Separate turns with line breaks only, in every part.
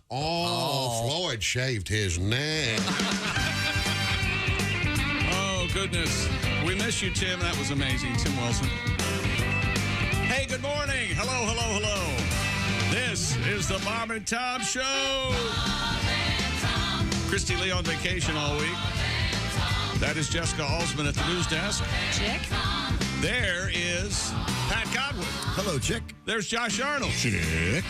Floyd shaved his neck.
Oh, goodness. We miss you, Tim. That was amazing. Tim Wilson. Hey, good morning. Hello, hello, hello. This is the Bob and Tom Show. Christy Lee on vacation all week. That is Jessica Alsman at the news desk.
Chick.
There is Pat Godwin.
Hello, Chick.
There's Josh Arnold.
Chick.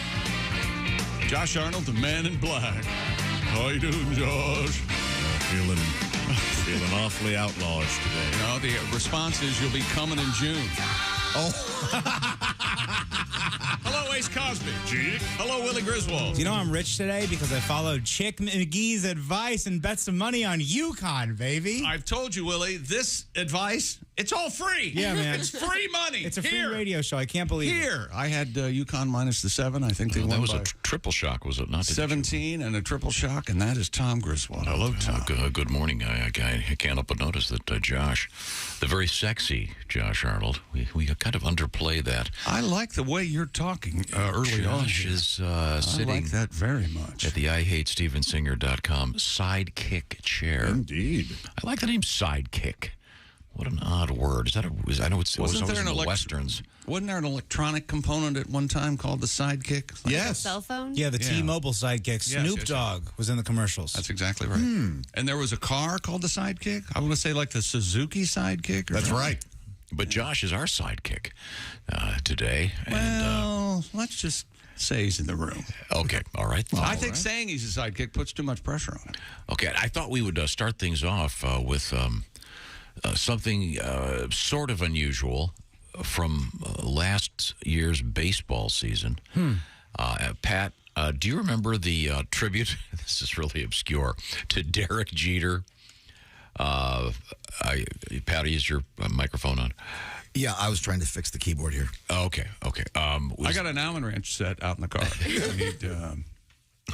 Josh Arnold, the man in black. How you doing, Josh?
Feeling awfully outlawish today.
No, the response is you'll be coming in June.
Oh.
Hello, Ace Cosby. Chick. Hello, Willie Griswold.
Do you know I'm rich today because I followed Chick McGee's advice and bet some money on UConn, baby?
I've told you, Willie, this advice, it's all free.
Yeah, man.
It's free money.
It's a free radio show. I can't believe it.
I had UConn minus the 7. I think they won
that was
by
a triple shock, was it not?
17 and a triple shock, and that is Tom Griswold. Hello, Tom.
Good morning. I can't help but notice that Josh, the very sexy Josh Arnold, we kind of underplay that.
I like the way you're talking early on.
Josh is sitting
I like that very much.
at the IHateStevensinger.com sidekick chair.
Indeed.
I like the name sidekick. What an odd word. I know it was always in the Westerns.
Wasn't there an electronic component at one time called the Sidekick?
Yes.
Cell phone?
Yeah, the T-Mobile sidekick. Snoop
yes.
Dogg was in the commercials.
That's exactly right. And there was a car called the Sidekick? I want to say like the Suzuki Sidekick?
That's right.
But Josh is our sidekick today.
Well, let's just say he's in the room.
Okay, all right.
I think saying he's a sidekick puts too much pressure on him.
Okay, I thought we would start things off with something sort of unusual from last year's baseball season. Pat, do you remember the tribute? This is really obscure. To Derek Jeter. Patty, is your microphone on?
Yeah, I was trying to fix the keyboard here.
Okay.
I got an Allen wrench set out in the car. I need...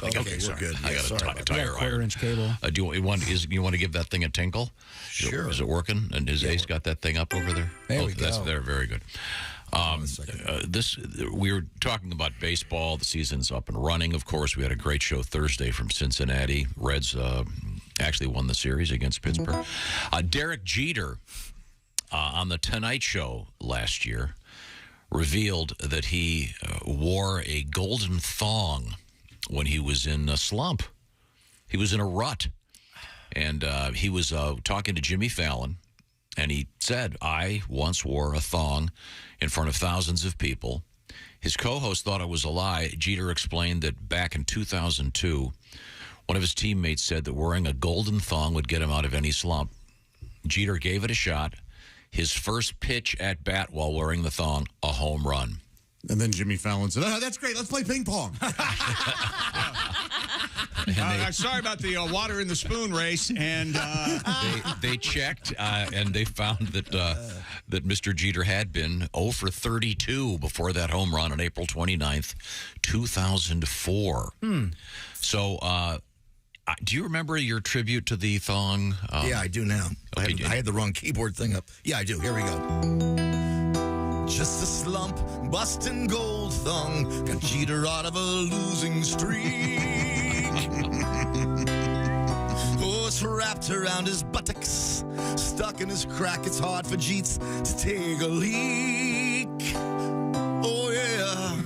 Okay, we're good.
I got a tire iron.
Quarter-inch cable.
Do you want to give that thing a tinkle?
Sure.
Is it working? And is Ace got that thing up over there?
There we
That's
go.
there. Very good. We were talking about baseball. The season's up and running. Of course, we had a great show Thursday from Cincinnati. Reds actually won the series against Pittsburgh. Derek Jeter on the Tonight Show last year revealed that he wore a golden thong when he was in a slump. He was in a rut. And he was talking to Jimmy Fallon, and he said, I once wore a thong in front of thousands of people. His co-host thought it was a lie. Jeter explained that back in 2002, one of his teammates said that wearing a golden thong would get him out of any slump. Jeter gave it a shot. His first pitch at bat while wearing the thong, a home run.
And then Jimmy Fallon said, that's great. Let's play ping pong.
sorry about the water in the spoon race. And
they checked, and they found that Mr. Jeter had been 0 for 32 before that home run on April 29th, 2004. So, do you remember your tribute to the thong?
Yeah, I do now.
Okay,
I had the wrong keyboard thing up. Yeah, I do. Here we go. Just a slump, busting gold thong, got Jeter out of a losing streak. Oh, it's wrapped around his buttocks, stuck in his crack. It's hard for Jeets to take a leak. Oh, yeah.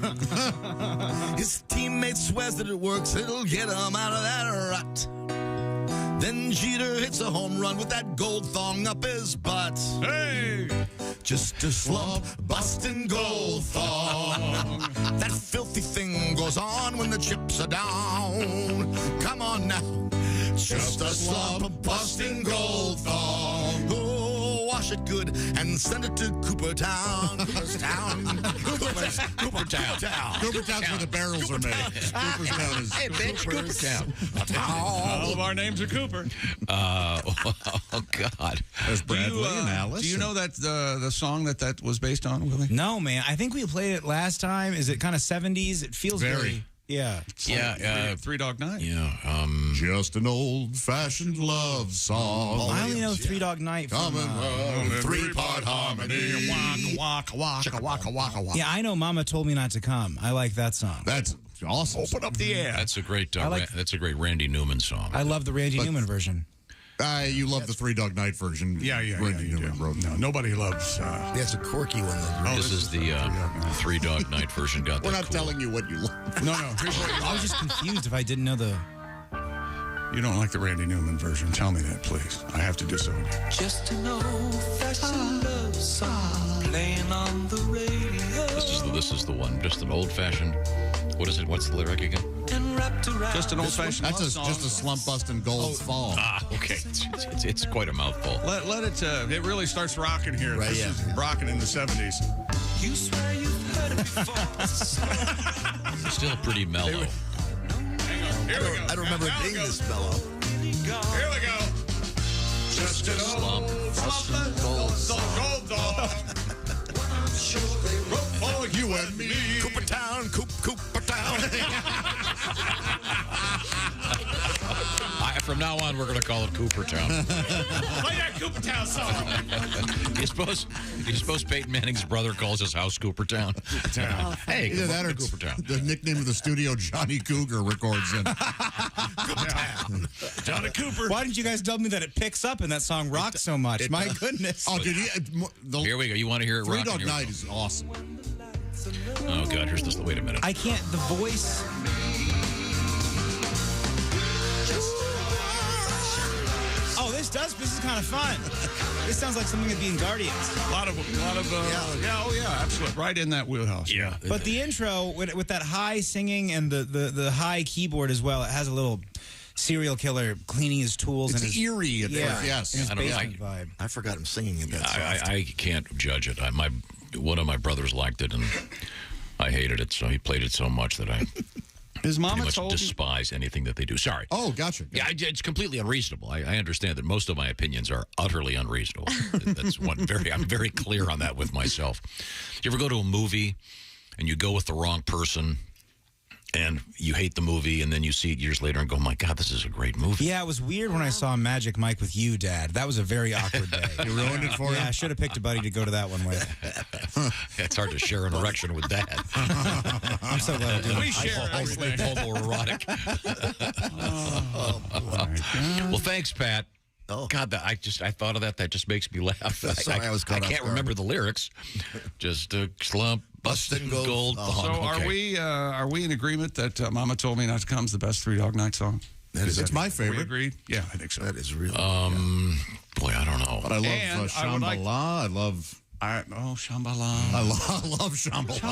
His teammate swears that it works, it'll get him out of that rut. Then Jeter hits a home run with that gold thong up his butt.
hey!
Just a slump, busting gold thong. That filthy thing goes on when the chips are down. Come on now. Just a slump, busting gold thong. Oh, wash it good and send it to Coopertown. Cooperstown. Coopertown.
Coopertown's where the barrels are made. Cooperstown is...
Hey, bitch, Cooperstown.
All of our names are Cooper.
Oh, God.
There's Bradley and Alice.
Do you know that the song that was based on, Willie?
No, man. I think we played it last time. Is it kind of 70s? It feels
Very.
Yeah.
Three Dog Night.
Yeah.
Just an old-fashioned love song.
I only know Three Dog Night from...
Three-part harmony.
Waka, waka, waka, waka, waka, waka.
Yeah, I know Mama Told Me Not to Come. I like that song.
That's awesome.
Open up the air.
That's a great. That's a great Randy Newman song.
I love the Randy Newman version.
You love the Three Dog Night version.
Yeah,
Randy
you
Newman
do.
wrote.
No, nobody loves.
That's a quirky one.
This is the Three Dog Night version. Got
We're
that
not
cool.
telling you what you love.
No. Here's what
I was just confused if I didn't know the.
you don't like the Randy Newman version. Tell me that, please. I have to disown you.
Just an old-fashioned love song playing on the radio.
This is the one. Just an old-fashioned. What is it? What's the lyric again?
And wrapped around.
Just an old-fashioned
That's
love song.
just a slump-busting gold fall.
Okay. It's quite a mouthful.
Let it. It really starts rocking here.
Right,
This
yeah.
is rocking in the 70s.
You swear you've heard it before.
It's still pretty mellow.
Hang on. Here we go.
I don't remember it
Now
being
goes.
this mellow.
Here we go. Just an old gold song. For you and me.
Cooper Town, Cooper Town.
From now on, we're going to call it Coopertown.
Play that Coopertown song.
You suppose Peyton Manning's brother calls his house Coopertown? Hey,
Either that or
Coopertown.
the nickname of the studio Johnny Cougar records in.
Johnny Cooper.
Why didn't you guys tell me that it picks up and that song rocks so much? My goodness.
Oh, dude,
Here we go. You want to hear it
Three
rocking?
Dog
Here we
Night
go.
is awesome.
Oh, God. Here's this. Wait a minute.
I can't. The voice. Oh, this is kind of fun. This sounds like something that'd be in Guardians.
A lot of absolutely. Right in that wheelhouse.
Yeah.
But the intro with that high singing and the high keyboard as well, it has a little serial killer cleaning his tools
It's
and his,
eerie at
yeah,
first, yes.
and his
I don't know,
basement vibe.
I forgot him singing in that song.
I can't judge it. One of my brothers liked it, and I hated it, so he played it so much that I
His
pretty
mama
much
told you.
despise anything that they do. Sorry.
Oh, gotcha.
Yeah, it's completely unreasonable. I understand that most of my opinions are utterly unreasonable. That's I'm very clear on that with myself. You ever go to a movie and you go with the wrong person and you hate the movie and then you see it years later and go, my God, this is a great movie.
Yeah, it was weird when I saw Magic Mike with you, Dad. That was a very awkward day.
You ruined it for
Yeah, I
you?
should have picked a buddy to go to that one with.
It's hard to share an erection with Dad.
I'm so glad I did.
We share everything.
Homoerotic. Well, thanks, Pat.
Oh.
God, I thought of that. That just makes me laugh.
Sorry, I was caught off
can't
guard.
remember the lyrics. Just a slump, busted gold.
Oh.
So
Okay.
are we in agreement that Mama Told Me Not to Come's the best Three Dog Night song?
It's my
We
favorite.
agreed? Yeah, I think so.
That is really.
Boy, I don't know.
But I love
And I would like-
Shambhala. I love
Shambhala.
I love Shambhala.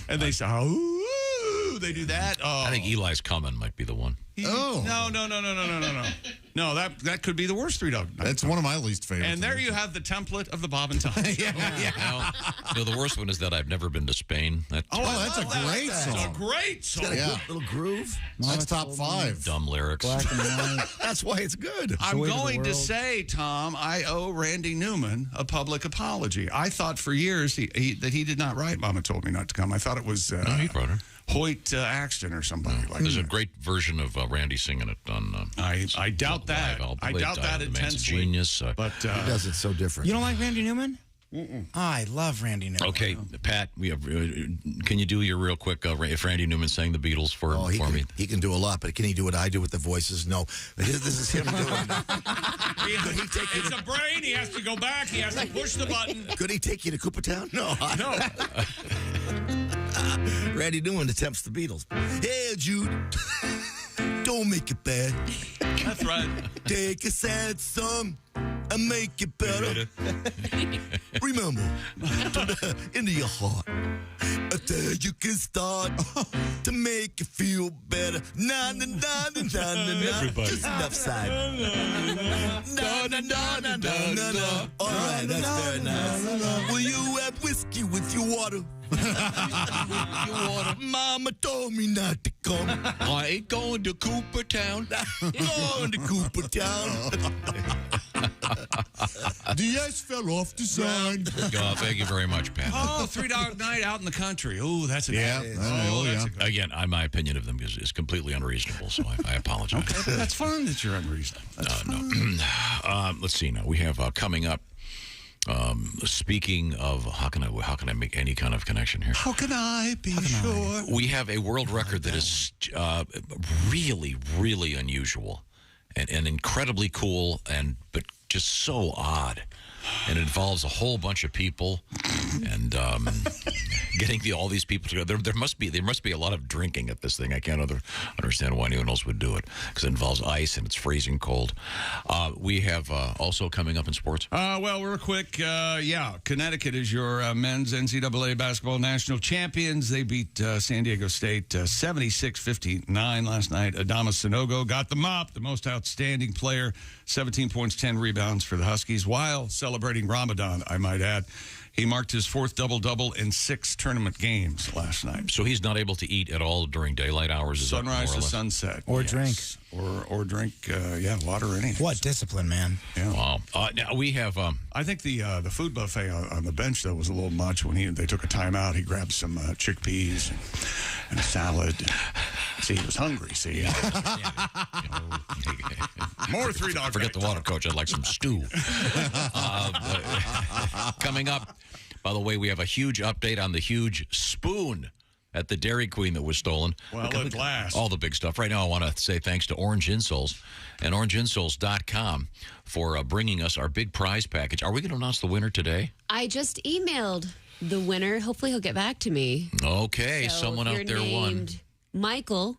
And they say, ooh, they do that. Oh.
I think Eli's Coming might be the one.
Oh.
No. No, that could be the worst Three Dog Night.
That's one of my least favorites.
And there you have the template of the Bob and Tom.
No, the worst one is that I've never been to Spain. That
Oh, that's a great
It's a
song.
great song.
Got a
Yeah.
good little groove.
That's top 5.
dumb lyrics.
Black and white.
That's why it's good.
I'm
Joy to the
going to
world.
say, Tom, I owe Randy Newman a public apology. I thought for years that he did not write Mama Told Me Not to Come. I thought it was
No, he wrote her.
Hoyt Axton or somebody like
There's
that.
a great version of Randy singing it on.
I doubt that.
Live
I doubt that
The man's a
intensely.
genius.
But
He does it so different.
You don't like Randy Newman? I love Randy Newman.
Okay, Pat, we have. Can you do your real quick? If Randy Newman sang the Beatles for me,
he can do a lot, but can he do what I do with the voices? No. This is him doing it.
it's a brain. He has to go back. He has to push the button.
Could he take you to Coopertown? No.
No.
Randy Newman attempts the Beatles. Hey, Jude. Don't make it bad.
That's right.
Take a sad song and make it better. Remember, into your heart, there you can start to make you feel better. Na na na na na na na. Just left side. Na na na na na na na. All right, that's very nice. Will you have whiskey with your water? Mama told me not to come.
I ain't going to Coopertown.
Going to Coopertown.
The ice fell off the sign.
Thank you very much, Pat.
Oh, Three Dog Night out in the country. Oh, that's a
Yeah.
good-
Oh,
that's
yeah.
a good-
Again, my opinion of them is completely unreasonable, so I apologize.
That's fun that you're unreasonable. That's fun.
Let's see now. We have coming up Speaking of, how can I make any kind of connection here?
How can I be sure?
We have a world record that is really, really unusual and incredibly cool, but just so odd. And it involves a whole bunch of people, and getting all these people together. There must be a lot of drinking at this thing. I can't understand why anyone else would do it, because it involves ice and it's freezing cold. We have also coming up in sports.
Well, real quick, Connecticut is your men's NCAA basketball national champions. They beat San Diego State 76-59 last night. Adama Sanogo got the mop, the most outstanding player, 17 points, 10 rebounds for the Huskies, while celebrating Ramadan, I might add. He marked his fourth double-double in 6 tournament games last night.
So he's not able to eat at all during daylight hours? Is
Sunrise
that more or
to
less?
sunset.
Or drink.
Or drink, water or anything.
What discipline, man.
Yeah.
Wow. Now we have...
I think the food buffet on the bench, though, was a little much. When they took a timeout, he grabbed some chickpeas and a salad. See, he was hungry, see. More $3.
Forget the water, Coach. I'd like some stew. Coming up, by the way, we have a huge update on the huge spoon at the Dairy Queen that was stolen.
Well, at last.
All the big stuff. Right now, I want to say thanks to Orange Insoles and orangeinsoles.com for bringing us our big prize package. Are we going to announce the winner today?
I just emailed the winner. Hopefully he'll get back to me.
Okay,
So
someone
if
out
you're
there won.
named Michael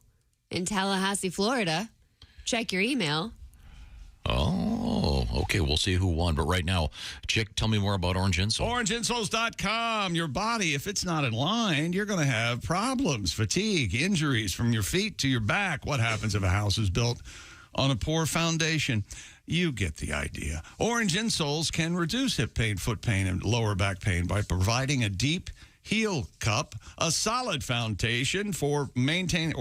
in Tallahassee, Florida, check your email.
Oh, okay. We'll see who won. But right now, Chick, tell me more about Orange Insole.
OrangeInsoles.com. Your body, if it's not in line, you're going to have problems, fatigue, injuries from your feet to your back. What happens if a house is built on a poor foundation? You get the idea. Orange Insoles can reduce hip pain, foot pain, and lower back pain by providing a deep heel cup, a solid foundation for maintaining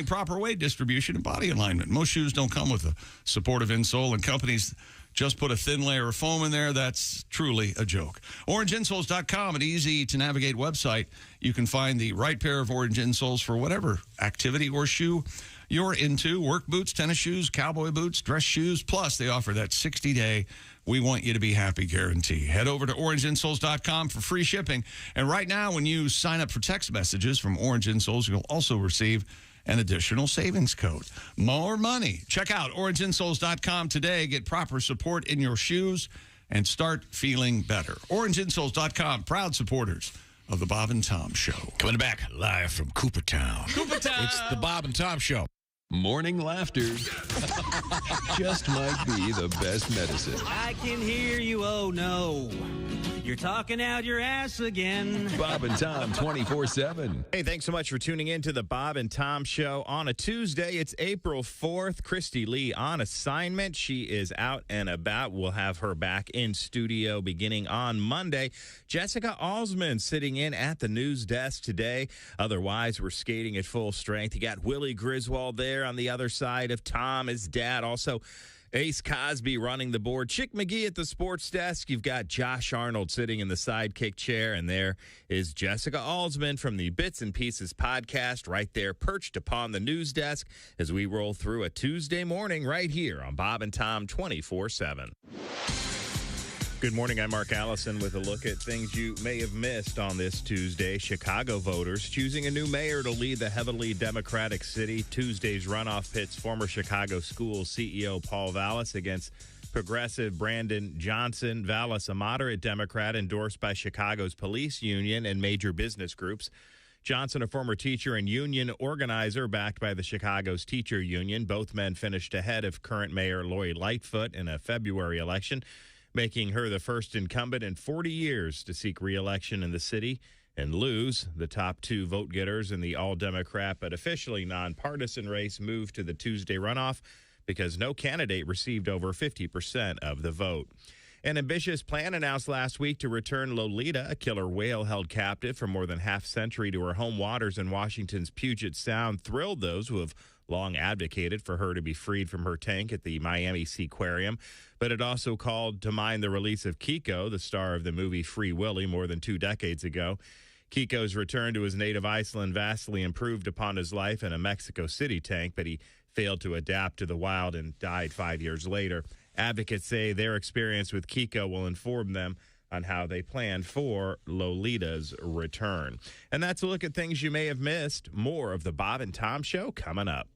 proper weight distribution and body alignment. Most shoes don't come with a supportive insole, and companies just put a thin layer of foam in there. That's truly a joke. OrangeInsoles.com, an easy-to-navigate website. You can find the right pair of Orange Insoles for whatever activity or shoe you're into. Work boots, tennis shoes, cowboy boots, dress shoes. Plus, they offer that 60-day we want you to be happy guarantee. Head over to orangeinsoles.com for free shipping. And right now, when you sign up for text messages from Orange Insoles, you'll also receive an additional savings code. More money. Check out orangeinsoles.com today. Get proper support in your shoes and start feeling better. Orangeinsoles.com, proud supporters of the Bob and Tom Show.
Coming back live from Coopertown. It's the Bob and Tom Show.
Morning laughter just might be the best medicine.
I can hear you, oh no. You're talking out your ass again.
Bob and Tom 24/7.
Hey, thanks so much for tuning in to the Bob and Tom Show on a Tuesday. It's April 4th. Christy Lee on assignment. She is out and about. We'll have her back in studio beginning on Monday. Jessica Alsman sitting in at the news desk today. Otherwise, we're skating at full strength. You got Willie Griswold there on the other side of Tom, his dad. Also, Ace Cosby running the board. Chick McGee at the sports desk. You've got Josh Arnold sitting in the sidekick chair. And there is Jessica Alsman from the Bits and Pieces podcast right there perched upon the news desk as we roll through a Tuesday morning right here on Bob and Tom 24/7. Good morning. I'm Mark Allison with a look at things you may have missed on this Tuesday. Chicago voters choosing a new mayor to lead the heavily Democratic city. Tuesday's runoff pits former Chicago Schools CEO Paul Vallas against progressive Brandon Johnson. Vallas, a moderate Democrat endorsed by Chicago's police union and major business groups. Johnson, a former teacher and union organizer backed by the Chicago's teacher union. Both men finished ahead of current mayor Lori Lightfoot in a February election, making her the first incumbent in 40 years to seek re-election in the city and lose. The top two vote-getters in the all-Democrat but officially nonpartisan race moved to the Tuesday runoff because no candidate received over 50% of the vote. An ambitious plan announced last week to return Lolita, a killer whale held captive for more than half-century, to her home waters in Washington's Puget Sound, thrilled those who have long advocated for her to be freed from her tank at the Miami Seaquarium. But it also called to mind the release of Kiko, the star of the movie Free Willy, more than 2 decades ago. Kiko's return to his native Iceland vastly improved upon his life in a Mexico City tank, but he failed to adapt to the wild and died 5 years later. Advocates say their experience with Kiko will inform them on how they plan for Lolita's return. And that's a look at things you may have missed. More of the Bob and Tom Show coming up.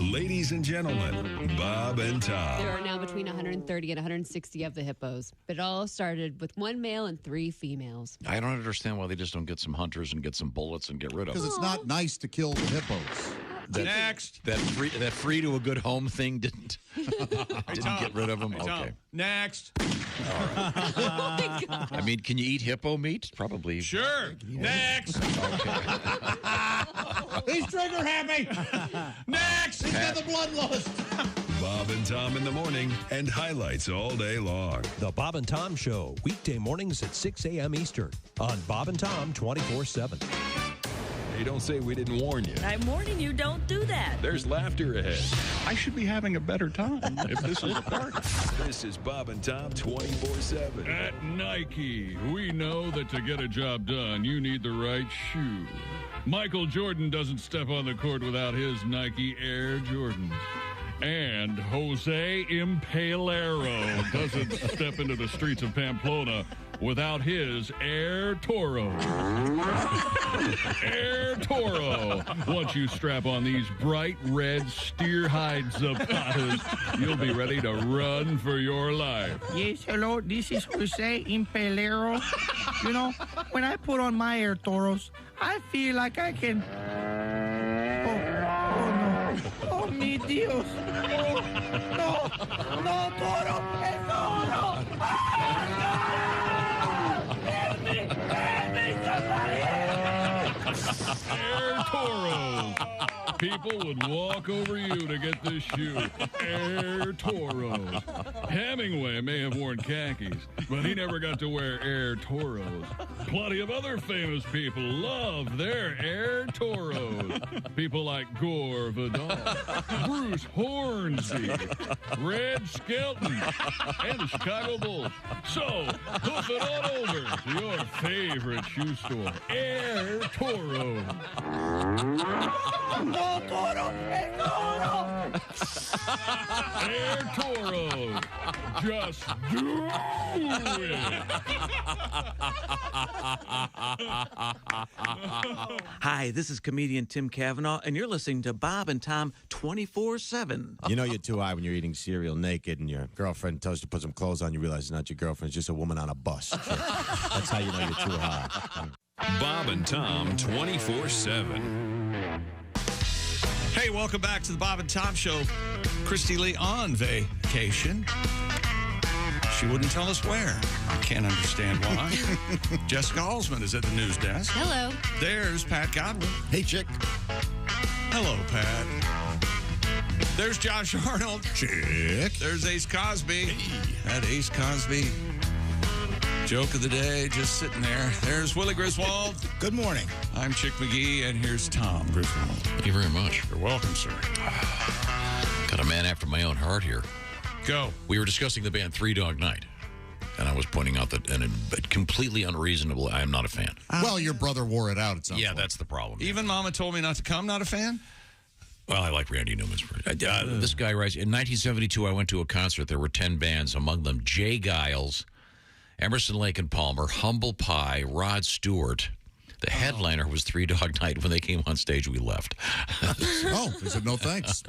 Ladies and gentlemen, Bob and Tom.
There are now between 130 and 160 of the hippos, but it all started with 1 male and 3 females.
I don't understand why they just don't get some hunters and get some bullets and get rid of them.
Because it's not nice to kill the hippos.
Next.
That free to a good home thing didn't get rid of them.
Hey,
okay.
Tom. Next.
Oh my God.
I mean, can you eat hippo meat? Probably.
Sure. Next.
He's trigger happy.
Next.
He's got the bloodlust.
Bob and Tom in the morning and highlights all day long.
The Bob and Tom Show, weekday mornings at 6 a.m. Eastern on Bob and Tom 24/7.
Hey, don't say we didn't warn you.
I'm warning you, don't do that.
There's laughter ahead.
I should be having a better time if this is a party.
This is Bob and Tom 24/7.
At Nike, we know that to get a job done, you need the right shoe. Michael Jordan doesn't step on the court without his Nike Air Jordans. And Jose Impalero doesn't step into the streets of Pamplona without his Air Toro. Air Toro. Once you strap on these bright red steer hide zapatos, you'll be ready to run for your life.
Yes, hello, this is Jose Impalero. You know, when I put on my Air Toros, I feel like I can... Oh no. Oh, mi Dios. Oh, no, Toro, el Toro. Help me, somebody.
Air Toros. People would walk over you to get this shoe. Air Toros. Hemingway may have worn khakis, but he never got to wear Air Toros. Plenty of other famous people love their Air Toros. People like Gore Vidal, Bruce Hornsby, Red Skelton, and the Chicago Bulls. So, hoof it on over to your favorite shoe store, Air Toros.
No, Toro, el Toro.
Air Toros. Just do it.
Hi, this is comedian Tim Cavanaugh, and you're listening to Bob and Tom 24/7.
You know you're too high when you're eating cereal naked and your girlfriend tells you to put some clothes on. You realize it's not your girlfriend. It's just a woman on a bus. That's how you know you're too high.
Bob and Tom 24/7.
Hey, welcome back to the Bob and Tom Show. Christy Lee on vacation. She wouldn't tell us where. I can't understand why. Jessica Halsman is at the news desk.
Hello.
There's Pat Godwin.
Hey, chick.
Hello, Pat. There's Josh Arnold.
Chick.
There's Ace Cosby. Hey. That Ace Cosby joke of the day, just sitting there. There's Willie Griswold.
Good morning.
I'm Chick McGee, and here's Tom Griswold.
Thank you very much.
You're welcome, sir.
Got a man after my own heart here.
Go.
We were discussing the band Three Dog Night, and I was pointing out that, and completely unreasonable, I am not a fan.
Well, your brother wore it out at some point.
That's the problem.
Even Mama told me not to come, not a fan?
Well, I like Randy Newman's. This guy writes, in 1972, I went to a concert. There were 10 bands, among them Jay Giles, Emerson, Lake and Palmer, Humble Pie, Rod Stewart. The headliner was Three Dog Night. When they came on stage, we left.
Oh, they said no thanks.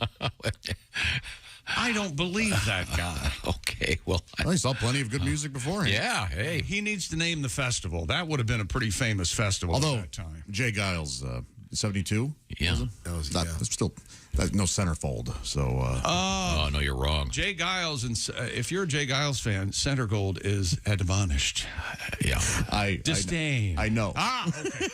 I don't believe that guy.
Okay, well.
I saw plenty of good music beforehand.
Yeah, hey.
He needs to name the festival. That would have been a pretty famous festival
Although,
at that time.
Jay Giles, 72?
Yeah.
That's still no centerfold. So,
oh, no, you're wrong.
Jay Giles, and if you're a Jay Giles fan, center gold is admonished.
Yeah.
Disdain.
I know.
Ah, okay.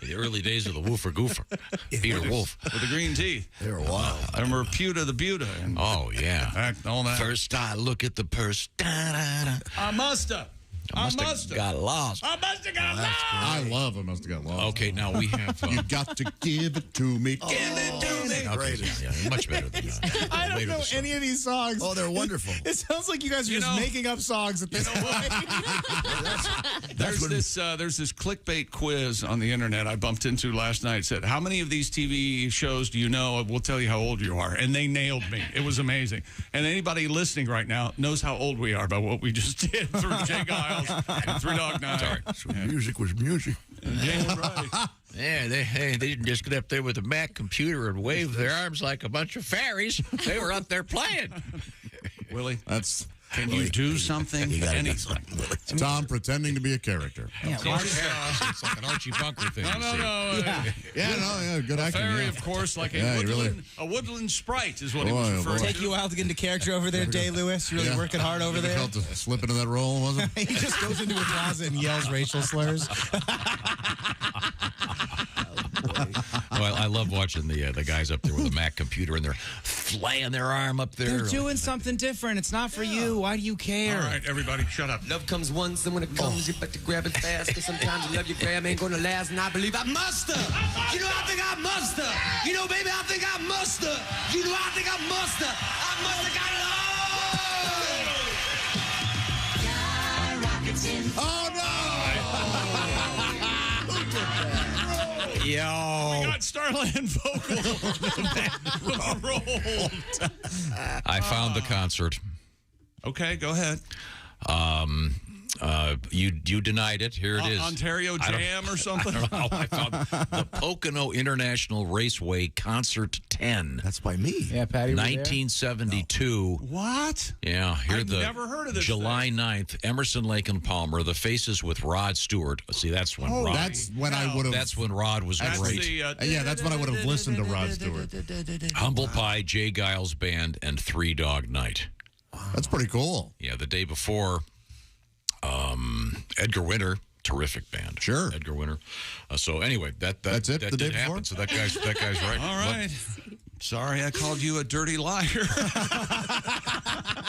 The early days of the Woofer Goofer. Peter Wolf.
With the green teeth.
They were wild.
And Reputa the Buta. And
oh, yeah.
All that.
First I look at the purse. Da-da-da.
I must have
got lost.
I must have got lost.
I love I must have got lost.
Okay, now we have...
You got to give it to me. Give it to me.
Okay, yeah, much better than that.
I don't know any of these songs.
Oh, they're wonderful.
It sounds like you guys are just making up songs at this point.
There's this clickbait quiz on the internet I bumped into last night. It said, how many of these TV shows do you know? We'll tell you how old you are. And they nailed me. It was amazing. And anybody listening right now knows how old we are by what we just did through Jay Giles and Three Dog Night.
Sorry.
So music was music.
Yeah, they didn't just get up there with a Mac computer and wave their arms like a bunch of fairies. They were up there playing.
Willie, can
Willie,
you do something? Anything.
Tom pretending to be a character.
Yeah, it's like an Archie Bunker thing.
No.
Yeah, good acting.
Fairy,
Yeah.
of course, like a woodland sprite is what he
Boy,
was
oh,
referring
boy.
to.
Take you a while to get into character over there, Day Lewis. Really working hard over there.
Difficult to slip into that role, wasn't it?
He just goes into a closet and yells racial slurs.
Well, I love watching the guys up there with a Mac computer and they're flaying their arm up there.
They're doing something different. It's not for you. Why do you care?
All right, everybody, shut up.
Love comes once, and when it comes, you better grab it fast. Because sometimes you love your grab ain't gonna last, and I believe I must have. You know, I think I must have. You know, baby, I think I must have. You know, I think I must have. I must have got it all.
Oh, no!
Yo.
We got Starland vocal. Rolled.
I found the concert.
Okay, go ahead.
You denied it. Here it is.
Ontario Jam or something?
I don't know. I found the Pocono International Raceway Concert 10.
That's by me.
Yeah, Patty.
1972.
What?
Yeah,
I've never heard of this
July 9th, Emerson, Lake and Palmer, the Faces with Rod Stewart. See, that's when Rod.
That's when I would have.
That's when Rod was great.
Yeah, that's when I would have listened to Rod Stewart.
Humble Pie, Jay Giles Band, and Three Dog Night.
That's pretty cool.
Yeah, the day before, Edgar Winter, terrific band.
Sure,
Edgar Winter. So anyway, that's it. That
the day
did happen.
before?
So that guy's right.
All right. Sorry, I called you a dirty liar.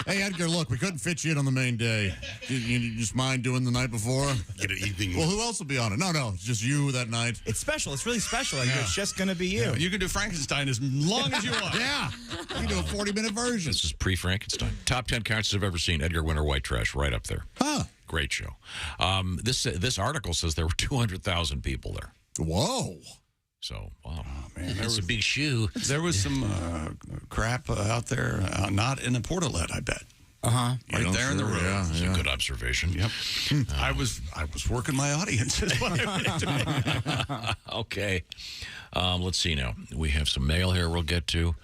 Hey, Edgar, look, we couldn't fit you in on the main day. You just mind doing the night before? Well, who else will be on it? No, it's just you that night.
It's special. It's really special. It's just going to be you.
Yeah, you can do Frankenstein as long as you want.
Yeah. You can do a 40-minute version.
This is pre-Frankenstein. Top 10 concerts I've ever seen. Edgar Winter, White Trash, right up there.
Huh.
Great show. This article says there were 200,000 people there.
Whoa.
So, wow. Oh, man, that's a big shoe.
There was some crap out there, not in a portalet, I bet.
Uh-huh.
Right there in the room.
Yeah,
That's a good observation.
Yep. I was working my audience is what I was doing.
Okay. Let's see now. We have some mail here we'll get to.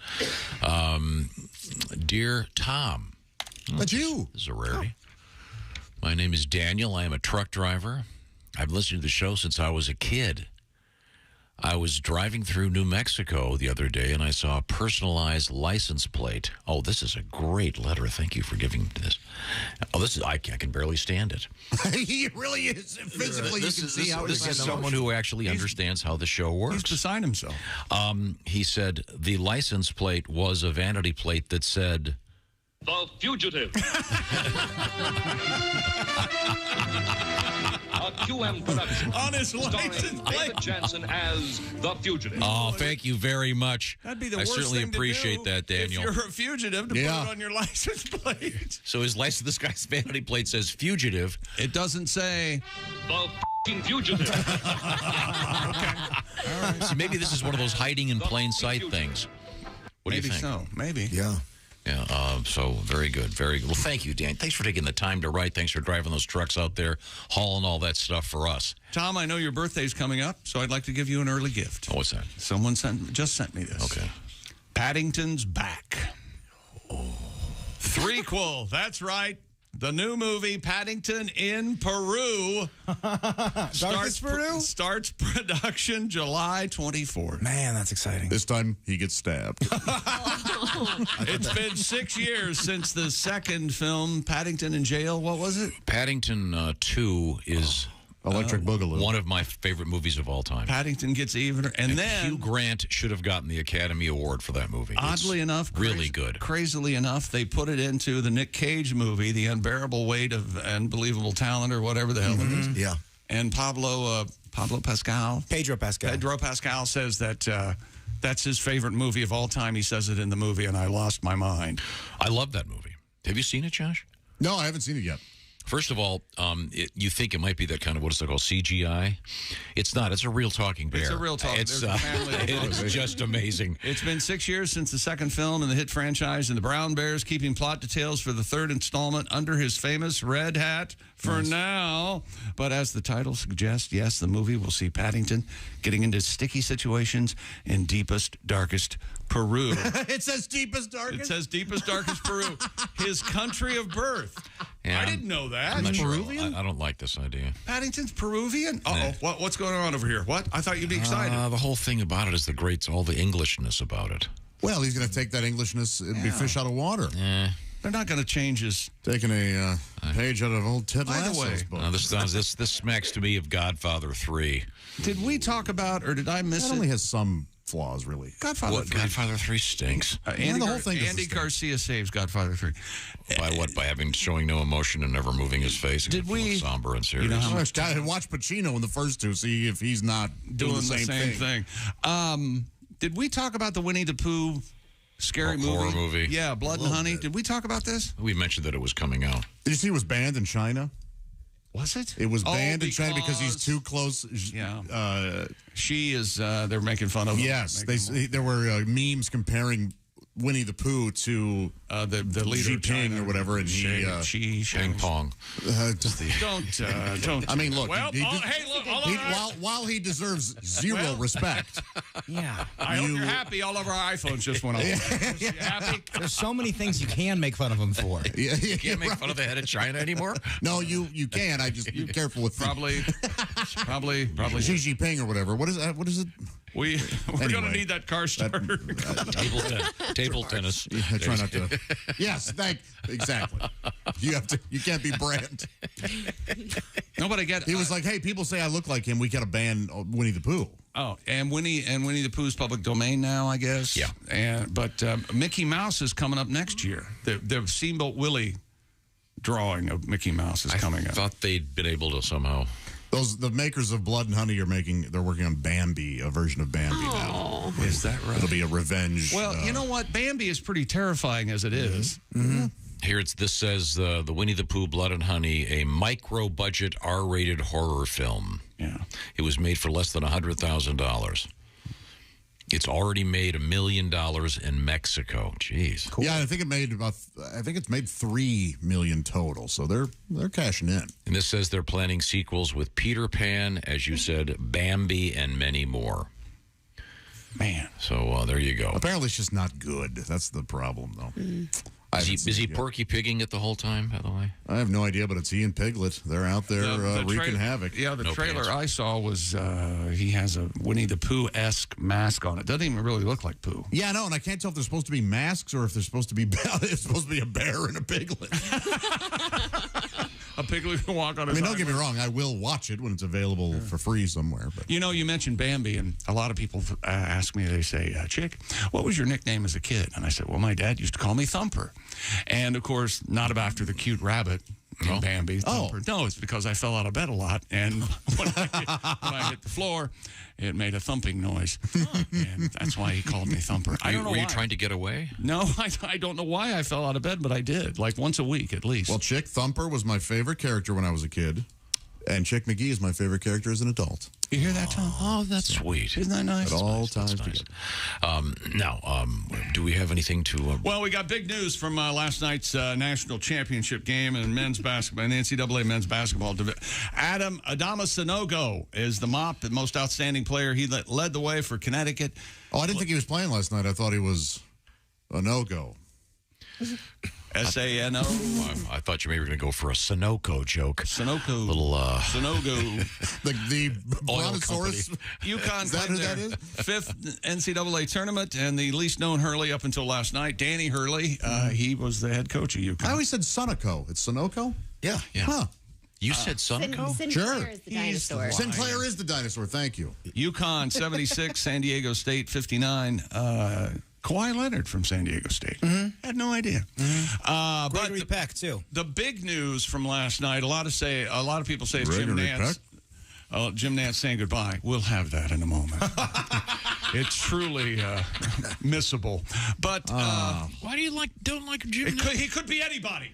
Dear Tom.
That's you.
This is a rarity. My name is Daniel. I am a truck driver. I've listened to the show since I was a kid. I was driving through New Mexico the other day, and I saw a personalized license plate. Oh, this is a great letter. Thank you for giving this. Oh, this is I can barely stand it.
He really is. Physically, you can see how
this is someone who actually understands how the show works.
He's beside himself.
He said the license plate was a vanity plate that said,
"The Fugitive." A QM production.
On his license plate.
David Jansen as The Fugitive.
Oh, thank you very much.
That'd be the
I
worst
certainly
thing
appreciate
to do
that, Daniel.
If you're a fugitive, to put it on your license plate.
So this guy's vanity plate says fugitive.
It doesn't say
The f***ing Fugitive.
Okay. All right. So maybe this is one of those hiding in plain sight things. What do you think?
Maybe so. Maybe.
Yeah.
Yeah, so very good, very good. Well, thank you, Dan. Thanks for taking the time to write. Thanks for driving those trucks out there, hauling all that stuff for us.
Tom, I know your birthday's coming up, so I'd like to give you an early gift.
Oh, what's that?
Someone just sent me this.
Okay.
Paddington's back. Threequel. That's right. The new movie, Paddington in Peru. Starts production July 24th.
Man, that's exciting.
This time, he gets stabbed.
It's been 6 years since the second film, Paddington in Jail. What was it?
Paddington 2 is...
Electric Boogaloo.
One of my favorite movies of all time.
Paddington gets even. And then
Hugh Grant should have gotten the Academy Award for that movie.
Oddly enough,
really good.
Crazily enough, they put it into the Nick Cage movie, The Unbearable Weight of Unbelievable Talent, or whatever the hell it is.
Yeah.
And Pedro Pascal says that that's his favorite movie of all time. He says it in the movie, and I lost my mind.
I love that movie. Have you seen it, Josh?
No, I haven't seen it yet.
First of all, you think it might be that kind of, what is it called, CGI? It's not. It's a real talking bear.
It's a real talking bear.
It's just amazing.
It's been 6 years since the second film in the hit franchise, and the Brown Bear's keeping plot details for the third installment under his famous red hat for now. But as the title suggests, yes, the movie will see Paddington getting into sticky situations in deepest, darkest Peru.
It says deepest, darkest?
It says deepest, darkest Peru. His country of birth.
Yeah,
I didn't know that.
I'm not
Peruvian?
Sure. I don't like this idea.
Paddington's Peruvian? Uh-oh. What's going on over here? What? I thought you'd be excited.
The whole thing about it is all the Englishness about it.
Well, he's going to take that Englishness and be fish out of water.
Yeah.
They're not going to change his...
Taking a page out of old Ted Lasso's book.
This smacks to me of Godfather 3.
Did we talk about, or did I miss it?
It only has some flaws, really.
Godfather 3.
Godfather 3 stinks.
Andy Garcia saves Godfather 3.
By what? By showing no emotion and never moving his face?
Did we...
Somber and serious.
Watch Pacino in the first two, see if he's not doing the same thing.
Did we talk about the Winnie the Pooh scary movie?
Horror movie.
Yeah, Blood and Honey. Did we talk about this?
We mentioned that it was coming out.
Did you see it was banned in China?
Was it?
It was banned in China because he's too close.
Yeah. She is, they're making fun of him.
Yes. There were memes comparing Winnie the Pooh to
the leader
Xi
of China,
Jinping or whatever, and
Ping Pong.
Don't.
I mean, look.
Well,
while he deserves zero respect.
Yeah.
I hope you're happy. All of our iPhones just went off. You happy?
There's so many things you can make fun of him for.
You can't make fun of the head of China anymore?
No, you can. I just be careful with
probably
Xi Jinping or whatever. What is that? What is it?
We're going to need that car starter.
Table tennis.
Yeah, try not to. Yes, exactly. You can't be Brand.
No, but I get.
He was like, hey, people say I look like him. We got to ban Winnie the Pooh.
Oh, and Winnie the Pooh's public domain now, I guess.
Yeah.
But Mickey Mouse is coming up next year. The Steamboat Willie drawing of Mickey Mouse is coming up.
I thought they'd been able to somehow.
The makers of Blood and Honey they're working on Bambi, a version of Bambi now.
Is that right?
It'll be a revenge.
Well, you know what? Bambi is pretty terrifying as it is.
Mm-hmm. Here this says the Winnie the Pooh Blood and Honey, a micro-budget R-rated horror film.
Yeah.
It was made for less than $100,000. It's already made $1 million in Mexico. Jeez.
Cool. Yeah, I think it's made $3 million total. So they're cashing in.
And this says they're planning sequels with Peter Pan, as you said, Bambi, and many more.
Man.
So there you go.
Apparently, it's just not good. That's the problem, though.
Is he Porky Pigging it the whole time, by the way?
I have no idea, but it's he and Piglet. They're out there wreaking havoc.
Yeah, the trailer I saw was he has a Winnie the Pooh-esque mask on. It doesn't even really look like Pooh.
Yeah, no, and I can't tell if they're supposed to be masks or if they're supposed to be it's supposed to be a bear and a piglet.
A piglet can walk on his
don't get me wrong. I will watch it when it's available for free somewhere. But.
You know, you mentioned Bambi, and a lot of people ask me, they say, Chick, what was your nickname as a kid? And I said, well, my dad used to call me Thumper. And, of course, not after the cute rabbit in Bambi. Thumper. No, it's because I fell out of bed a lot, and when I hit the floor, it made a thumping noise. And that's why he called me Thumper. I don't know
were
why.
You trying to get away?
No, I don't know why I fell out of bed, but I did, like once a week at least.
Well, Chick, Thumper was my favorite character when I was a kid. And Chick McGee is my favorite character as an adult.
You hear that, Tom?
Oh, that's sweet.
Isn't that nice?
At all times
nice.
together.
Now, do we have anything to...
Well, we got big news from last night's national championship game in men's basketball, in NCAA men's basketball. Adama Sanogo is the MOP, the most outstanding player. He led the way for Connecticut.
Oh, I didn't think he was playing last night. I thought he was a no-go.
S-A-N-O.
I thought you maybe were going to go for a Sunoco joke.
Sunoco.
Little,
Sunogo.
the Brontosaurus.
UConn
Is that
played
who that
their
is?
fifth NCAA tournament, and the least known Hurley up until last night, Danny Hurley, he was the head coach of UConn.
I always said Sunoco. It's Sunoco?
Yeah.
Huh.
You said Sunoco?
Sure.
Is the dinosaur.
Sinclair is the dinosaur. Thank you.
UConn 76, San Diego State 59. Kawhi Leonard from San Diego State. Had no idea.
Gregory Peck too.
The big news from last night. A lot of people say it's Jim
Gregory
Nantz. Jim Nantz saying goodbye. We'll have that in a moment. It's truly missable. But
why do you don't like Jim Nantz?
He could be anybody.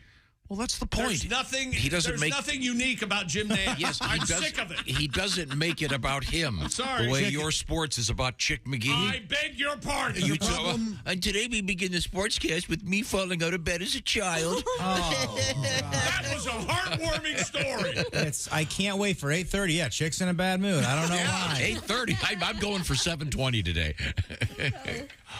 Well, that's the point.
There's nothing.
There's
nothing unique about Jim Nantz.
Yes,
I'm sick of it.
He doesn't make it about him.
I'm sorry.
The way your sports is about Chick McGee.
I beg your pardon.
And today we begin the sportscast with me falling out of bed as a child.
That was a heartwarming story.
I can't wait for 8:30. Yeah, Chick's in a bad mood. I don't know why.
8:30. I'm going for 7:20 today.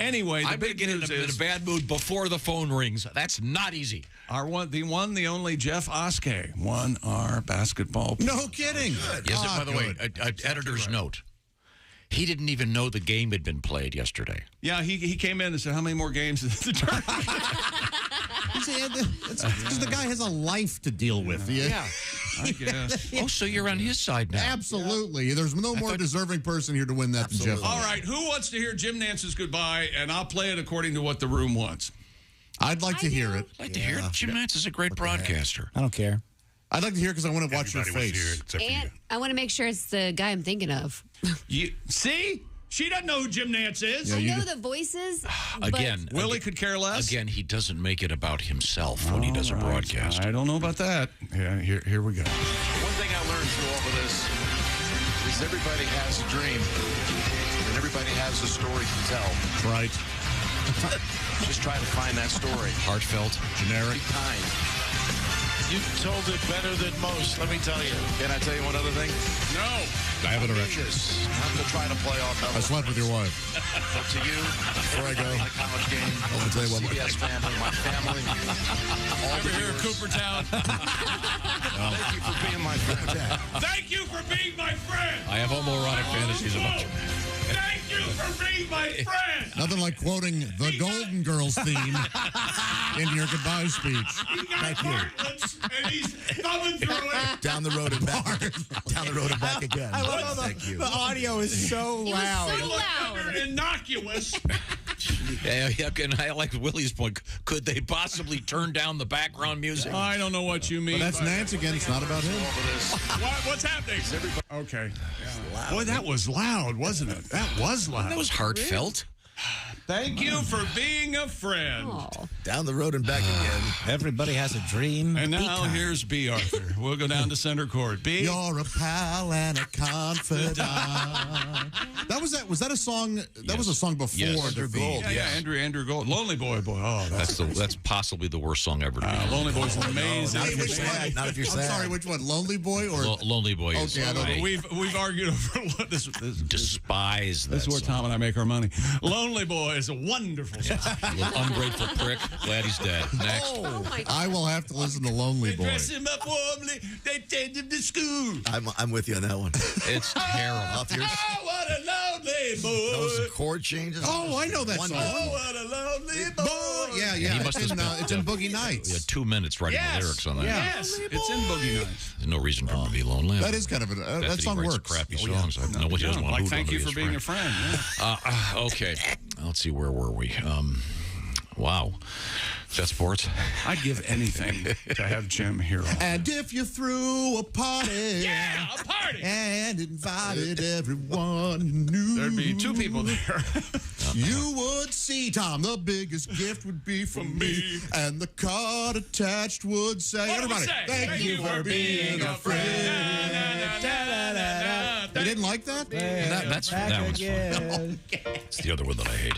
Anyway,
I'm going to get in a bad mood before the phone rings. That's not easy.
The only Jeff Oskey won our basketball.
No kidding.
Yes, by the way, editor's note. He didn't even know the game had been played yesterday.
Yeah, he came in and said, how many more games is the tournament?
Because the guy has a life to deal with.
Yeah.
I guess.
Oh, so you're on his side now.
Absolutely. There's no more deserving person here to win that than Jeff.
All right, who wants to hear Jim Nantz's goodbye? And I'll play it according to what the room wants.
I'd like to hear it.
I'd like to hear it. Jim Nantz is a great broadcaster.
I don't care.
I'd like to hear it because I want to watch your face.
And I want to make sure it's the guy I'm thinking of.
See? She doesn't know who Jim Nantz is.
I know the voices.
Again,
Willie could care less.
Again, he doesn't make it about himself when he does a broadcast.
I don't know about that. Yeah, here we go.
One thing I learned through all of this is everybody has a dream, and everybody has a story to tell.
Right.
Just try to find that story.
Heartfelt,
generic.
Be kind. You told it better than most, let me tell you. Can I tell you one other thing?
No.
I have an erection.
Not to try to play off.
I slept with your wife.
But to you,
before I go,
my college game,
I'm going to tell you one more.
CBS family, my family, all
Over
the
here in
viewers.
Coopertown.
Thank you for being my friend.
Thank you for being my friend.
I have homoerotic fantasies about you.
Thank you for being my friend.
Nothing like quoting the Golden Girls theme in your goodbye speech.
He got heartless, and he's thumbing through it.
Down the road and back. Down the road and back again.
I love how the audio is so loud.
It was so loud.
Innocuous.
Yeah, and I like Willie's point. Could they possibly turn down the background music?
I don't know what you mean.
But that's Nantz again. It's not about him.
What's happening? Okay. Boy, that was loud, wasn't it? That was loud.
That was heartfelt.
Thank you for being a friend.
Down the road and back again.
Everybody has a dream.
And now here's B. Arthur. We'll go down to center court. B.
You're a pal and a confidant. Was that a song? That was a song before
Andrew
Defeat.
Gold.
Yeah, Andrew Gold. Lonely Boy. Oh,
That's possibly the worst song ever to be.
Lonely Boy's amazing.
Not if you're sad. Not if you're sad.
I'm sorry, which one? Lonely Boy or
Lonely Boy is
Okay, I don't know.
We've argued over what this
despise that
This is where
song.
Tom and I make our money. Lonely Boy is a wonderful song.
Little ungrateful prick. Glad he's dead. Next.
Oh my God.
I will have to listen to Lonely
They
Boy.
dress him up warmly. They take him to school.
I'm with you on that one.
It's terrible.
Off yours.
Oh, what a lonely boy.
Those chord changes.
Oh, I know that song.
Oh, what a lonely boy.
Yeah.
He must have
It's in Boogie Nights.
We had 2 minutes writing the lyrics on that.
Yes, it's in Boogie Nights.
There's no reason for him to be lonely.
That is kind of that song
he writes
works.
Crappy songs. I know what he doesn't want to do.
Thank you for being a friend. Yeah.
Okay. Let's see. Where were we? Wow. Is that sports?
I'd give anything to have Jim here on.
And if you threw a party,
Yeah, a party.
and invited everyone you knew,
There'd be 2 people there.
You would see, Tom, the biggest gift would be from me, and the card attached would say, everybody, thank you for being a friend. You didn't like that?
That one's fun. It's the other one that I hate.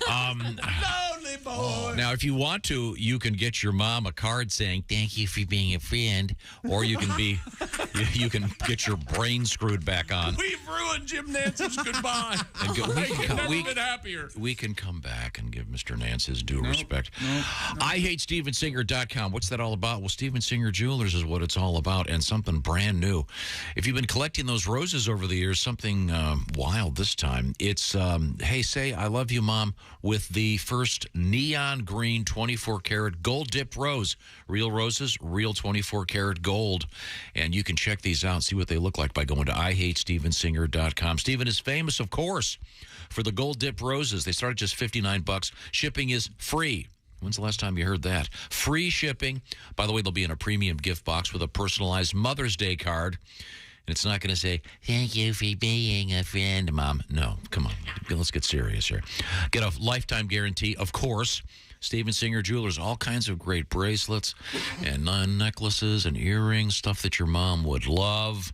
Lonely boy.
Now, if you want to, you can get your mom a card saying "Thank you for being a friend," or you can get your brain screwed back on.
We've ruined Jim Nantz's goodbye.
And
Been happier.
We can come back and give Mr. Nantz his due respect. IHateStevenSinger.com. What's that all about? Well, Steven Singer Jewelers is what it's all about, and something brand new. If you've been collecting those roses over the years, something wild this time. It's, hey, say I love you, Mom, with the first neon green 24-karat gold-dipped rose. Real roses, real 24-karat gold. And you can check these out, see what they look like by going to IHateStevenSinger.com. Steven is famous, of course, for the gold-dipped roses. They start at just $59. Shipping is free. When's the last time you heard that? Free shipping. By the way, they'll be in a premium gift box with a personalized Mother's Day card. And it's not going to say, thank you for being a friend, Mom. No, come on. Let's get serious here. Get a lifetime guarantee, of course. Steven Singer Jewelers, all kinds of great bracelets and necklaces and earrings, stuff that your mom would love.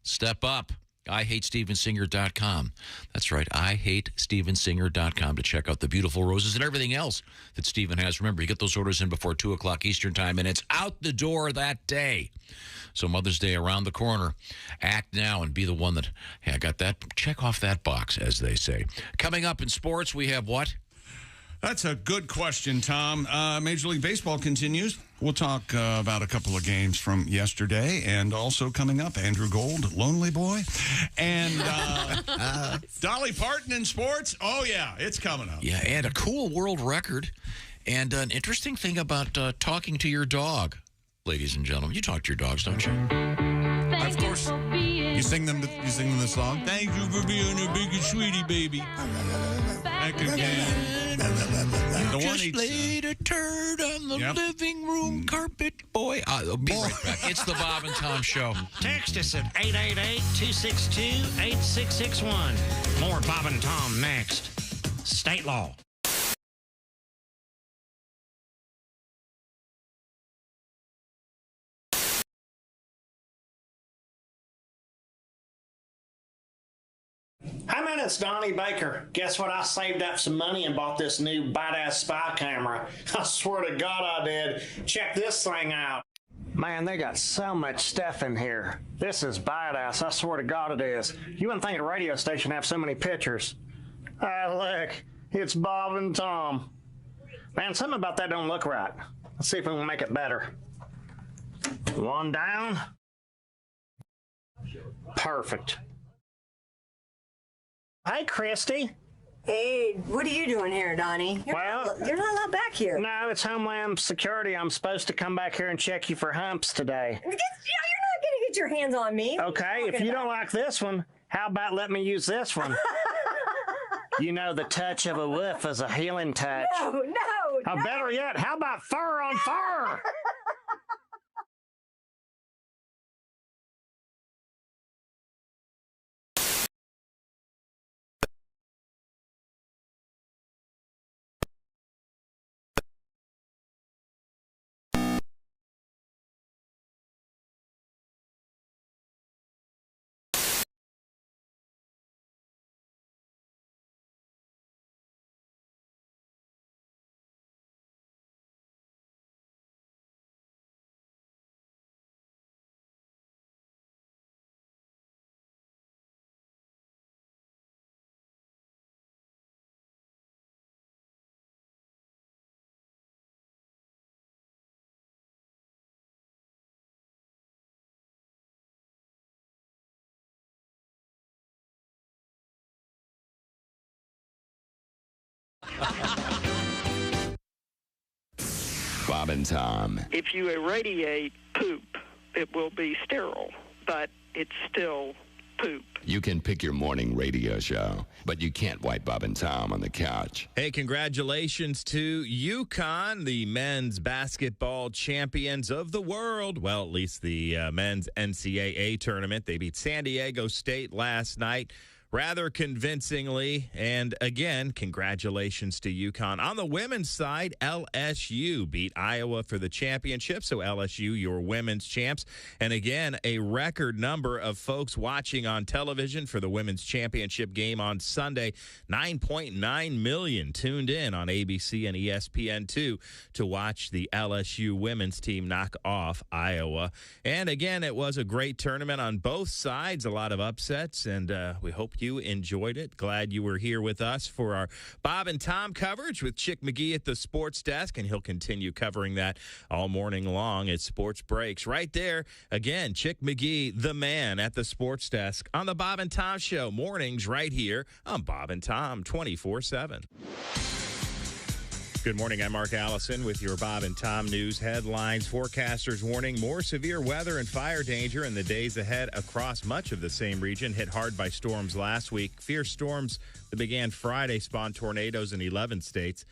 Step up. IHateStevenSinger.com. That's right, IHateStevenSinger.com to check out the beautiful roses and everything else that Steven has. Remember, you get those orders in before 2 o'clock Eastern Time, and it's out the door that day. So Mother's Day around the corner. Act now and be the one that, hey, I got that. Check off that box, as they say. Coming up in sports, we have what?
That's a good question, Tom. Major League Baseball continues. We'll talk about a couple of games from yesterday, and also coming up, Andrew Gold, Lonely Boy, and Dolly Parton in sports. Oh, yeah, it's coming up.
Yeah, and a cool world record, and an interesting thing about talking to your dog, ladies and gentlemen. You talk to your dogs, don't you?
Of course. You sing them the song?
Thank you for being a big sweetie, baby. Back again. The one
just laid a turd on the living room carpet, boy. I'll be right back. It's the Bob and Tom Show.
Text us at 888-262-8661. More Bob and Tom next. State law.
Hey man, it's Donnie Baker. Guess what? I saved up some money and bought this new badass spy camera. I swear to God I did. Check this thing out. Man, they got so much stuff in here. This is badass. I swear to God it is. You wouldn't think a radio station have so many pictures. Ah, look. It's Bob and Tom. Man, something about that don't look right. Let's see if we can make it better. One down. Perfect. Hey, Christy.
Hey, what are you doing here, Donnie? You're not allowed back here.
No, it's Homeland Security. I'm supposed to come back here and check you for humps today.
You're not going to get your hands on me.
Okay, if you don't like this one, how about let me use this one? You know, the touch of a wolf is a healing touch.
No.
Better yet, how about fur on fur?
Bob and Tom.
If you irradiate poop, it will be sterile, but it's still poop.
You can pick your morning radio show, but you can't wipe Bob and Tom on the couch.
Hey, congratulations to UConn, the men's basketball champions of the world. Well, at least the men's NCAA tournament. They beat San Diego State last night. rather convincingly. And again, congratulations to UConn. On the women's side, LSU beat Iowa for the championship. So LSU, your women's champs. And again, a record number of folks watching on television for the women's championship game on Sunday. 9.9 million tuned in on ABC and ESPN2 to watch the LSU women's team knock off Iowa. And again, it was a great tournament on both sides. A lot of upsets, and we hope you enjoyed it. Glad you were here with us for our Bob and Tom coverage with Chick McGee at the sports desk, and he'll continue covering that all morning long at Sports Breaks. Right there, again, Chick McGee, the man at the sports desk on the Bob and Tom Show. Mornings right here on Bob and Tom 24/7. Good morning. I'm Mark Allison with your Bob and Tom news headlines. Forecasters warning more severe weather and fire danger in the days ahead across much of the same region hit hard by storms last week. Fierce storms that began Friday spawned tornadoes in 11 states.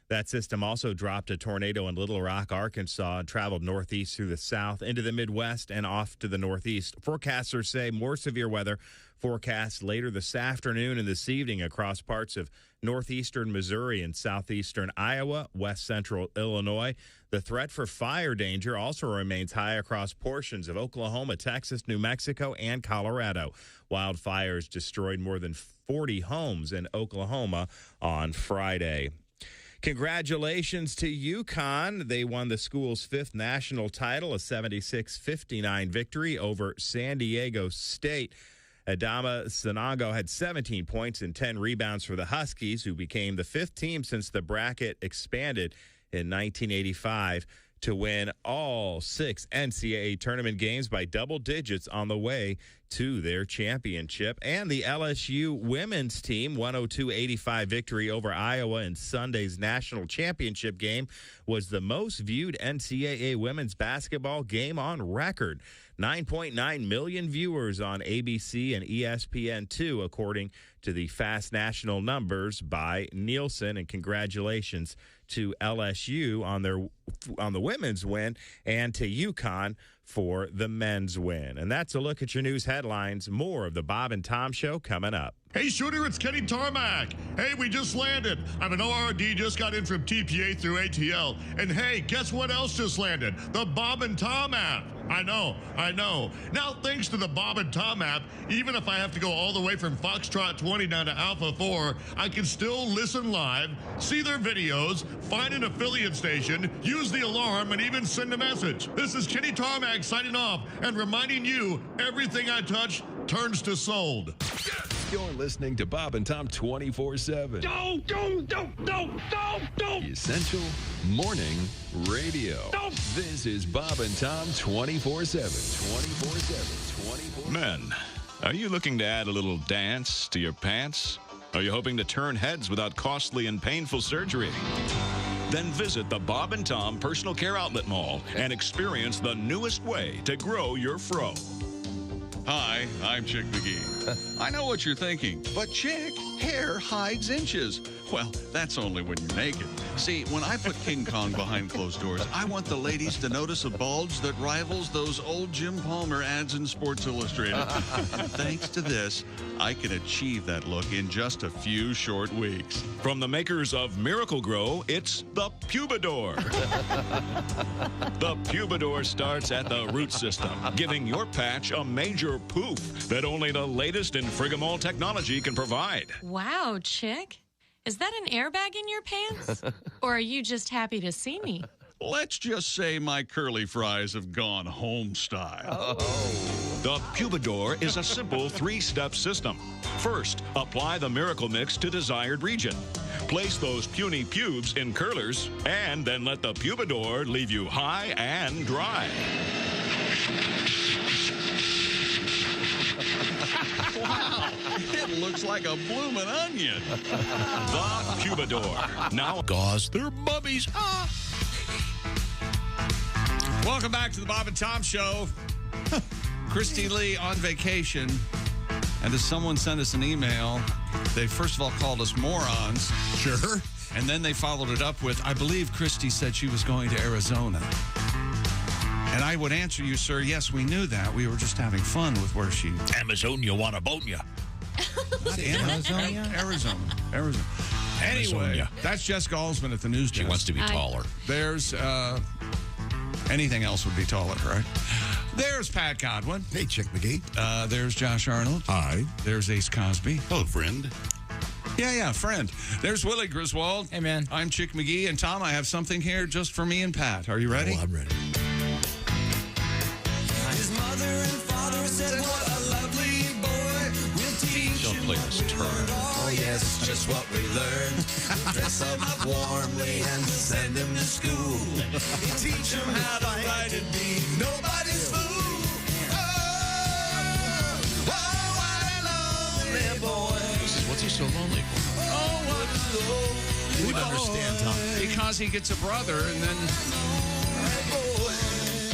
That system also dropped a tornado in Little Rock, Arkansas, and traveled northeast through the south into the Midwest and off to the northeast. Forecasters say more severe weather forecast later this afternoon and this evening across parts of northeastern Missouri and southeastern Iowa, west central Illinois. The threat for fire danger also remains high across portions of Oklahoma, Texas, New Mexico, and Colorado. Wildfires destroyed more than 40 homes in Oklahoma on Friday. Congratulations to UConn. They won the school's 5th national title, a 76-59 victory over San Diego State. Adama Sanago had 17 points and 10 rebounds for the Huskies, who became the 5th team since the bracket expanded in 1985 to win all 6 NCAA tournament games by double digits on the way to their championship. And the LSU women's team 102-85 victory over Iowa in Sunday's national championship game was the most viewed NCAA women's basketball game on record. 9.9 million viewers on ABC and ESPN2, according to the fast national numbers by Nielsen. And congratulations to LSU on the women's win and to UConn for the men's win. And that's a look at your news headlines. More of the Bob and Tom Show coming up.
Hey, Shooter, it's Kenny Tarmac. Hey, we just landed. I'm an ORD, just got in from TPA through ATL. And hey, guess what else just landed? The Bob and Tom app. I know. Now, thanks to the Bob and Tom app, even if I have to go all the way from Foxtrot 20 down to Alpha 4, I can still listen live, see their videos, find an affiliate station, use the alarm, and even send a message. This is Kenny Tarmac signing off and reminding you, everything I touch turns to sold.
You're listening to Bob and Tom 24/7. The Essential Morning Radio. This is Bob and Tom 24/7. 24/7.
Men, are you looking to add a little dance to your pants? Are you hoping to turn heads without costly and painful surgery? Then visit the Bob and Tom Personal Care Outlet Mall and experience the newest way to grow your fro. Hi, I'm Chick McGee. I know what you're thinking, but Chick, hair hides inches. Well, that's only when you're naked. See, when I put King Kong behind closed doors, I want the ladies to notice a bulge that rivals those old Jim Palmer ads in Sports Illustrated. And thanks to this, I can achieve that look in just a few short weeks. From the makers of Miracle Grow, it's the Pubador. The Pubador starts at the root system, giving your patch a major poof that only the latest in Frigamol technology can provide.
Wow, Chick. Is that an airbag in your pants? Or are you just happy to see me?
Let's just say my curly fries have gone home style. The Pubador is a simple 3-step system. First, apply the Miracle Mix to desired region. Place those puny pubes in curlers, and then let the Pubador leave you high and dry. Wow, it looks like a bloomin' onion. The Pubador. Now gauze their bubbies. Welcome back to the Bob and Tom Show. Christy Lee on vacation. And as someone sent us an email, they first of all called us morons.
Sure.
And then they followed it up with, I believe Christy said she was going to Arizona. And I would answer you, sir, yes, we knew that. We were just having fun with where she...
Amazonia wanna bone ya.
Arizona. Anyway, that's Jessica Alsman at the news desk.
She wants to be taller.
There's anything else would be taller, right? There's Pat Godwin.
Hey, Chick McGee.
There's Josh Arnold.
Hi.
There's Ace Cosby.
Hello, friend.
Yeah, friend. There's Willie Griswold.
Hey, man.
I'm Chick McGee. And Tom, I have something here just for me and Pat. Are you ready?
Oh, I'm ready.
His mother and father said, what a lovely boy. We'll teach
Don't play this turn.
Oh, yes, just what we learned. Dress him up warmly and send him to school. Teach him how to ride and be nobody's fool. Oh, what a lonely boy.
What's he so lonely for?
Oh, what a lonely
You would understand, Tom.
Because he gets a brother and then...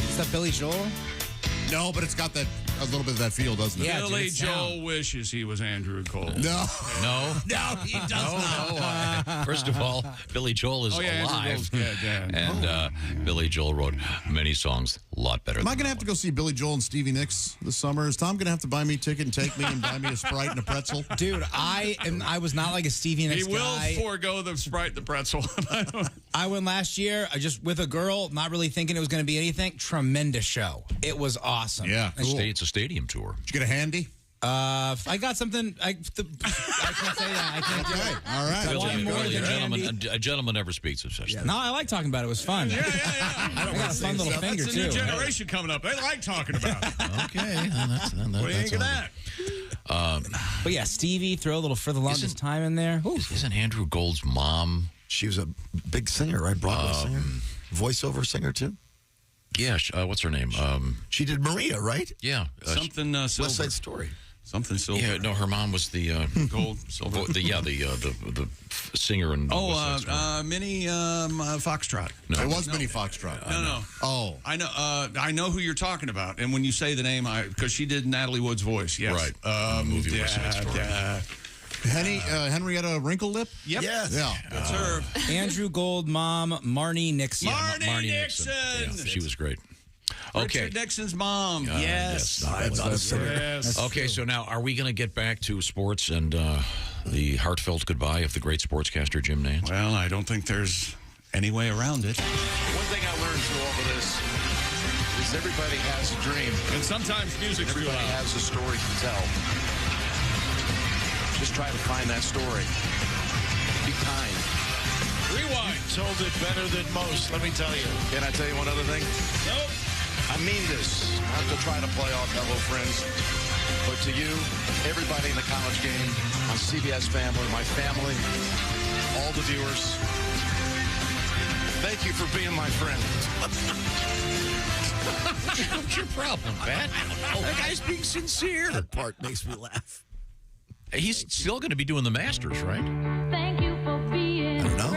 Is that Billy Joel?
No, but it's got that a little bit of that feel, doesn't it?
Yeah,
Billy Joel wishes he was Andrew Cole.
No.
No.
No, he does not.
No. First of all, Billy Joel is
Andrew
alive.
Cole's dead,
And Billy Joel wrote many songs a lot better
Am I
than
going to have to go see Billy Joel and Stevie Nicks this summer? Is Tom going to have to buy me a ticket and take me and buy me a Sprite and a pretzel?
Dude, I was not like a Stevie Nicks
He will
guy.
forego the Sprite, the pretzel.
I went last year, just with a girl, not really thinking it was going to be anything. Tremendous show. It was awesome.
Yeah, cool.
It's a stadium tour.
Did you get a handy?
I got something. I can't say that. I can't do it.
All right.
I want more than handy.
A gentleman never speaks of such things.
No, I like talking about it. It was fun.
Yeah.
I got a fun little finger,
That's a new
too.
generation coming up. They like talking about it.
Okay.
What do you think of that?
But yeah, Stevie, throw a little For the Longest Time in there.
Isn't Andrew Gold's mom?
She was a big singer, right? Broadway singer. Voiceover singer, too?
Yeah. What's her name?
She did Maria, right?
Yeah.
Something
West
silver.
Side Story.
Something silver.
Yeah, no, her mom was the
Gold, silver.
the singer and
Minnie Foxtrot.
No.
It was Minnie Foxtrot.
No.
Oh.
I know who you're talking about. And when you say the name, because she did Natalie Wood's voice. Yes.
Right. Movie West Side Story.
Henrietta Wrinkle Lip?
Yep.
Yes.
Yeah.
That's her.
Andrew Gold, mom, Marnie Nixon.
Marnie Nixon.
Yeah, she was great. Okay.
Richard Nixon's mom. Yes.
Okay, so now are we going to get back to sports and the heartfelt goodbye of the great sportscaster Jim Nantz?
Well, I don't think there's any way around it.
One thing I learned through all of this is everybody has a dream.
And sometimes music's too
Everybody
loud.
has a story to tell. Just try to find that story. Be kind.
Rewind.
You told it better than most, let me tell you. Can I tell you one other thing?
Nope.
I mean this. Not to try to play off hello friends, but to you, everybody in the college game, on CBS Family, my family, all the viewers, thank you for being my friend.
What's your problem, Pat? That guy's being sincere.
That part makes me laugh.
He's still going to be doing the Masters, right?
Thank you for being
I don't know.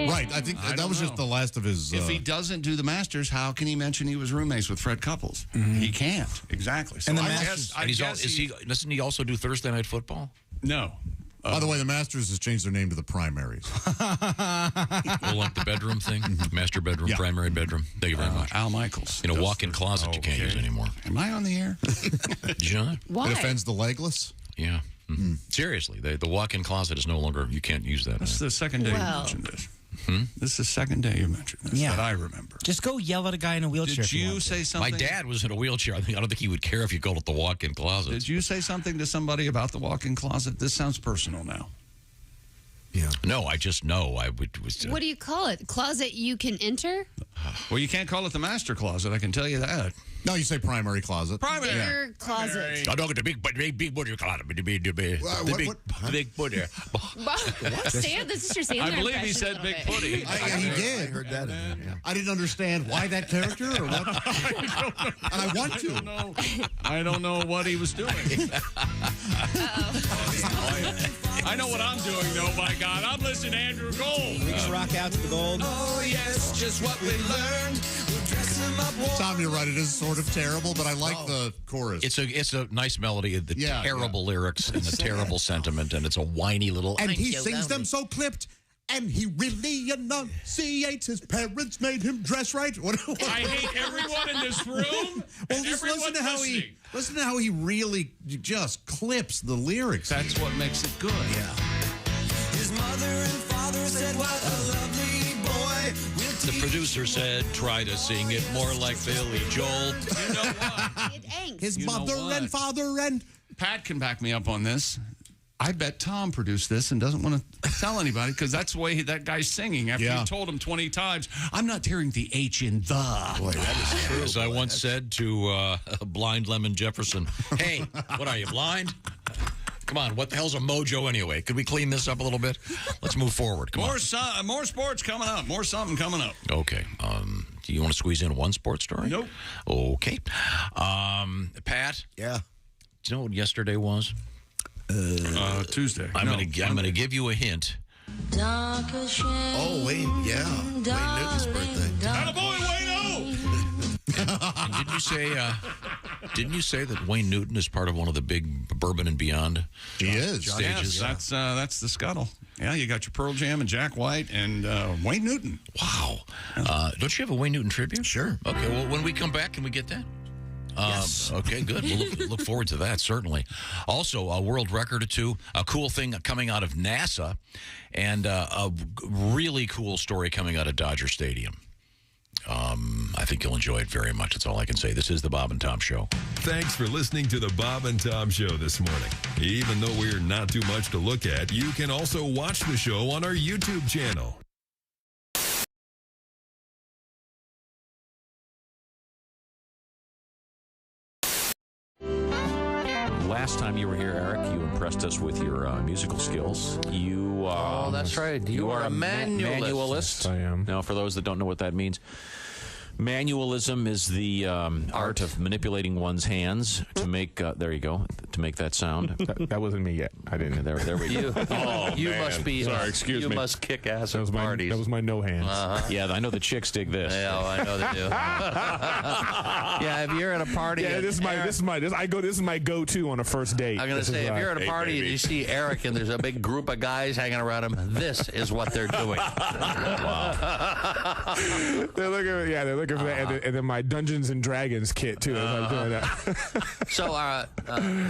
Right. I think that was just the last of his...
If he doesn't do the Masters, how can he mention he was roommates with Fred Couples? He can't. Exactly. So
And the
I
Masters-
guess,
Doesn't he also do Thursday Night Football?
No.
By the way, the Masters has changed their name to the Primaries.
Well, like the bedroom thing? Master bedroom, primary bedroom. Thank you very much.
Al Michaels.
In a walk-in closet you can't use anymore.
Am I on the air?
Did you know that?
Why?
It offends the legless.
Yeah. Mm-hmm. Seriously, the walk-in closet is no longer, you can't use that.
This is the second day you mentioned this. This is the second day you mentioned this that I remember.
Just go yell at a guy in a wheelchair.
Did you say something?
My dad was in a wheelchair. I don't think he would care if you called it the walk-in closet.
Did you say something to somebody about the walk-in closet? This sounds personal now.
Yeah.
No, I just know.
What do you call it? Closet you can enter?
Well, you can't call it the master closet. I can tell you that.
No, you say primary closet.
Primary.
Bigger closet.
I don't get the big booty closet. The big booty.
Sam, this is your Sandler
I believe he
impression
said
a
big
little bit.
footy.
He did.
I heard that.
I didn't understand why that character or what. And I want to.
I don't know what he was doing. I know what I'm doing, though, by God. I'm listening to Andrew Gold.
We just rock out to the gold.
Oh, yes, just what we learned. We'll dress him up warm.
Tom, you're right. It is sort of terrible, but I like the chorus.
It's a nice melody. The terrible lyrics and the terrible sentiment, and it's a whiny little.
And he sings them so clipped. and he really enunciates. His parents made him dress right. What?
I hate everyone in this room.
Well, just listen to how he really just clips the lyrics.
That's what makes it good.
Yeah.
His mother and father said, what a lovely boy.
The producer said, try to sing it more like Billy Joel. You know what?
It ain't.
His mother and father and...
Pat can back me up on this. I bet Tom produced this and doesn't want to tell anybody because that's the way that guy's singing after you told him 20 times, I'm not hearing the H in the.
Boy, that is true. As I once said to blind Lemon Jefferson, hey, what are you, blind? Come on, what the hell's a mojo anyway? Could we clean this up a little bit? Let's move forward. Come on.
More sports coming up. More something coming up.
Okay. Do you want to squeeze in one sports story?
Nope.
Okay. Pat?
Yeah.
Do you know what yesterday was?
Tuesday.
I'm going to give you a hint.
Oh, Wayne. Yeah. Wayne Newton's birthday.
Attaboy, Wayne-O!
And didn't you say that Wayne Newton is part of one of the big Bourbon and Beyond stages?
Yes, that's the scuttle. Yeah, you got your Pearl Jam and Jack White and Wayne Newton.
Wow. Don't you have a Wayne Newton tribute?
Sure.
Okay, well, when we come back, can we get that?
Yes.
Okay, good. We'll look forward to that, certainly. Also, a world record or two, a cool thing coming out of NASA, and a really cool story coming out of Dodger Stadium. I think you'll enjoy it very much. That's all I can say. This is the Bob and Tom Show.
Thanks for listening to the Bob and Tom Show this morning. Even though we're not too much to look at, you can also watch the show on our YouTube channel.
Last time you were here, Eric, you impressed us with your musical skills. You,
oh, that's right. You are a manualist.
Yes, I am. Now, for those that don't know what that means, manualism is the art of manipulating one's hands to make. There you go. To make that sound.
That wasn't me yet. I didn't.
There we go.
You must be.
Sorry, excuse me.
You must kick ass at parties. That was my no hands.
Yeah, I know the chicks dig this.
Yeah, I know they do. Yeah, if you're at a party.
Yeah, this is my go-to on a first date.
I'm gonna say, if you're at a party and you see Eric and there's a big group of guys hanging around him, this is what they're doing.
Wow.
They're looking for that, and then my Dungeons and Dragons kit too. I'm doing that.
So,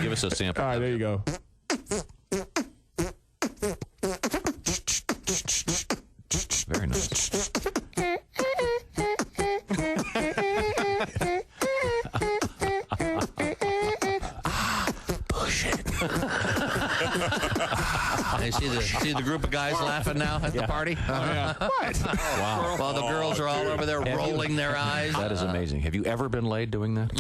give us a sample.
All right, there you go.
Very nice.
Push it. I see the group of guys laughing now at the party.
Oh, yeah.
What? Wow. While the girls are all over there rolling their eyes.
That is amazing. Have you ever been laid doing that?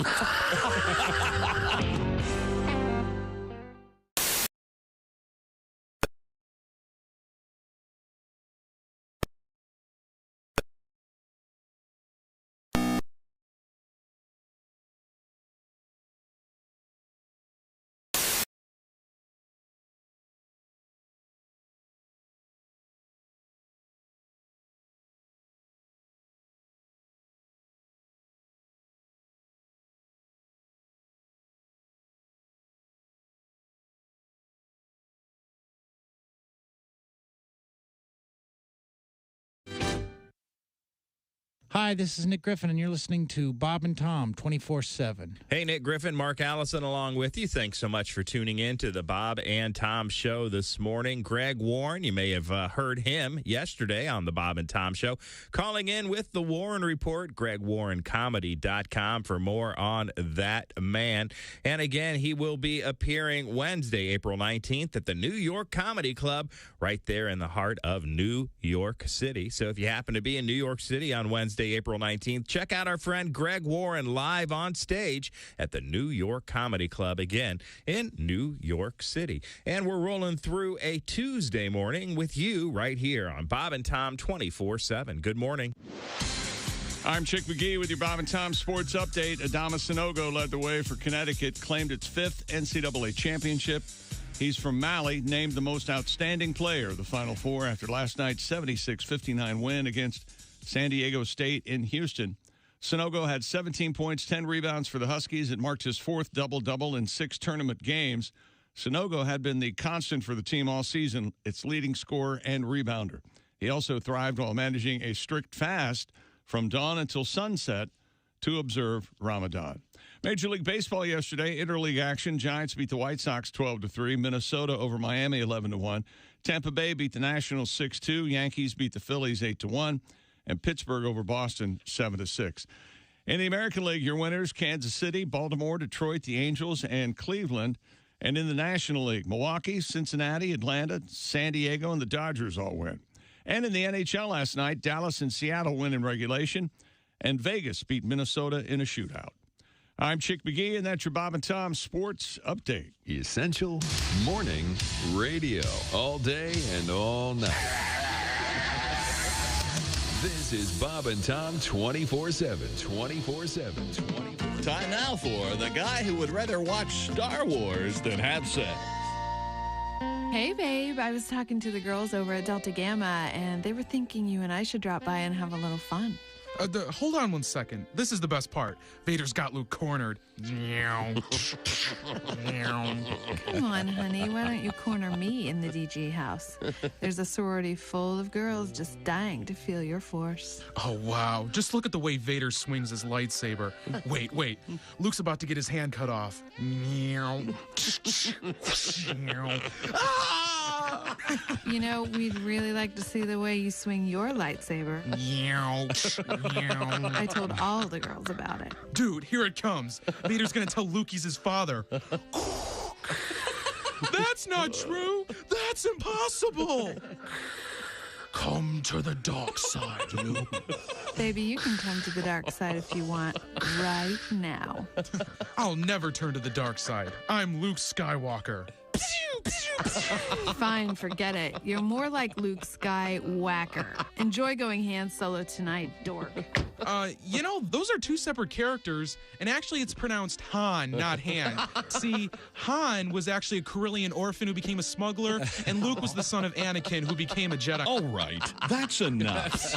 Hi, this is Nick Griffin, and you're listening to Bob and Tom 24/7.
Hey, Nick Griffin, Mark Allison along with you. Thanks so much for tuning in to the Bob and Tom Show this morning. Greg Warren, you may have heard him yesterday on the Bob and Tom Show, calling in with the Warren Report, GregWarrenComedy.com for more on that man. And again, he will be appearing Wednesday, April 19th at the New York Comedy Club right there in the heart of New York City. So if you happen to be in New York City on Wednesday, April 19th, check out our friend Greg Warren live on stage at the New York Comedy Club again in New York City. And we're rolling through a Tuesday morning with you right here on Bob and Tom 24/7. Good morning.
I'm Chick McGee with your Bob and Tom Sports Update. Adama Sanogo led the way for Connecticut, claimed its 5th NCAA championship. He's from Mali, named the most outstanding player of the Final Four after last night's 76-59 win against San Diego State in Houston. Sanogo had 17 points, 10 rebounds for the Huskies. It marked his 4th double-double in 6 tournament games. Sanogo had been the constant for the team all season, its leading scorer and rebounder. He also thrived while managing a strict fast from dawn until sunset to observe Ramadan. Major League Baseball yesterday, interleague action. Giants beat the White Sox 12-3. Minnesota over Miami 11-1. Tampa Bay beat the Nationals 6-2. Yankees beat the Phillies 8-1. And Pittsburgh over Boston 7-6. In the American League, your winners, Kansas City, Baltimore, Detroit, the Angels, and Cleveland. And in the National League, Milwaukee, Cincinnati, Atlanta, San Diego, and the Dodgers all win. And in the NHL last night, Dallas and Seattle win in regulation, and Vegas beat Minnesota in a shootout. I'm Chick McGee, and that's your Bob and Tom Sports Update.
Essential morning radio all day and all night. This is Bob and Tom 24/7. 24/7.
Time now for the guy who would rather watch Star Wars than have sex.
Hey, babe. I was talking to the girls over at Delta Gamma, and they were thinking you and I should drop by and have a little fun.
Hold on 1 second. This is the best part. Vader's got Luke cornered.
Come on, honey. Why don't you corner me in the DG house? There's a sorority full of girls just dying to feel your force.
Oh, wow. Just look at the way Vader swings his lightsaber. Wait. Luke's about to get his hand cut off.
You know, we'd really like to see the way you swing your lightsaber. I told all the girls about it.
Dude, here it comes. Vader's gonna tell Luke he's his father. That's not true. That's impossible. Come to the dark side, Luke.
Baby, you can come to the dark side if you want, right now.
I'll never turn to the dark side. I'm Luke Skywalker.
Fine, forget it. You're more like Luke Skywhacker. Enjoy going Han Solo tonight, dork.
You know, those are two separate characters, and actually it's pronounced Han, not Han. See, Han was actually a Corellian orphan who became a smuggler, and Luke was the son of Anakin who became a Jedi.
All right, that's enough.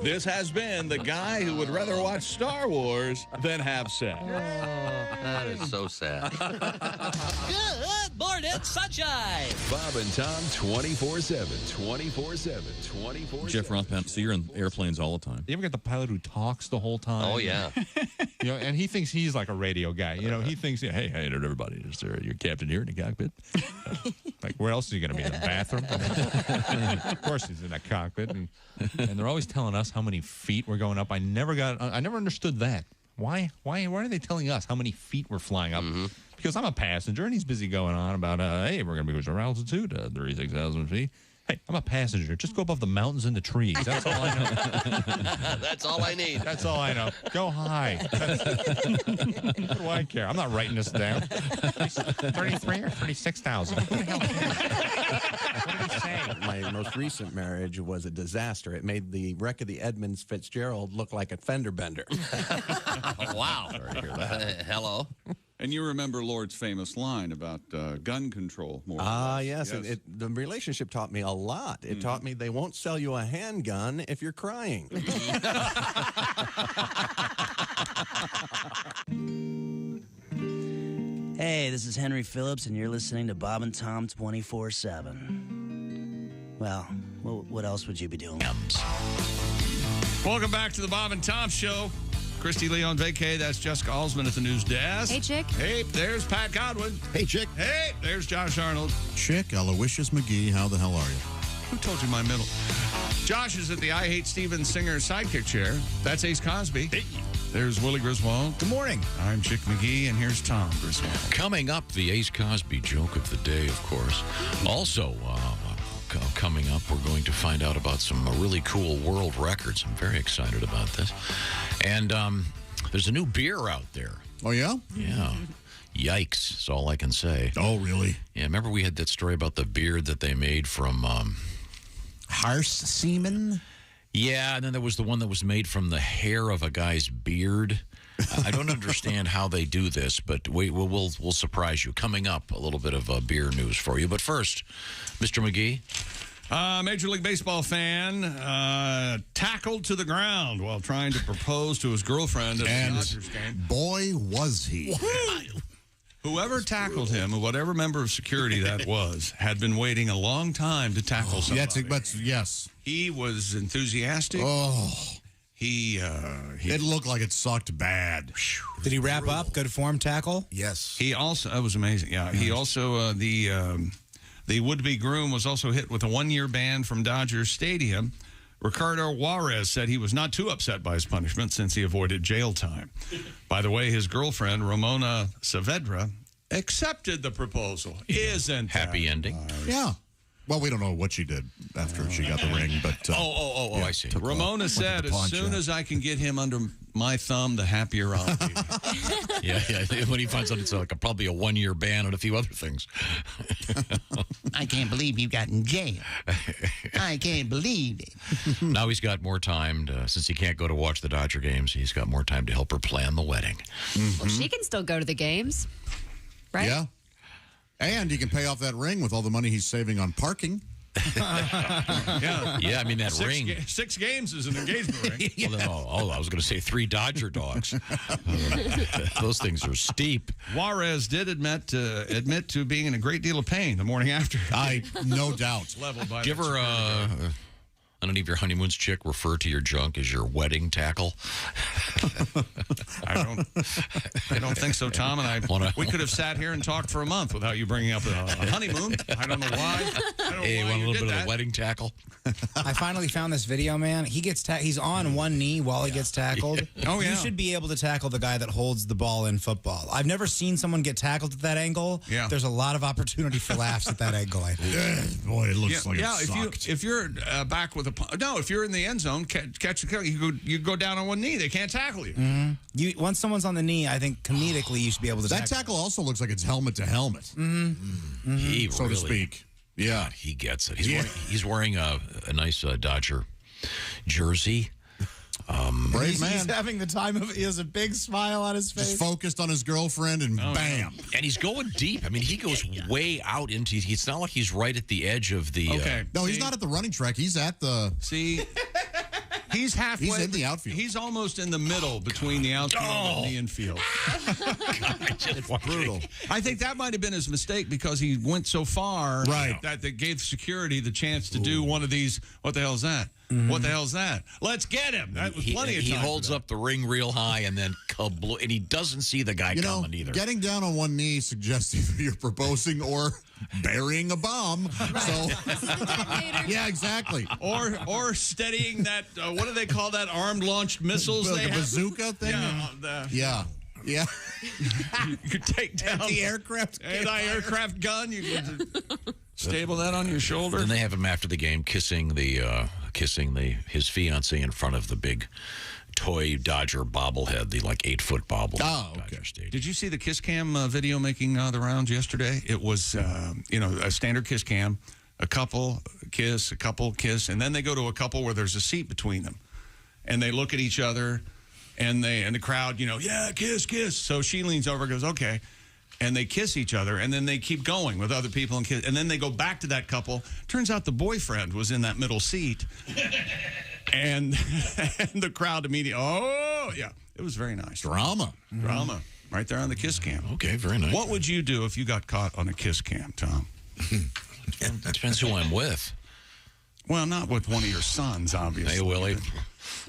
This has been the guy who would rather watch Star Wars than have sex.
Oh, that is so sad.
Good morning, sunshine.
Bob and Tom 24/7. 24/7. 24/7.
Jeff Rothman, so you're in airplanes all the time.
You ever get the pilot who talks the whole time?
Oh, yeah.
You know, and he thinks he's like a radio guy. You know, he thinks, hey, everybody, is there your captain here in the cockpit? Like, where else is he going to be, in the bathroom? Of course he's in that cockpit. And they're always telling us how many feet we're going up. I never understood that. Why are they telling us how many feet we're flying up? Mm-hmm. Because I'm a passenger, and he's busy going on about, hey, we're going to be our altitude, 36,000 feet. Hey, I'm a passenger. Just go above the mountains and the trees. That's all I know.
That's all I need.
That's all I know. Go high. What do I care? I'm not writing this down. 33 or 36,000. What the hell? What did he say?
My most recent marriage was a disaster. It made the wreck of the Edmunds Fitzgerald look like a fender bender.
Wow. Sorry to hear that. Hello.
And you remember Lord's famous line about gun control.
Yes. The relationship taught me a lot. It taught me they won't sell you a handgun if you're crying.
Hey, this is Henry Phillips, and you're listening to Bob and Tom 24/7. Well, what else would you be doing?
Welcome back to the Bob and Tom Show. Christy Lee on vacay. That's Jessica Alsman at the news desk.
Hey, Chick.
Hey, there's Pat Godwin.
Hey, Chick.
Hey, there's Josh Arnold.
Chick, Aloysius McGee, how the hell are you?
Who told you my middle? Josh is at the I Hate Steven Singer sidekick chair. That's Ace Cosby. Hey. There's Willie Griswold.
Good morning.
I'm Chick McGee, and here's Tom Griswold.
Coming up, the Ace Cosby joke of the day, of course. Also, coming up, we're going to find out about some really cool world records. I'm very excited about this. And there's a new beer out there.
Oh, yeah?
Yeah. Yikes, is all I can say.
Oh, really?
Yeah, remember we had that story about the beard that they made from...
Horse semen?
Yeah, and then there was the one that was made from the hair of a guy's beard. I don't understand how they do this, but we'll surprise you. Coming up, a little bit of beer news for you. But first, Mr. McGee.
Major League Baseball fan tackled to the ground while trying to propose to his girlfriend at the Dodgers game.
Boy, was he.
Whoever tackled him, whatever member of security that was, had been waiting a long time to tackle somebody.
Yes.
He was enthusiastic.
Oh.
He
it looked like it sucked bad.
Did he wrap up? Good form tackle?
Yes.
He also, that was amazing. Yeah. He also, the would-be groom was also hit with a 1-year ban from Dodger Stadium. Ricardo Juarez said he was not too upset by his punishment since he avoided jail time. By the way, his girlfriend, Ramona Saavedra, accepted the proposal. Isn't
happy ending?
Yeah. Well, we don't know what she did after she got the ring, but...
I see.
Ramona said, as soon as I can get him under my thumb, the happier I'll be.
Yeah. When he finds out it's like probably a 1-year ban and a few other things.
I can't believe you got in jail. I can't believe it.
Now he's got more time, since he can't go to watch the Dodger games, he's got more time to help her plan the wedding.
Well, she can still go to the games, right?
Yeah. And he can pay off that ring with all the money he's saving on parking.
Yeah, I mean, that ring.
6 games is an engagement ring.
Well, I was going to say 3 Dodger dogs. Those things are steep.
Juarez did admit to being in a great deal of pain the morning after.
No doubt.
Leveled by
Do you ever, any of your honeymoon's chick refer to your junk as your wedding tackle?
I don't think so, Tom. And we could have sat here and talked for a month without you bringing up a honeymoon. I don't know why.
Hey, want a little bit of the wedding tackle?
I finally found this video, man. He gets he's on one knee while he gets tackled.
Oh, yeah.
You should be able to tackle the guy that holds the ball in football. I've never seen someone get tackled at that angle.
Yeah.
There's a lot of opportunity for laughs at that angle, I think.
Boy, it looks like it sucked.
if you're back with if you're in the end zone, catch you go down on one knee. They can't tackle you.
Mm-hmm. Once someone's on the knee, I think comedically you should be able to
That tackle also looks like it's helmet to helmet.
Mm-hmm.
He
so to speak. Yeah.
God, he gets it. He's wearing a nice Dodger jersey.
Brave man.
He's having the time of. He has a big smile on his face.
Just focused on his girlfriend, and bam.
And he's going deep. I mean, he goes way out into. It's not like he's right at the edge of the.
No, he's not at the running track. He's at the.
He's halfway.
He's in the outfield.
He's almost in the middle between the outfield and the infield.
It's brutal.
I think that might have been his mistake because he went so far that gave security the chance to do one of these. What the hell is that? Mm-hmm. What the hell is that? Let's get him. That was plenty of time.
He holds up the ring real high and then kablo, and he doesn't see the guy coming either.
Getting down on one knee suggests either you're proposing or burying a bomb. So, yeah, exactly.
Or steadying that. What do they call that? Armed launched missiles.
The bazooka thing. Yeah.
You could take down anti-aircraft gun. You could stable that on your shoulder.
Then they have him after the game kissing his fiancée in front of the big toy Dodger bobblehead, the 8-foot bobblehead.
Oh, okay.
Did you see the kiss cam video making the rounds yesterday? It was a standard kiss cam, a couple kiss, and then they go to a couple where there's a seat between them, and they look at each other. And the crowd, yeah, kiss. So she leans over and goes, okay. And they kiss each other, and then they keep going with other people and kiss. And then they go back to that couple. Turns out the boyfriend was in that middle seat. and the crowd immediately, it was very nice.
Drama.
Right there on the kiss cam.
Okay, very nice.
What would you do if you got caught on a kiss cam, Tom?
That depends who I'm with.
Well, not with one of your sons, obviously.
Hey, Willie.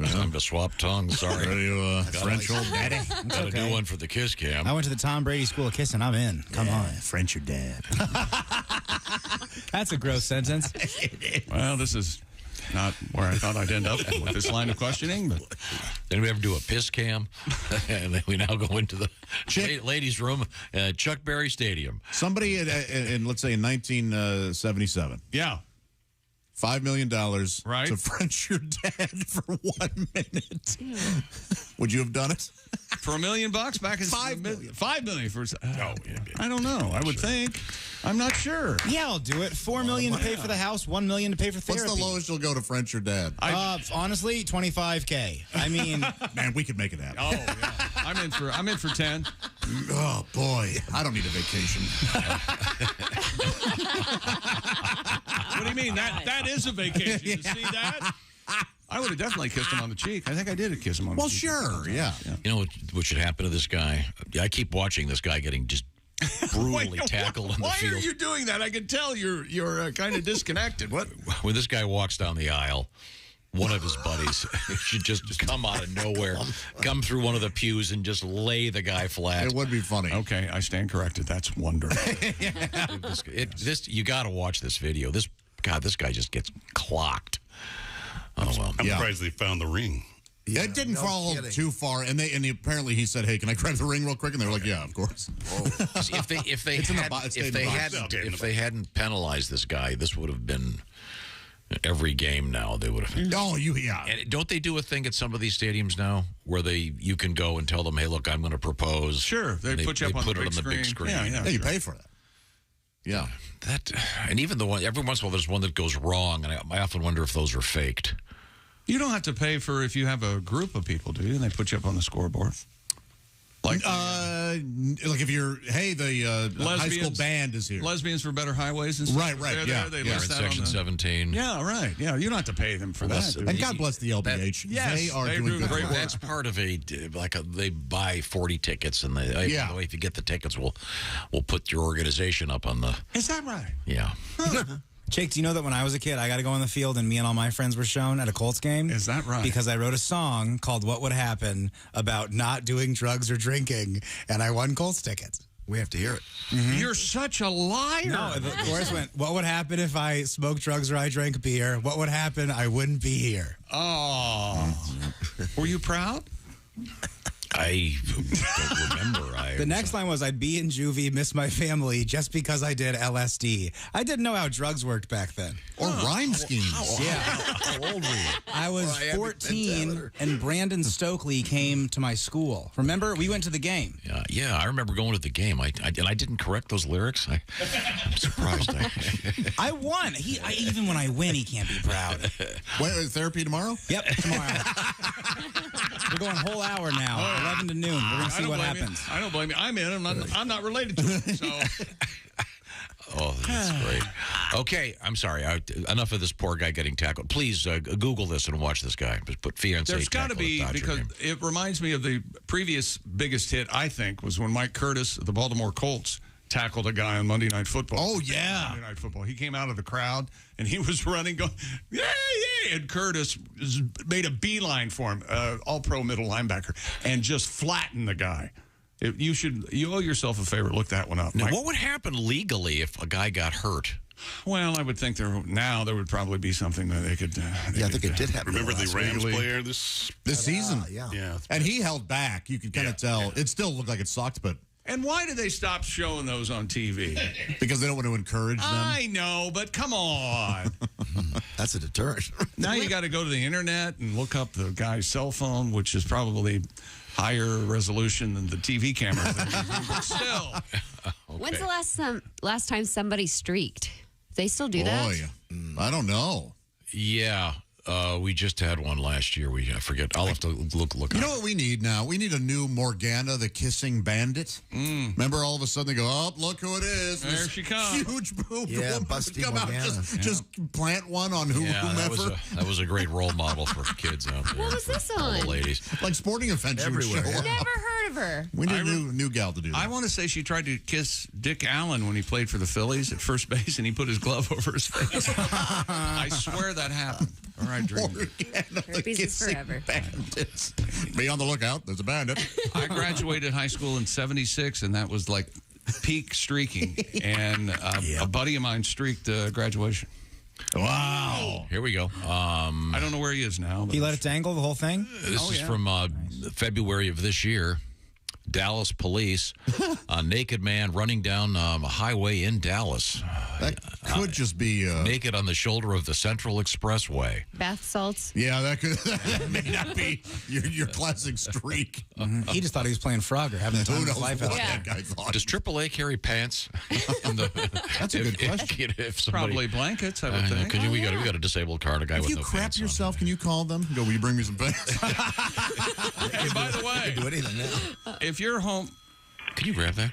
Time to swap tongues. Sorry.
French old daddy?
Got to do one for the kiss cam.
I went to the Tom Brady School of Kissing. I'm in. Come on.
French your dad.
That's a gross sentence.
Well, this is not where I thought I'd end up with this line of questioning. But
then we ever do a piss cam, and then we now go into the ladies' room at Chuck Berry Stadium.
Somebody in let's say in 1977.
Yeah.
$5 million to French your dad for 1 minute. Would you have done it?
For $1 million back in $5 million. $5 million for I don't know. I would think. I'm not sure.
Yeah, I'll do it. $4 million to pay for the house, $1 million to pay for therapy.
What's the lowest you'll go to French your dad?
Honestly, $25K. I mean,
man, we could make it happen.
Oh yeah. I'm in for 10.
Oh boy, I don't need a vacation.
What do you mean? That is a vacation. You see that? I would have definitely kissed him on the cheek. I think I did kiss him on the cheek.
Well, sure, yeah.
You know what should happen to this guy? I keep watching this guy getting just brutally tackled in the
Why
field.
are you doing that? I can tell you're kind of disconnected. What?
When this guy walks down the aisle, one of his buddies should just come out of nowhere, come through one of the pews and just lay the guy flat.
It would be funny.
Okay, I stand corrected. That's wonderful.
You got to watch this video. This guy just gets clocked. Oh well.
I'm surprised they found the ring.
Yeah, it didn't fall too far, and apparently he said, "Hey, can I grab the ring real quick?" And they were like, "Yeah, of course."
If they hadn't penalized this guy, this would have been every game. Now they would have. And don't they do a thing at some of these stadiums now where you can go and tell them, "Hey, look, I'm going to propose."
Sure, they put you up on the big screen.
Yeah, you pay for that. Yeah,
and even the one every once in a while there's one that goes wrong, and I often wonder if those are faked.
You don't have to pay for if you have a group of people, do you? And they put you up on the scoreboard. Like
if you're, hey, the high school band is here.
Lesbians for Better Highways and stuff.
Right.
They list that
Section 17.
Yeah, right. Yeah, you don't have to pay them for that.
And God bless the LBH.
They
are doing great work.
That's part of they buy 40 tickets, and by the way, if you get the tickets, we'll put your organization up on the.
Is that right?
Yeah.
Jake, do you know that when I was a kid, I got to go on the field and me and all my friends were shown at a Colts game?
Is that right?
Because I wrote a song called What Would Happen about not doing drugs or drinking, and I won Colts tickets.
We have to hear it.
Mm-hmm. You're such a liar.
No, the chorus went, what would happen if I smoked drugs or I drank beer? What would happen? I wouldn't be here.
Oh. Were you proud?
I don't remember.
The next line was, I'd be in juvie, miss my family, just because I did LSD. I didn't know how drugs worked back then.
Or rhyme schemes.
How old were you? I was 14, and Brandon Stokely came to my school. Remember? We went to the game.
Yeah, I remember going to the game. I didn't correct those lyrics. I'm surprised.
I won. Even when I win, he can't be proud.
Wait, therapy tomorrow?
Yep, tomorrow. We're going whole hour now, 11 to noon. We're going to see what happens.
I don't blame you. I'm in. I'm not related to it. So.
Oh, that's great. Okay, I'm sorry. Enough of this poor guy getting tackled. Please Google this and watch this guy. Just put fiancé.
There's got to be, because it reminds me of the previous biggest hit, I think, was when Mike Curtis of the Baltimore Colts tackled a guy on Monday Night Football.
Oh, yeah.
Monday Night Football. He came out of the crowd, and he was running, going, yeah. And Curtis made a beeline for him, all-pro middle linebacker, and just flattened the guy. You owe yourself a favor. Look that one up.
Now, what would happen legally if a guy got hurt?
Well, I would think there would probably be something that they could.
I think it did happen.
Remember the Rams player this
season?
Yeah.
And he held back. You could kind of tell. It still looked like it sucked, but.
And why did they stop showing those on TV?
Because they don't want to encourage them.
I know, but come on.
That's a deterrent.
Now you got to go to the internet and look up the guy's cell phone, which is probably higher resolution than the TV camera. But still.
Okay.
When's the last time somebody streaked? They still do that?
Boy, I don't know.
Yeah. We just had one last year. I forget. I'll have to look.
You know what we need now? We need a new Morgana, the kissing bandit. Remember, all of a sudden they go, "Oh, look who it is!
There she comes!
Huge boob!
Yeah, busty
come
Morgana.
Out, just plant one on whomever."
That was a great role model for kids out there.
What was this on?
All the ladies,
like sporting events
everywhere.
Never
heard of her.
We need a new gal to do that.
I want to say she tried to kiss Dick Allen when he played for the Phillies at first base, and he put his glove over his face. I swear that happened. Or I dreamed it.
Herpes is forever.
Bandits. Be on the lookout. There's a bandit.
I graduated high school in '76, and that was like peak streaking. And a buddy of mine streaked graduation.
Wow.
Here we go.
I don't know where he is now.
He let it dangle the whole thing?
This is from February of this year. Dallas police, a naked man running down a highway in Dallas.
That could just be
naked on the shoulder of the Central Expressway.
Bath salts.
Yeah, that may not be your classic streak.
He just thought he was playing Frogger, having the time of his life out.
That guy thought.
Does AAA carry pants?
That's a good question.
If
Probably blankets, I would think.
We got a disabled card, a guy
if
with
you
no
crap
pants
yourself, can you call them? Go, will you bring me some pants?
Hey, by the way,
do anything now.
If you're home,
can you grab that?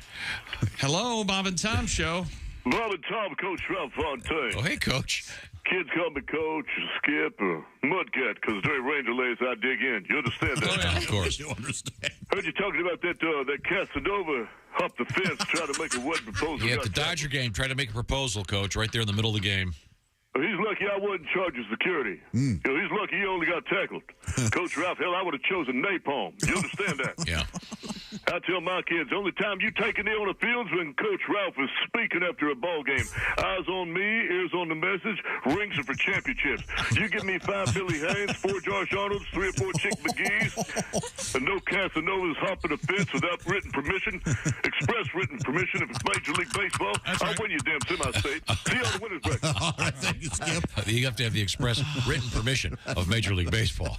Hello, Bob and Tom Show.
Bob and Tom, Coach Ralph Fontaine.
Oh, hey, Coach.
kids call me Coach, Skip, or Mudcat, because during rain delays I dig in. You understand that?
Oh, yeah, of course.
You understand.
Heard you talking about that Casanova hopped the fence trying to make a wedding proposal.
Yeah, at the Dodger game, try to make a proposal, Coach, right there in the middle of the game.
He's lucky I wasn't in charge of security. You know, he's lucky he only got tackled. Coach Ralph, hell, I would have chosen napalm. You understand that?
Yeah.
I tell my kids, the only time you take a knee on the field's when Coach Ralph is speaking after a ball game. Eyes on me, ears on the message, rings are for championships. You give me 5 Billy Haynes, 4 Josh Arnolds, 3 or 4 Chick McGee's, and no Casanovas hopping the fence without written permission. Express written permission if it's Major League Baseball. I'll win you damn semi-state. See you on the winner's bracket.
All right, thank you, Skip.
You have to have the express written permission of Major League Baseball.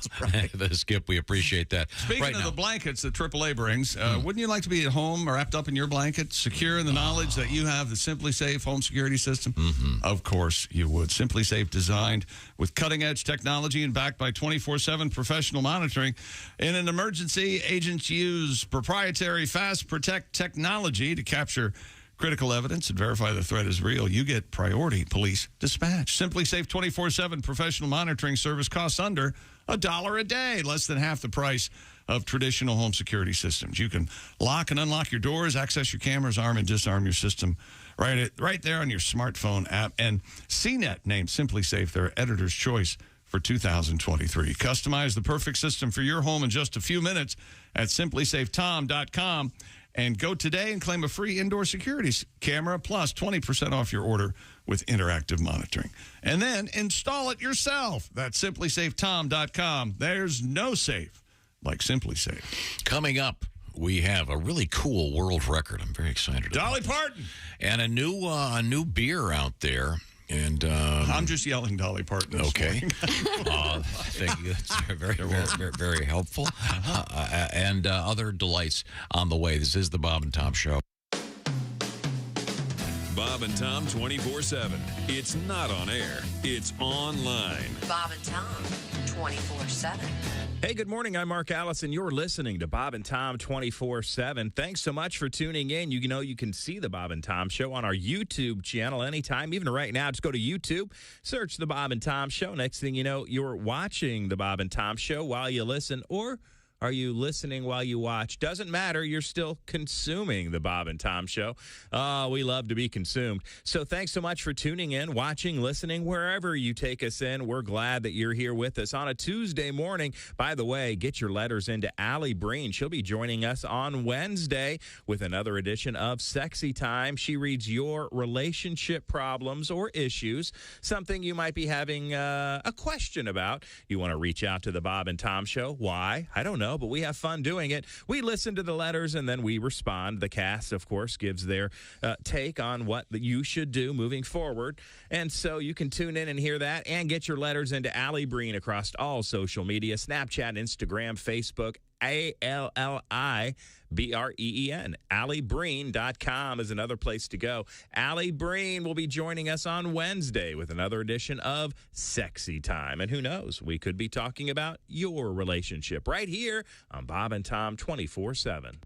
Skip, we appreciate that.
Speaking of the blankets that AAA brings, wouldn't you like to be at home wrapped up in your blanket, secure in the knowledge that you have the Simply Safe home security system? Of course you would. Simply Safe, designed with cutting-edge technology and backed by 24/7 professional monitoring. In an emergency, agents use proprietary Fast Protect technology to capture critical evidence and verify the threat is real. You get priority police dispatch. Simply Safe 24/7 professional monitoring service costs under $1 a day, less than half the price of traditional home security systems. You can lock and unlock your doors, access your cameras, arm and disarm your system right there on your smartphone app. And CNET named Simply Safe their editor's choice for 2023. Customize the perfect system for your home in just a few minutes at simplysafetom.com. And go today and claim a free indoor security camera plus 20% off your order with interactive monitoring. And then install it yourself. That's simplysafetom.com. There's no safe like Simply Safe.
Coming up, we have a really cool world record. I'm very excited about
Dolly Parton.
And a new beer out there. And
I'm just yelling Dolly Parton.
Okay. Thank you. That's very helpful. And other delights on the way. This is the Bob and Tom Show.
Bob and Tom 24/7. It's not on air. It's online.
Bob and Tom 24/7.
Hey, good morning. I'm Mark Allison. You're listening to Bob and Tom 24/7. Thanks so much for tuning in. You know, you can see the Bob and Tom Show on our YouTube channel anytime. Even right now, just go to YouTube, search the Bob and Tom Show. Next thing you know, you're watching the Bob and Tom Show while you listen, or are you listening while you watch? Doesn't matter. You're still consuming the Bob and Tom Show. We love to be consumed. So thanks so much for tuning in, watching, listening, wherever you take us in. We're glad that you're here with us on a Tuesday morning. By the way, get your letters into Allie Breen. She'll be joining us on Wednesday with another edition of Sexy Time. She reads your relationship problems or issues, something you might be having a question about. You want to reach out to the Bob and Tom Show. Why? I don't know, but we have fun doing it. We listen to the letters and then we respond. The cast, of course, gives their take on what you should do moving forward. And so you can tune in and hear that and get your letters into Allie Breen across all social media, Snapchat, Instagram, Facebook, ALLIBREEN. AllieBreen.com is another place to go. Allie Breen will be joining us on Wednesday with another edition of Sexy Time. And who knows, we could be talking about your relationship right here on Bob and Tom 24/7.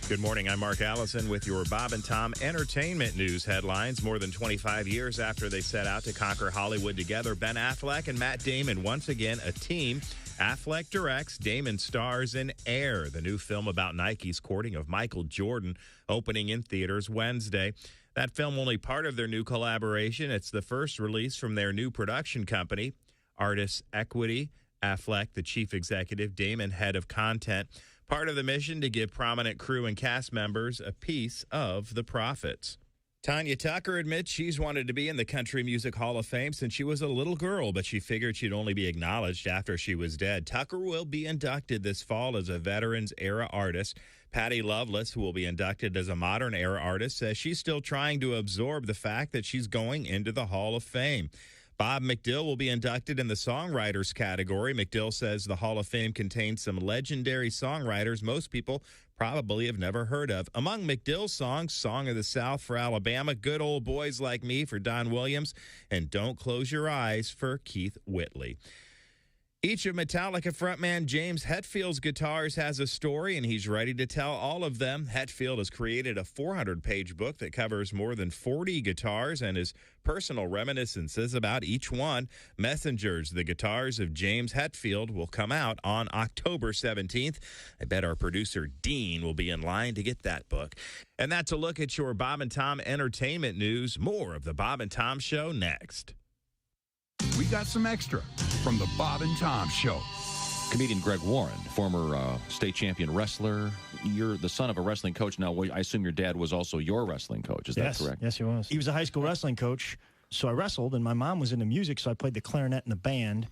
Good morning. I'm Mark Allison with your Bob and Tom entertainment news headlines. More than 25 years after they set out to conquer Hollywood together, Ben Affleck and Matt Damon once again a team. Affleck directs, Damon stars in Air, the new film about Nike's courting of Michael Jordan, opening in theaters Wednesday. That film only part of their new collaboration. It's the first release from their new production company, Artists Equity. Affleck, the chief executive, Damon, head of content. Part of the mission to give prominent crew and cast members a piece of the profits. Tanya Tucker admits she's wanted to be in the Country Music Hall of Fame since she was a little girl, but she figured she'd only be acknowledged after she was dead. Tucker will be inducted this fall as a Veterans Era artist. Patty Loveless, who will be inducted as a Modern Era artist, says she's still trying to absorb the fact that she's going into the Hall of Fame. Bob McDill will be inducted in the Songwriters category. McDill says the Hall of Fame contains some legendary songwriters most people probably have never heard of. Among McDill's songs, Song of the South for Alabama, Good Old Boys Like Me for Don Williams, and Don't Close Your Eyes for Keith Whitley. Each of Metallica frontman James Hetfield's guitars has a story, and he's ready to tell all of them. Hetfield has created a 400-page book that covers more than 40 guitars and his personal reminiscences about each one. Messengers, the guitars of James Hetfield, will come out on October 17th. I bet our producer Dean will be in line to get that book. And that's a look at your Bob and Tom entertainment news. More of the Bob and Tom Show next.
We got some extra from the Bob and Tom Show.
Comedian Greg Warren, former state champion wrestler. You're the son of a wrestling coach. Now, I assume your dad was also your wrestling coach. Is that correct?
Yes, he was. He was a high school wrestling coach, so I wrestled, and my mom was into music, so I played the clarinet in the band,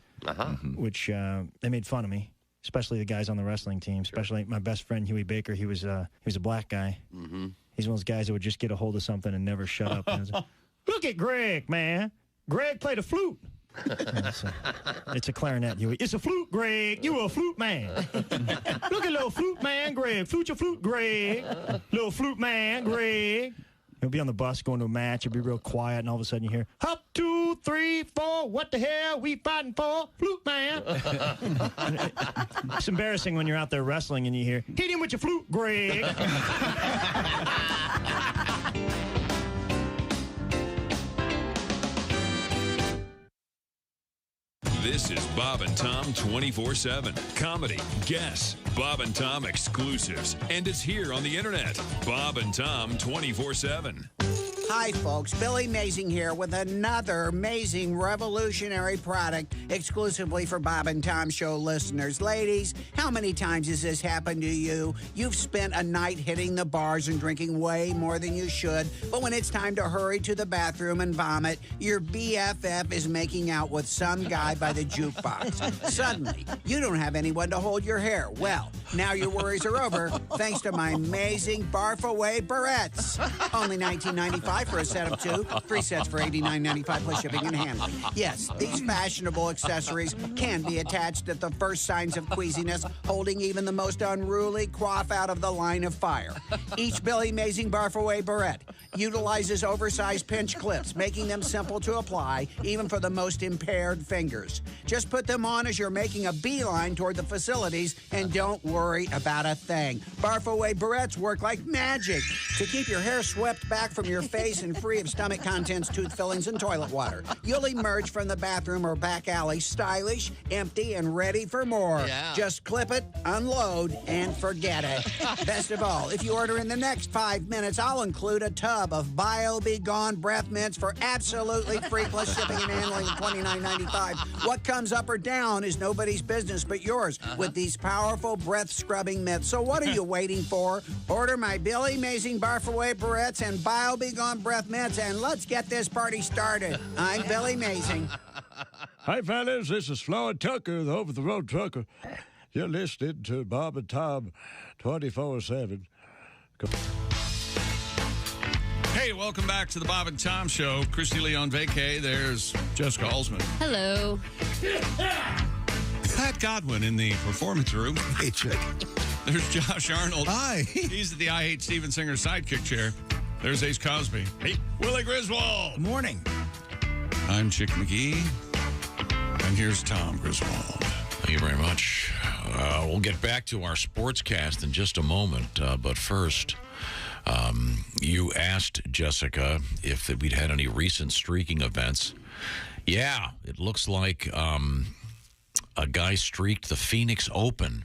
which they made fun of me, especially the guys on the wrestling team, especially my best friend, Huey Baker. He was a black guy. He's one of those guys that would just get a hold of something and never shut up. And look at Greg, man. Greg played a flute. It's a clarinet, Huey. It's a flute, Greg. You a flute man. Look at little flute man, Greg. Flute your flute, Greg. Little flute man, Greg. He'll be on the bus going to a match. He'll be real quiet, and all of a sudden you hear, hop, 2, 3, 4. What the hell we fighting for? Flute man. It's embarrassing when you're out there wrestling and you hear, hit him with your flute, Greg.
This is Bob and Tom 24/7. Comedy, guests, Bob and Tom exclusives, and it's here on the internet. Bob and Tom 24/7.
Hi, folks. Billy Mazing here with another amazing revolutionary product exclusively for Bob and Tom Show listeners. Ladies, how many times has this happened to you? You've spent a night hitting the bars and drinking way more than you should, but when it's time to hurry to the bathroom and vomit, your BFF is making out with some guy by the jukebox. Suddenly, you don't have anyone to hold your hair. Well, now your worries are over thanks to my amazing Barf-Away barrettes. Only $19.95 for a set of 2, 3 sets for $89.95 plus shipping and handling. Yes, these fashionable accessories can be attached at the first signs of queasiness, holding even the most unruly quaff out of the line of fire. Each Billy Mazing Barf-Away barrette utilizes oversized pinch clips, making them simple to apply, even for the most impaired fingers. Just put them on as you're making a beeline toward the facilities, and don't worry about a thing. Barf-Away barrettes work like magic to keep your hair swept back from your face and free of stomach contents, tooth fillings, and toilet water. You'll emerge from the bathroom or back alley stylish, empty, and ready for more.
Yeah.
Just clip it, unload, and forget it. Best of all, if you order in the next 5 minutes, I'll include a tub of Bio Be Gone breath mints for absolutely free plus shipping and handling of $29.95. What comes up or down is nobody's business but yours with these powerful breath scrubbing mitts. So what are you waiting for? Order my Billy Mazing Barf-Away barrettes and Bio Be Gone breath mints, and let's get this party started. I'm Billy Mazing.
Hi, fellas. This is Floyd the Trucker, the over-the-road trucker. You're listening to Bob and Tom 24/7.
Hey, welcome back to the Bob and Tom Show. Christy Lee on vacay. There's Jessica Alsman.
Hello.
Pat Godwin in the performance room.
Hey, chick.
There's Josh Arnold.
Hi.
He's at the I Hate Steven Singer sidekick chair. There's Ace Cosby. Hey. Willie Griswold.
Good morning.
I'm Chick McGee. And here's Tom Griswold.
Thank you very much. We'll get back to our sportscast in just a moment. But first, you asked Jessica if we'd had any recent streaking events. Yeah, it looks like a guy streaked the Phoenix Open.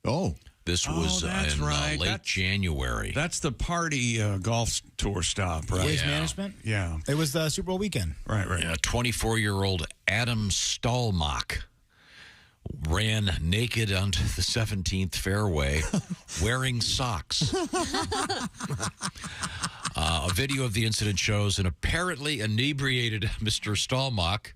Oh.
This was in late January.
That's the party golf tour stop, right?
Waste management?
Yeah.
It was the Super Bowl weekend.
Right.
Yeah, 24-year-old Adam Stallmach ran naked onto the 17th fairway wearing socks. A video of the incident shows an apparently inebriated Mr. Stallmach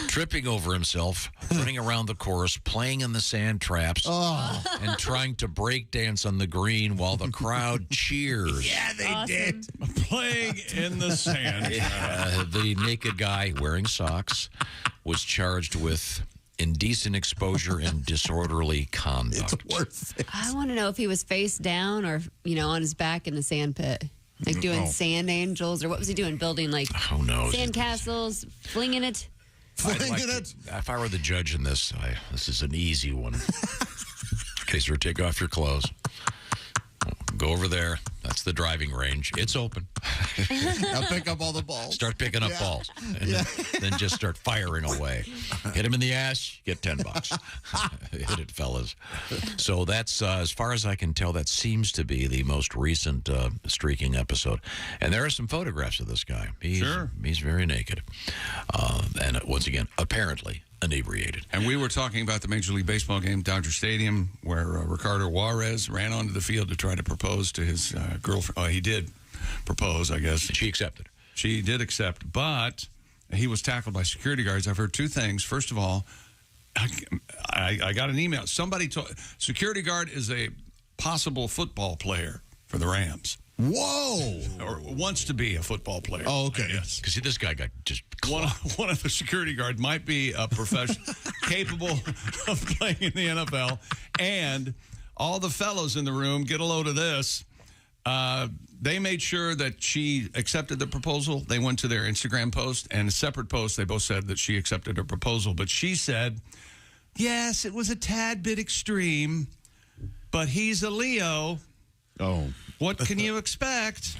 tripping over himself, running around the course, playing in the sand traps, and trying to break dance on the green while the crowd cheers.
Yeah, they did.
Playing in the sand.
The naked guy wearing socks was charged with indecent exposure and disorderly conduct.
It's worth it.
I want to know if he was face down or, on his back in the sand pit. Like doing sand angels, or what was he doing? Building like
who knows?
Sand castles, flinging it.
Flinging it.
If I were the judge in this, this is an easy one. In case you take off your clothes. Go over there. That's the driving range. It's open.
Now pick up all the balls.
Start picking up balls. And then just start firing away. Hit him in the ass, get $10. Hit it, fellas. So that's, as far as I can tell, that seems to be the most recent streaking episode. And there are some photographs of this guy. He's very naked. And once again, apparently inebriated.
And we were talking about the Major League Baseball game, Dodger Stadium, where Ricardo Juarez ran onto the field to try to propose to his girlfriend. He did propose, I guess.
She accepted.
She did accept, but he was tackled by security guards. I've heard two things. First of all, I got an email. Somebody told security guard is a possible football player for the Rams.
Whoa!
Or wants to be a football player.
Oh, okay.
Yes. Because this guy got just
one of the security guards might be a professional, capable of playing in the NFL. And all the fellows in the room, get a load of this. They made sure that she accepted the proposal. They went to their Instagram post, and a separate post, they both said that she accepted her proposal. But she said, yes, it was a tad bit extreme, but he's a Leo.
Oh.
What can you expect?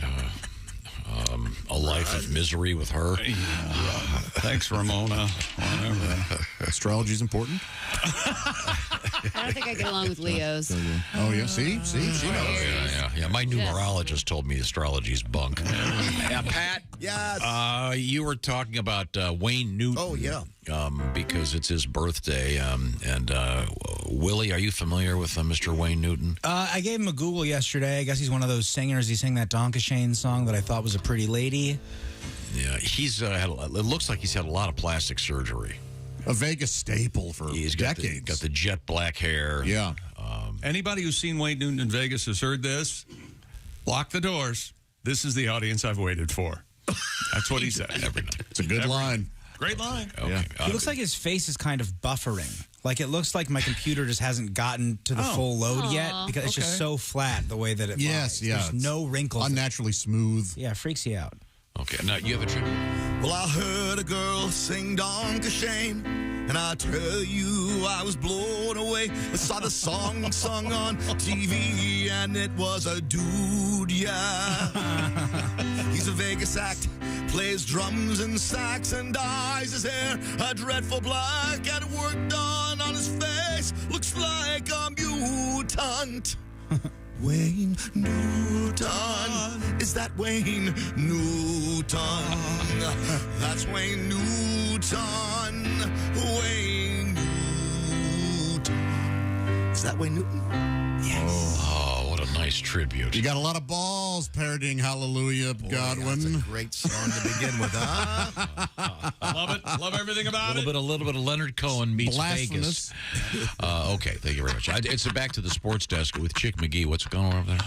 A life of misery with her.
Yeah. Thanks, Ramona. Whatever.
Astrology's important.
I don't think I get along with Leos.
Oh, yeah. See? She knows.
Yeah. My numerologist told me astrology's bunk. Pat?
Yes.
You were talking about Wayne Newton.
Oh, yeah.
Because it's his birthday. And Willie, are you familiar with Mr. Wayne Newton?
I gave him a Google yesterday. I guess he's one of those singers. He sang that Donkashane song that I thought was a pretty lady.
Yeah, he's it looks like he's had a lot of plastic surgery.
A Vegas staple for decades.
Got the jet black hair.
Yeah.
Anybody who's seen Wayne Newton in Vegas has heard this. Lock the doors. This is the audience I've waited for. That's what he said every night.
It's a good line.
Great line.
Okay.
Yeah.
He looks like his face is kind of buffering. Like it looks like my computer just hasn't gotten to the full load yet because it's just so flat the way that it lies. There's no wrinkles.
Unnaturally smooth.
Yeah, it freaks you out.
Okay, now you have a tribute.
Well, I heard a girl sing Donkashane, and I tell you, I was blown away. I saw the song sung on TV, and it was a dude, yeah. He's a Vegas act, plays drums and sax, and dyes his hair a dreadful black, and work done on his face looks like a mutant. Wayne Newton. Is that Wayne Newton? That's Wayne Newton. Wayne Newton. Is that Wayne Newton? Yes.
Oh, what a nice tribute.
You got a lot of balls parodying Hallelujah, Godwin.
That's a great song to begin with, huh?
Love it. Love everything about
A little bit of Leonard Cohen meets Vegas. Okay, thank you very much. It's back to the sports desk with Chick McGee. What's going on over there?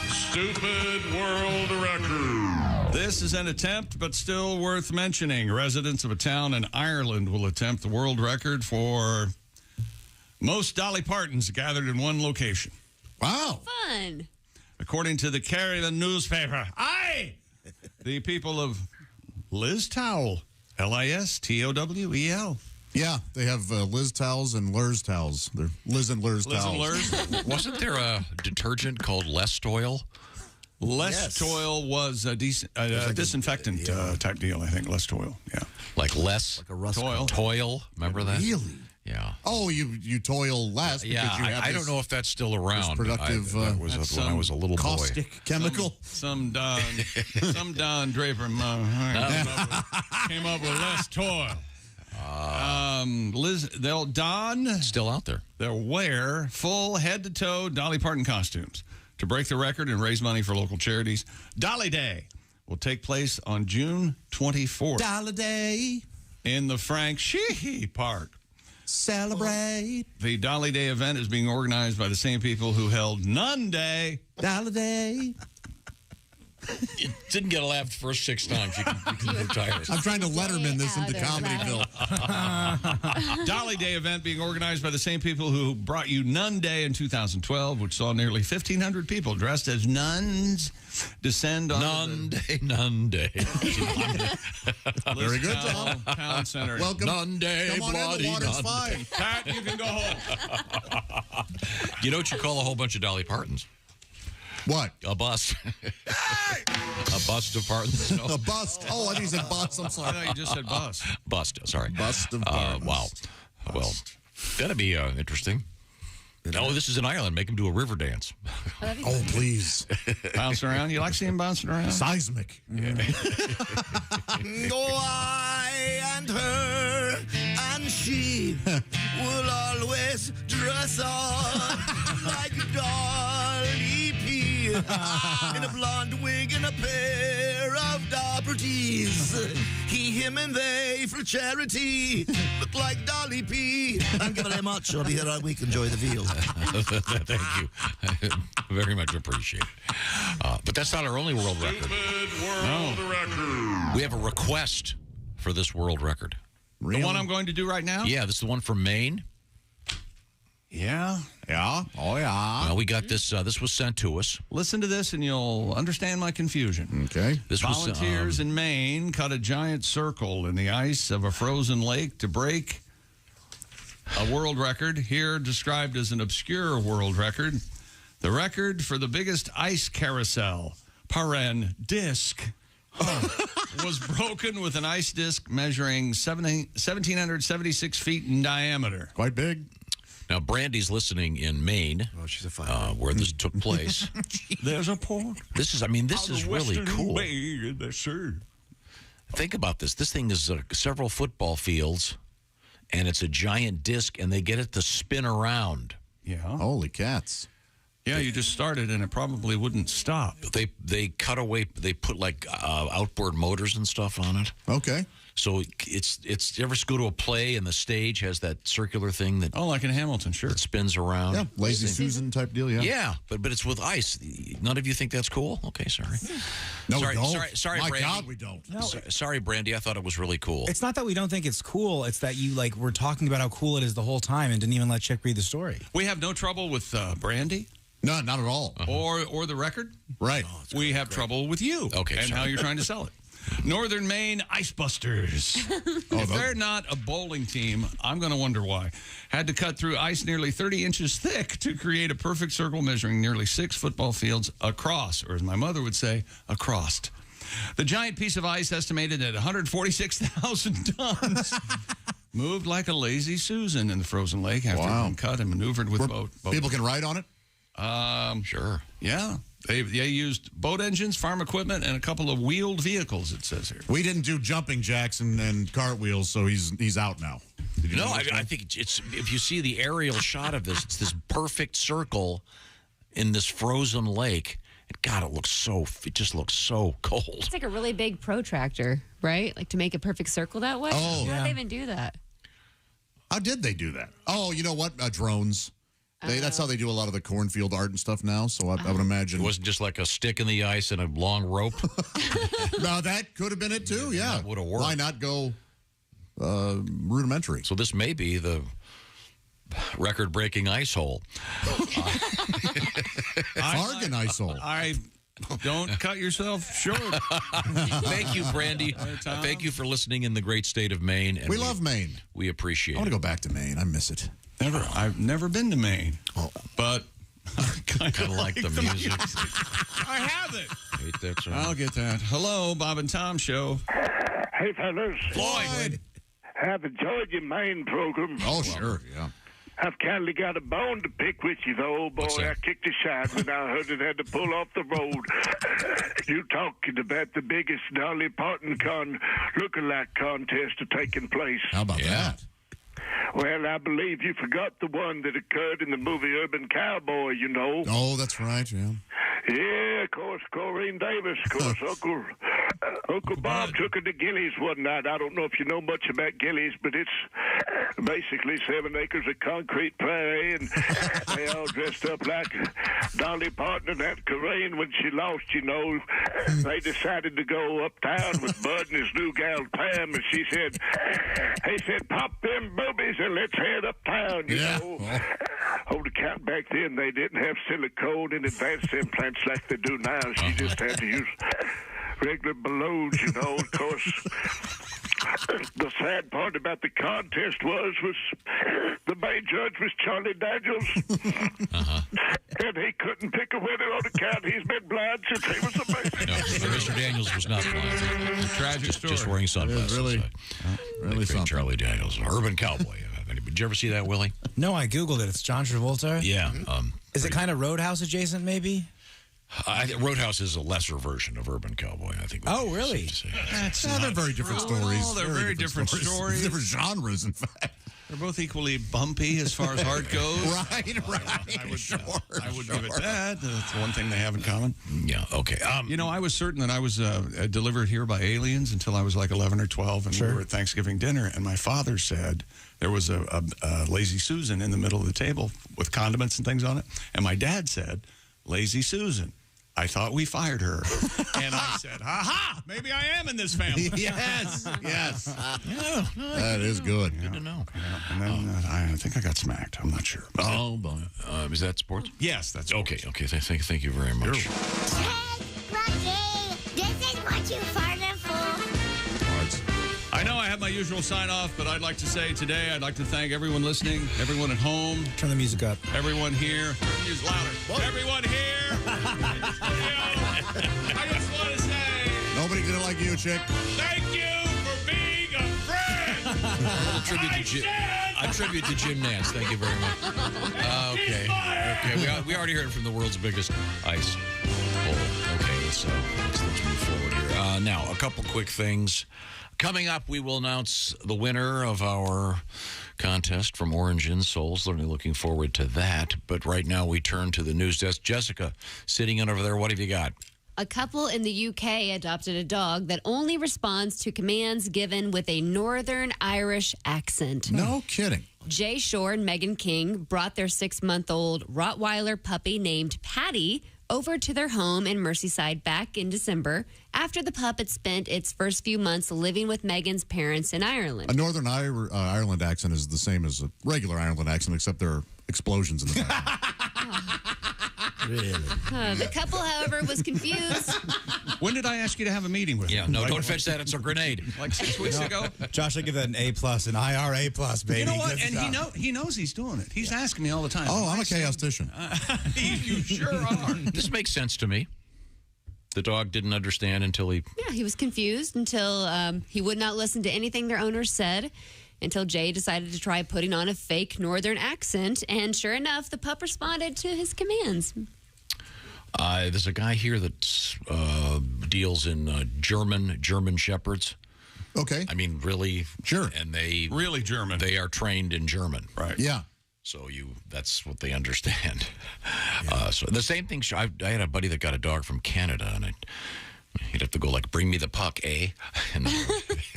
Stupid world record.
This is an attempt, but still worth mentioning. Residents of a town in Ireland will attempt the world record for most Dolly Partons gathered in one location.
Wow.
Fun.
According to the Carrion newspaper, the people of Liz Towel, Listowel.
Yeah, they have Liz towels and Lurs towels. They're Liz and Lurs towels.
Liz and Lurs?
Wasn't there a detergent called Lestoil?
Lestoil was a disinfectant type deal, I think. Lestoil, yeah.
Like less?
Like a rust
Toil, remember that?
Really?
Yeah.
Oh, you toil less.
Yeah,
because you have
I don't know if that's still around.
Productive.
That was when I was a little
caustic
boy.
chemical.
Some Don Draper came up with less toil. Don
still out there.
They'll wear full head-to-toe Dolly Parton costumes to break the record and raise money for local charities. Dolly Day will take place on June 24th.
Dolly Day
in the Frank Sheehy Park.
Celebrate.
The Dolly Day event is being organized by the same people who held Nun Day.
Dolly Day.
It didn't get a laugh the first 6 times. You can retire.
I'm trying to Letterman this into Comedyville.
Dolly Day event being organized by the same people who brought you Nun Day in 2012, which saw nearly 1,500 people dressed as nuns descend on
Nun Day.
Very good, Tom.
Town Center.
Welcome.
Nun Day,
Come on
bloody
in, the water's
Nun
fine.
Day.
Pat, you can go home.
You know what you call a whole bunch of Dolly Partons?
What?
A bus. A bust of Partons. No.
A bust. Oh, I think you said bust. I'm sorry.
No, you just said bust.
Bust, sorry.
Bust of Partons.
Wow. Well, that'd be interesting. Oh, this is in Ireland. Make them do a river dance.
Oh, please.
Bounce around. You like seeing him bouncing around?
Seismic.
I and her and she will always dress up like Dolly P in a blonde wig and a pair of dapper tees. He, him, and they for charity look like Dolly P. Thank you very much. I'll be here all week. Enjoy the field.
Thank you. Very much appreciate it. But that's not our only world record.
World record.
We have a request for this world record.
The one I'm going to do right now?
Yeah, this is the one from Maine.
Yeah.
Yeah. Oh, yeah.
Well, we got this. This was sent to us.
Listen to this and you'll understand my confusion.
Okay.
This
Volunteers in Maine cut a giant circle in the ice of a frozen lake to break a world record, here described as an obscure world record. The record for the biggest ice carousel, disc, was broken with an ice disc measuring 1,776 feet in diameter.
Quite big.
Now, Brandy's listening in Maine,
she's a
where this took place.
There's a port.
This is really cool. Think about this. This thing is several football fields, and it's a giant disc, and they get it to spin around.
Yeah.
Holy cats.
Yeah, you just started, and it probably wouldn't stop.
They cut away. They put like outboard motors and stuff on it.
Okay.
So it's you ever go to a play and the stage has that circular thing that
like in Hamilton, sure,
that spins around.
Yeah, Lazy Susan type deal. Yeah.
Yeah, but it's with ice. None of you think that's cool? Okay, sorry.
No,
sorry,
we don't.
Sorry,
My
Brandy.
God, we don't.
No.
Sorry, Brandy. I thought it was really cool.
It's not that we don't think it's cool. It's that you were talking about how cool it is the whole time and didn't even let Chick read the story.
We have no trouble with Brandy.
No, not at all.
Or the record.
Right.
We have trouble with you.
Okay,
and how you're trying to sell it. Northern Maine Icebusters. If they're not a bowling team, I'm going to wonder why. Had to cut through ice nearly 30 inches thick to create a perfect circle measuring nearly 6 football fields across, or as my mother would say, across. The giant piece of ice, estimated at 146,000 tons, moved like a lazy Susan in the frozen lake after being cut and maneuvered with boat.
People can ride on it?
Sure.
Yeah. They used boat engines, farm equipment, and a couple of wheeled vehicles, it says here.
We didn't do jumping jacks and cartwheels, so he's out now.
No, I think it's if you see the aerial shot of this, it's this perfect circle in this frozen lake. And God, it just looks so cold.
It's like a really big protractor, right? Like to make a perfect circle that way.
Oh,
how did they even do that?
How did they do that? Oh, you know what? Drones. That's how they do a lot of the cornfield art and stuff now, so I would imagine.
It wasn't just like a stick in the ice and a long rope?
No, that could have been it, too, yeah.
That would have worked.
Why not go rudimentary?
So this may be the record-breaking ice hole.
Bargain ice hole.
Don't cut yourself short.
Thank you, Brandy. Thank you for listening in the great state of Maine. And
we love Maine.
We appreciate it.
I want to go back to Maine. I miss it.
I've never been to Maine, but I
kind of like the music.
I have it.
Hate that song.
I'll get that. Hello, Bob and Tom Show.
Hey, fellas.
Floyd.
Have enjoyed your main program.
Oh, sure, yeah.
I've kind of got a bone to pick with you, though, boy. I kicked a shot when I heard it had to pull off the road. You talking about the biggest Dolly Parton look-alike contest taking place.
How about that?
Well, I believe you forgot the one that occurred in the movie Urban Cowboy, you know.
Oh, that's right, yeah.
Yeah, of course, Corrine Davis, of course, Uncle Uncle Bob took her to Gillies one night. I don't know if you know much about Gillies, but it's basically 7 acres of concrete prairie, and they all dressed up like Dolly Parton and Aunt Corinne when she lost, you know. They decided to go uptown with Bud and his new gal Pam, and he said, pop them boobies and let's head uptown, you know. Hold the count back then, they didn't have silicone and advanced implants like they do now. She just had to use regular balloons, you know. Of course, the sad part about the contest was the main judge was Charlie Daniels. And he couldn't pick a winner on account he's been blind since he was a baby.
No, Mr. Daniels was not blind.
It's a tragic story.
Just wearing sunglasses.
Really something.
Charlie Daniels, Urban Cowboy. Did you ever see that, Willie?
No, I Googled it. It's John Travolta.
Yeah.
Is it kind of Roadhouse adjacent, maybe?
Roadhouse is a lesser version of Urban Cowboy, I think.
Oh, really?
They're very different stories.
They're very different stories.
Different genres, in fact.
They're both equally bumpy as far as heart goes.
Right.
I would give it that. That's one thing they have in common.
Yeah, okay.
You know, I was certain that I was delivered here by aliens until I was like 11 or 12, and we were at Thanksgiving dinner, and my father said there was a Lazy Susan in the middle of the table with condiments and things on it, and my dad said, Lazy Susan. I thought we fired her. And I said, ha-ha, maybe I am in this family.
Yes.
Yeah,
that is good.
Good to know.
Yeah. And then I think I got smacked. I'm not sure.
Oh, boy. Is that sports?
Yes, that's
okay. Okay, thank you very much.
This is what you farted for.
I know I have my usual sign-off, but I'd like to say today I'd like to thank everyone listening, everyone at home.
Turn the music up.
Everyone here. Use louder. What? Everyone here. I just want to say...
Nobody did it like you, Chick.
Thank you for being a friend.
I tribute to Jim Nantz. Thank you very much. Okay. We already heard from the world's biggest ice bowl. Okay, let's move forward here. Now, a couple quick things. Coming up, we will announce the winner of our contest from Orange Insoles. Certainly looking forward to that. But right now, we turn to the news desk. Jessica, sitting in over there, what have you got?
A couple in the UK adopted a dog that only responds to commands given with a Northern Irish accent.
No kidding.
Jay Shore and Megan King brought their 6-month-old Rottweiler puppy named Patty over to their home in Merseyside back in December after the pup had spent its first few months living with Megan's parents in Ireland.
A Northern Ireland accent is the same as a regular Ireland accent, except there are explosions in the background.
Really?
The couple, however, was confused.
When did I ask you to have a meeting with
Yeah,
him?
no, don't fetch that. It's a grenade.
Like 6 weeks ago?
Josh, I give that an A+, an IRA+, baby.
You know what?
Good
And
stuff.
he knows he's doing it. He's asking me all the time.
Oh, I'm a chaostician.
You sure are.
This makes sense to me. The dog didn't understand until he...
Yeah, he was confused until he would not listen to anything their owner said, until Jay decided to try putting on a fake Northern accent. And sure enough, the pup responded to his commands.
There's a guy here that deals in German Shepherds.
Okay.
I mean, really.
Sure.
And they...
Really German.
They are trained in German.
Right.
Yeah.
So that's what they understand. So the same thing. I had a buddy that got a dog from Canada, and he'd have to go like, "Bring me the puck, eh?" And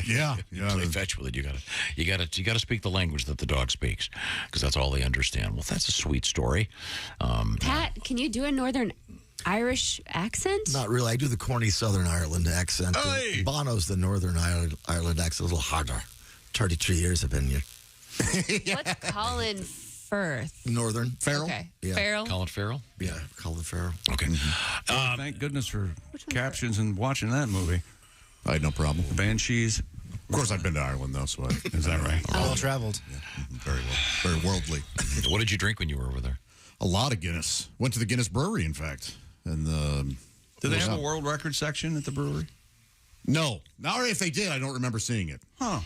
yeah.
Play fetch with it. You got to speak the language that the dog speaks, because that's all they understand. Well, that's a sweet story.
Pat, can you do a Northern Irish accent?
Not really. I do the corny Southern Ireland accent.
Hey!
Bono's the Northern Ireland accent, a little harder. 33 years I've been here.
What's Colin Firth?
Northern.
Farrell?
Okay.
Yeah.
Farrell?
Colin Farrell?
Yeah, Colin Farrell.
Okay.
Thank goodness for captions and watching that movie.
I had no problem.
The Banshees.
Of course, I've been to Ireland, though, so
Is that right?
Well traveled.
Yeah, very well. Very worldly.
What did you drink when you were over there?
A lot of Guinness. Went to the Guinness Brewery, in fact. And
Do they have a world record section at the brewery?
No. Or if they did, I don't remember seeing it.
Huh.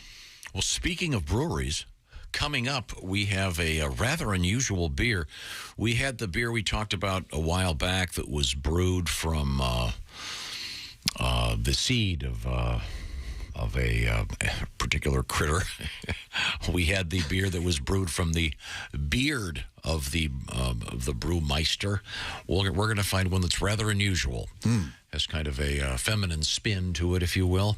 Well, speaking of breweries, coming up, we have a rather unusual beer. We had the beer we talked about a while back that was brewed from the seed of a particular critter, We had the beer that was brewed from the beard of the brewmeister. We're going to find one that's rather unusual. Has kind of a feminine spin to it, if you will.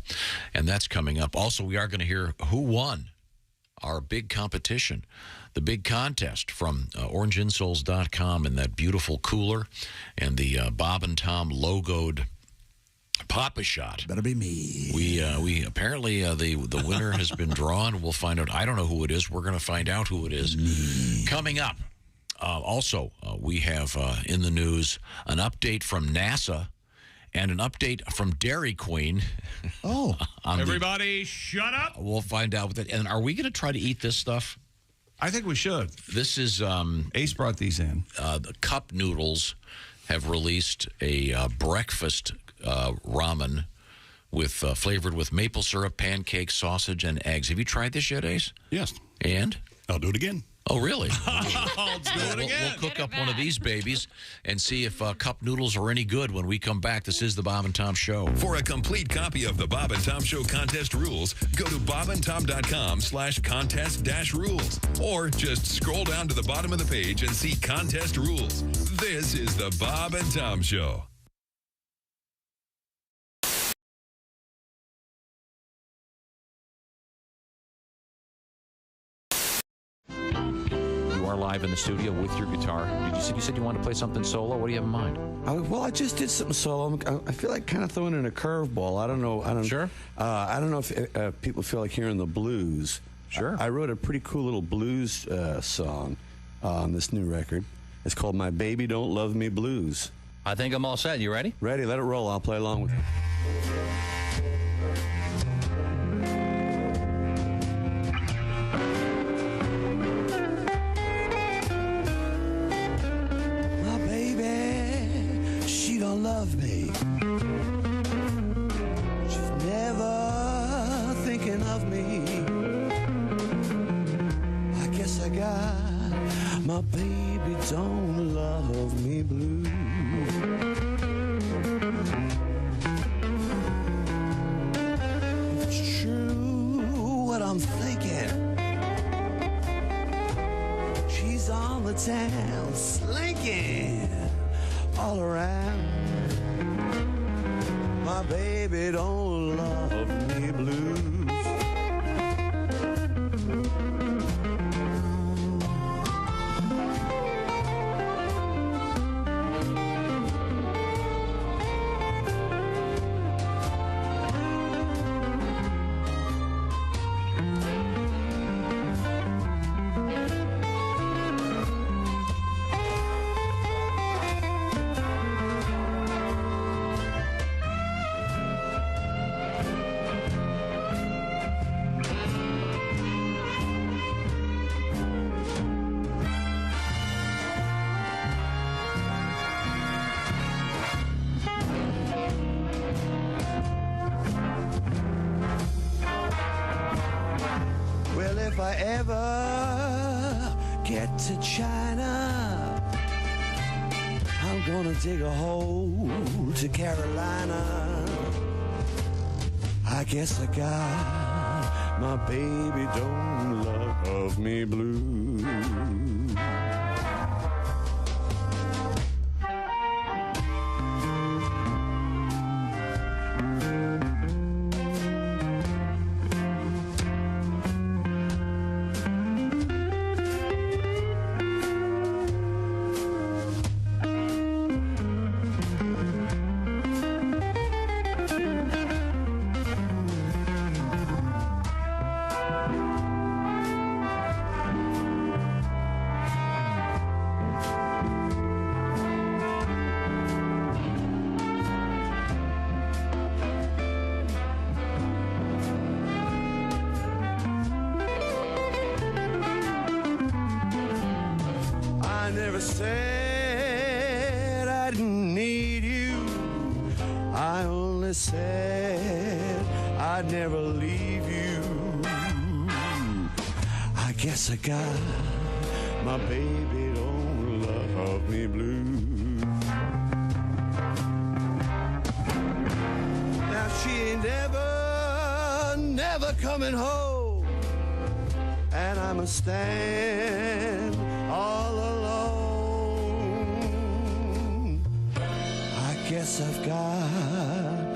And that's coming up. Also, we are going to hear who won our big competition, the big contest from orangeinsoles.com and that beautiful cooler and the Bob and Tom logoed Papa Shot.
Better be me.
We apparently the winner has been drawn. We'll find out. I don't know who it is. We're going to find out who it is. Me. Coming up. Also, we have in the news an update from NASA and an update from Dairy Queen.
Oh.
Everybody shut up.
We'll find out. And are we going to try to eat this stuff?
I think we should.
This is...
Ace brought these in.
The Cup Noodles have released a breakfast ramen with flavored with maple syrup, pancakes, sausage, and eggs. Have you tried this yet, Ace?
Yes.
And?
I'll do it again.
Oh, really?
Let's do it again.
We'll cook up one of these babies and see if cup noodles are any good when we come back. This is the Bob and Tom Show.
For a complete copy of the Bob and Tom Show contest rules, go to bobandtom.com/contest-rules. Or just scroll down to the bottom of the page and see contest rules. This is the Bob and Tom Show.
Live in the studio with your guitar. You said you wanted to play something solo? What do you have in mind?
Well, I just did something solo. I feel like kind of throwing in a curveball. I don't know. Sure. I don't know if people feel like hearing the blues.
Sure.
I wrote a pretty cool little blues song on this new record. It's called My Baby Don't Love Me Blues.
I think I'm all set. You ready?
Ready. Let it roll. I'll play along with you.
Love me. She's never thinking of me. I guess I got my baby don't love me blue. It's true what I'm thinking. She's on the town slinking all around. My baby don't love me blues. If I ever get to China, I'm gonna dig a hole to Carolina. I guess I got my baby don't love me blue. I never said I didn't need you. I only said I'd never leave you. I guess I got my baby don't love me blue. Now she ain't never coming home. and I must stand all alone. I guess I've got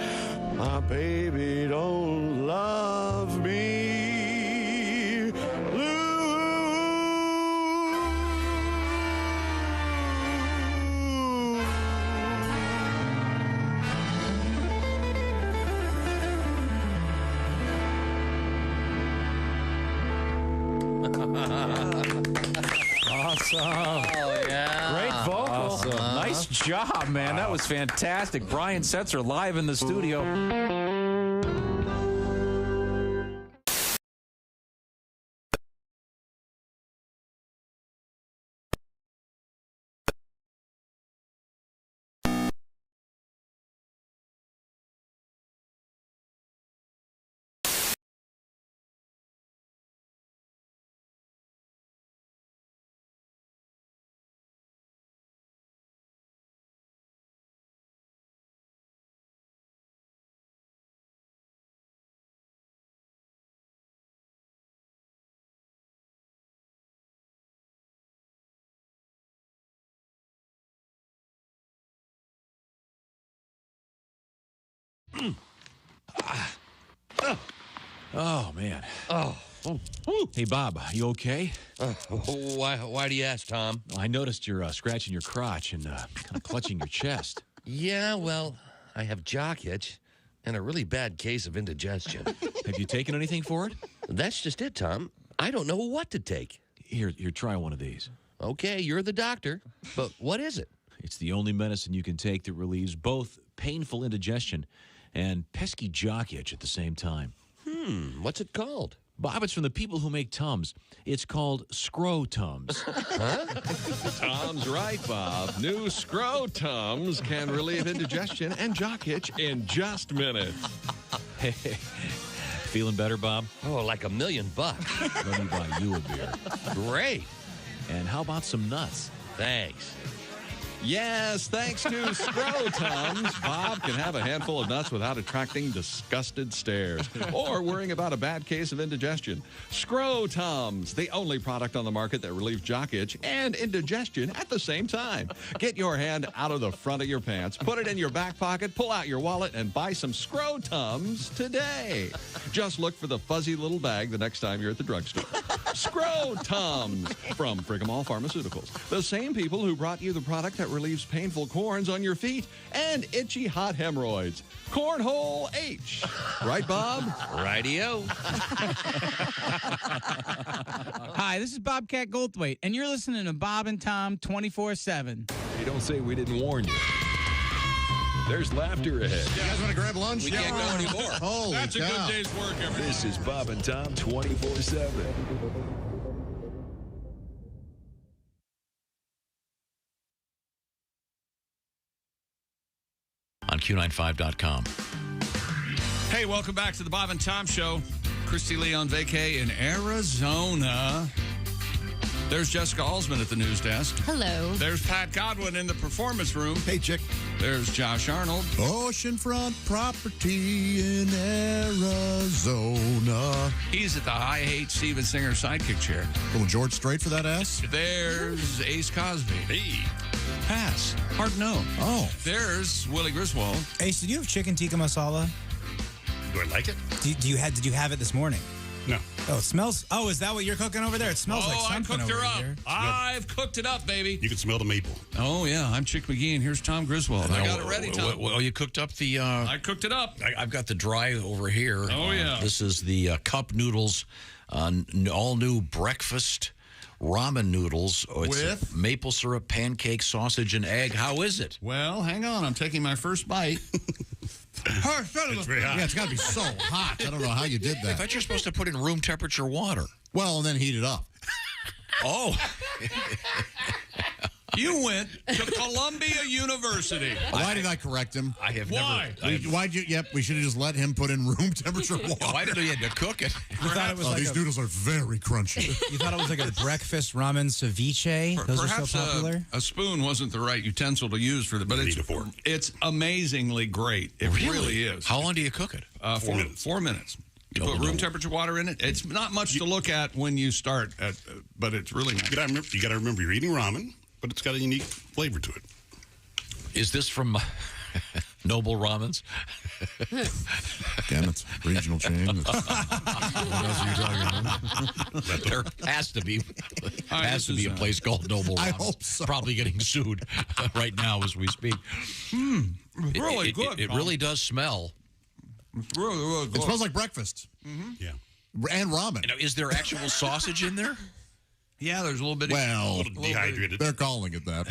my baby don't love me blue.
Awesome.
Oh, yeah.
Great vocal.
Awesome.
Nice job, man. That was fantastic. Brian Setzer live in the studio. Oh, man.
Oh.
Hey, Bob, you okay?
Why do you ask, Tom?
I noticed you're scratching your crotch and kind of clutching your chest.
Yeah, well, I have jock itch and a really bad case of indigestion.
Have you taken anything for it?
That's just it, Tom. I don't know what to take.
Here, try one of these.
Okay, you're the doctor, but what is it?
It's the only medicine you can take that relieves both painful indigestion and pesky jock itch at the same time.
What's it called?
Bob, it's from the people who make Tums. It's called Scro-Tums.
Huh?
Tom's right, Bob. New Scro-Tums can relieve indigestion and jock itch in just minutes.
Hey, feeling better, Bob?
Oh, like $1 million.
Let me buy you a beer.
Great.
And how about some nuts?
Thanks.
Yes, thanks to Scro-Tums, Bob can have a handful of nuts without attracting disgusted stares or worrying about a bad case of indigestion. Scro-Tums, the only product on the market that relieves jock itch and indigestion at the same time. Get your hand out of the front of your pants, put it in your back pocket, pull out your wallet, and buy some Scro-Tums today. Just look for the fuzzy little bag the next time you're at the drugstore. Scro-Tums from Frigamall Pharmaceuticals, the same people who brought you the product that relieves painful corns on your feet and itchy hot hemorrhoids. Cornhole H. Right, Bob?
Radio.
Hi, this is Bobcat Goldthwait, and you're listening to Bob and Tom 24/7.
Hey, don't say we didn't warn you. There's laughter ahead.
You guys want to grab lunch?
We can't go anymore.
Holy
That's
cow.
a good day's work, everybody.
This is Bob and Tom 24/7.
On Q95.com.
Hey, welcome back to the Bob and Tom Show. Christy Lee on vacay in Arizona. There's Jessica Alsman at the news desk.
Hello.
There's Pat Godwin in the performance room.
Hey, chick.
There's Josh Arnold.
Oceanfront property in Arizona.
He's at the I Hate Steven Singer sidekick chair.
Little George Strait for that ass?
There's Ace Cosby. Hey. Pass. Hard no.
Oh.
There's Willie Griswold.
Ace, did you have chicken tikka masala?
Do I like it?
Did you have it this morning?
No.
Oh, it smells. Oh, is that what you're cooking over there? It smells like something
I cooked
over
her up.
here.
I've cooked it up, baby.
You can smell the maple.
Oh, yeah. I'm Chick McGee, and here's Tom Griswold. I got it ready, Tom.
Well, you cooked up the...
I cooked it up.
I've got the dry over here.
Oh, yeah.
This is the cup noodles, all-new breakfast ramen noodles. Oh, it's
With?
maple syrup, pancake, sausage, and egg. How is it?
Well, hang on. I'm taking my first bite.
It's very hot.
Yeah, it's got to be so hot. I don't know how you did
I
that.
thought you're supposed to put in room temperature water.
Well, and then heat it up.
Oh.
You went to Columbia University.
Why did I correct him?
I have
Why?
never...
Why'd you? Yep, we should have just let him put in room temperature water.
Why did he have to cook it?
You thought it was like
these noodles are very crunchy.
You thought it was like a breakfast ramen ceviche? Those are so popular.
A spoon wasn't the right utensil to use for the, but it's amazingly great. It really is.
How long do you cook it?
4 minutes.
4 minutes. You put room temperature water in it. It's not much to look at when you start, but it's really nice.
You got to remember you're eating ramen, but it's got a unique flavor to it.
Is this from Noble Ramens?
Again, it's a regional chain.
What else are you talking about? There has to be a place called Noble Ramens.
I hope so.
Probably getting sued right now as we speak.
Really good.
It really does smell.
It's really, really good.
It smells like breakfast.
Yeah.
And ramen.
Now, is there actual sausage in there?
Yeah, there's a little bit.
Well,
dehydrated.
They're calling it that.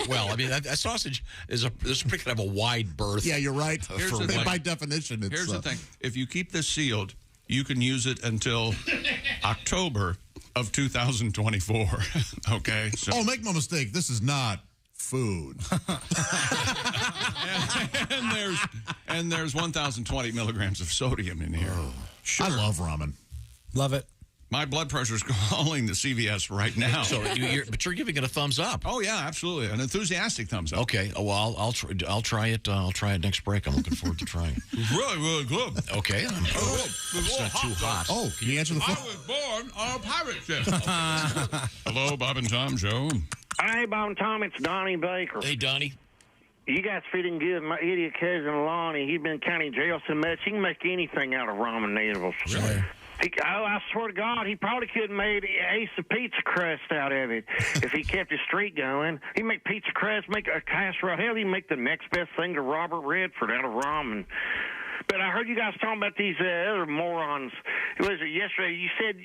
Well, I mean, a sausage is pretty kind of a wide berth.
Yeah, you're right. By
thing.
definition, it's...
Here's the thing. If you keep this sealed, you can use it until October of 2024. Okay? So.
Oh, make no mistake. This is not food.
and there's 1,020 milligrams of sodium in here.
Oh, sure. I love ramen.
Love it.
My blood pressure's calling the CVS right now.
So, but you're giving it a thumbs up.
Oh yeah, absolutely, an enthusiastic thumbs up.
Okay. Oh, well, I'll try it. I'll try it next break. I'm looking forward to trying it.
Really, really good.
Okay. It's not too hot.
Oh, can you answer the phone?
I was born on a pirate ship. Hello, Bob and Tom Show.
Hey, Bob and Tom, it's Donnie Baker.
Hey, Donnie.
You guys feeding good. My idiot cousin Lonnie, he's been in county jail so much, he can make anything out of ramen noodles.
Really?
I swear to God, he probably could have made an ace of pizza crust out of it if he kept his streak going. He'd make pizza crust, make a casserole. Hell, he'd make the next best thing to Robert Redford out of ramen. But I heard you guys talking about these other morons. Was it yesterday? You said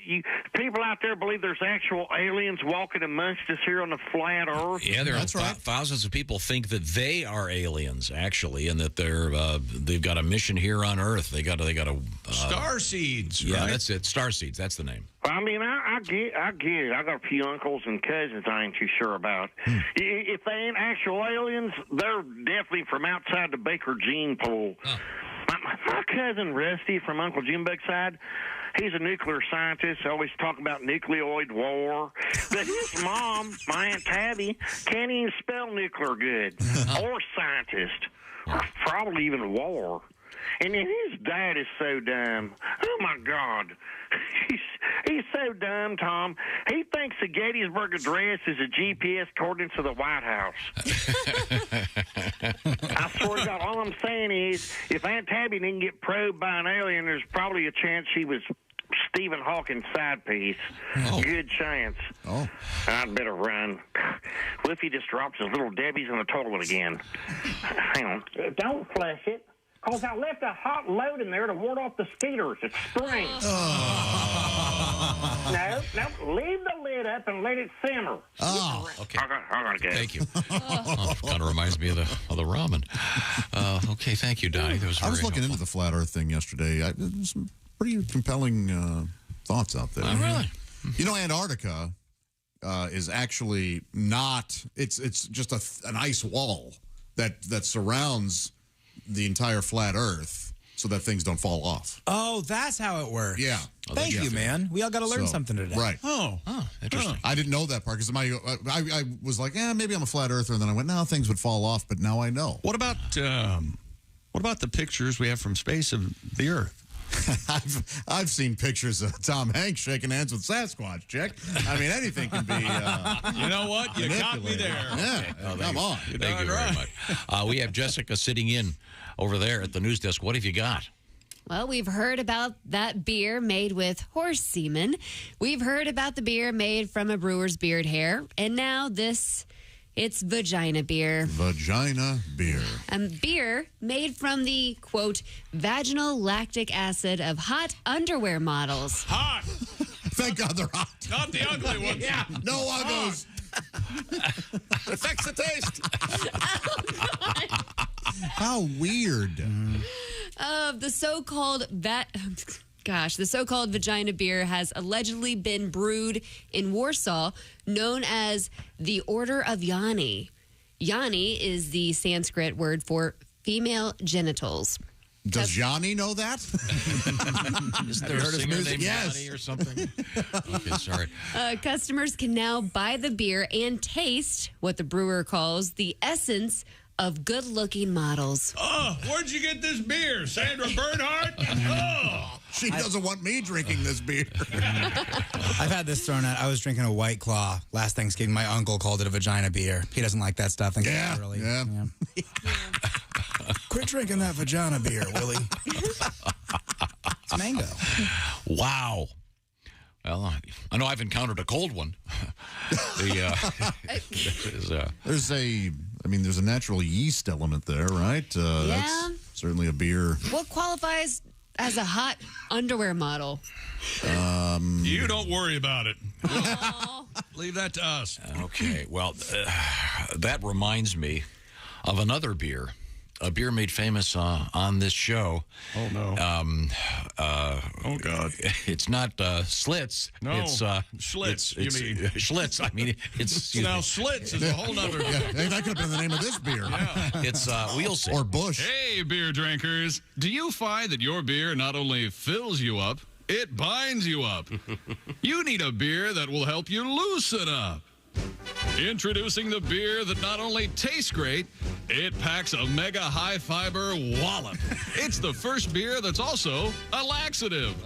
people out there believe there's actual aliens walking amongst us here on the flat Earth.
Yeah, there are thousands of people think that they are aliens, actually, and that they've got a mission here on Earth. They got a
Star Seeds.
Yeah,
right?
that's it. Star Seeds. That's the name.
I mean, I get it. I got a few uncles and cousins I ain't too sure about. If they ain't actual aliens, they're definitely from outside the Baker gene pool.
Oh.
My cousin Rusty from Uncle Jim Buck's side, he's a nuclear scientist, always talking about nucleoid war. But his mom, my Aunt Tabby, can't even spell nuclear good, or scientist, or probably even war. And then his dad is so dumb. Oh, my God. He's so dumb, Tom. He thinks the Gettysburg Address is a GPS coordinates of the White House. I swear to God, all I'm saying is, if Aunt Tabby didn't get probed by an alien, there's probably a chance she was Stephen Hawking's side piece. Oh. Good chance.
Oh.
I'd better run. What if he just drops his little Debbie's in the toilet again? Hang on. Don't flush it. Because I left a hot load in there to ward off the skeeters. It's spring. No, leave the lid up and let it simmer.
Oh, okay.
I gotta go.
Thank you. Kind of reminds me of the ramen. Okay, thank you, Donnie. That was
I was looking
helpful.
into the flat Earth thing yesterday. There's some pretty compelling thoughts out there.
Oh, really?
You know, Antarctica is actually not. It's just an ice wall that surrounds the entire flat Earth so that things don't fall off.
Oh, that's how it works.
Yeah.
Thank you, man. We all got to learn something today.
Right.
Oh,
interesting.
I didn't know that part because I was like, maybe I'm a flat earther, and then I went, no, things would fall off, but now I know.
What about the pictures we have from space of the Earth?
I've seen pictures of Tom Hanks shaking hands with Sasquatch, Chick. I mean, anything can be.
You know what? You got me there.
Yeah.
Okay.
Come on.
Thank you very much. We have Jessica sitting in over there at the news desk. What have you got?
Well, we've heard about that beer made with horse semen. We've heard about the beer made from a brewer's beard hair. And now it's vagina beer.
Vagina beer.
Beer made from the, quote, vaginal lactic acid of hot underwear models.
Hot!
Thank God they're hot.
Not the ugly ones.
Yeah, no uggos.
It affects the taste.
How weird.
The so-called vagina beer has allegedly been brewed in Warsaw, known as the Order of Yanni. Yanni is the Sanskrit word for female genitals.
Does Yanni know that?
Is there a singer named
Yes.
Yanni or something? Okay, sorry.
Customers can now buy the beer and taste what the brewer calls the essence of good-looking models.
Oh, where'd you get this beer? Sandra Bernhardt? Oh.
She doesn't want me drinking this beer.
I've had this thrown out. I was drinking a White Claw last Thanksgiving. My uncle called it a vagina beer. He doesn't like that stuff.
Yeah. Quit drinking that vagina beer, Willie.
It's mango.
Wow. Well, I know I've encountered a cold one.
There's a natural yeast element there, right? That's certainly a beer.
What qualifies as a hot underwear model?
You don't worry about it. Leave that to us.
Okay, well, that reminds me of another beer. A beer made famous on this show.
Oh, no. Oh, God.
It's not Slits.
No,
it's
Schlitz,
you mean. Schlitz. I mean, it's...
Now, Schlitz is a whole nother...
Hey, that could have been the name of this beer.
Yeah.
It's Wheelsie.
Or Bush.
Hey, beer drinkers. Do you find that your beer not only fills you up, it binds you up? You need a beer that will help you loosen up. Introducing the beer that not only tastes great, it packs a mega high-fiber wallop. It's the first beer that's also a laxative.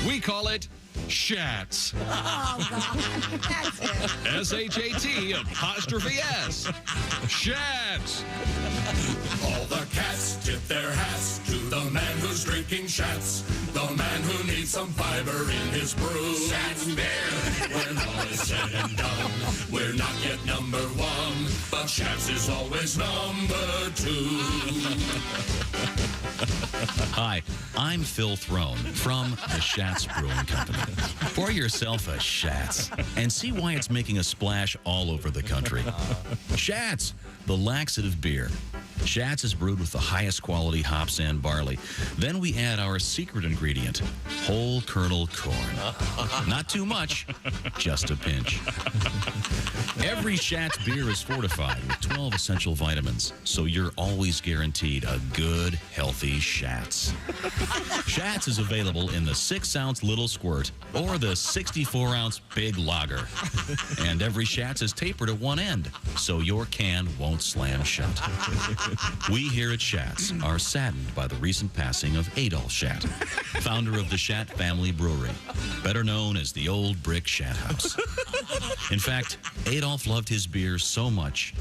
We call it Shats.
Oh, God. That's it.
S-H-A-T apostrophe S. Shats.
All the cats tip their hats to the man who's drinking Shats. The man who needs some fiber in his brew. Shats beer. When all is said and done, we're not yet number one, but Shats is always number two.
Hi, I'm Phil Throne from the Schatz Brewing Company. Pour yourself a Schatz and see why it's making a splash all over the country. Schatz, the laxative beer. Schatz is brewed with the highest quality hops and barley. Then we add our secret ingredient, whole kernel corn. Not too much, just a pinch. Every Schatz beer is fortified with 12 essential vitamins, so you're always guaranteed a good, healthy Schatz. Schatz is available in the 6-ounce little squirt or the 64-ounce big lager. And every Schatz is tapered at one end, so your can won't slam shut. We here at Schatz are saddened by the recent passing of Adolf Schatt, founder of the Schatt Family Brewery, better known as the Old Brick Schatt House. In fact, Adolf loved his beer so much,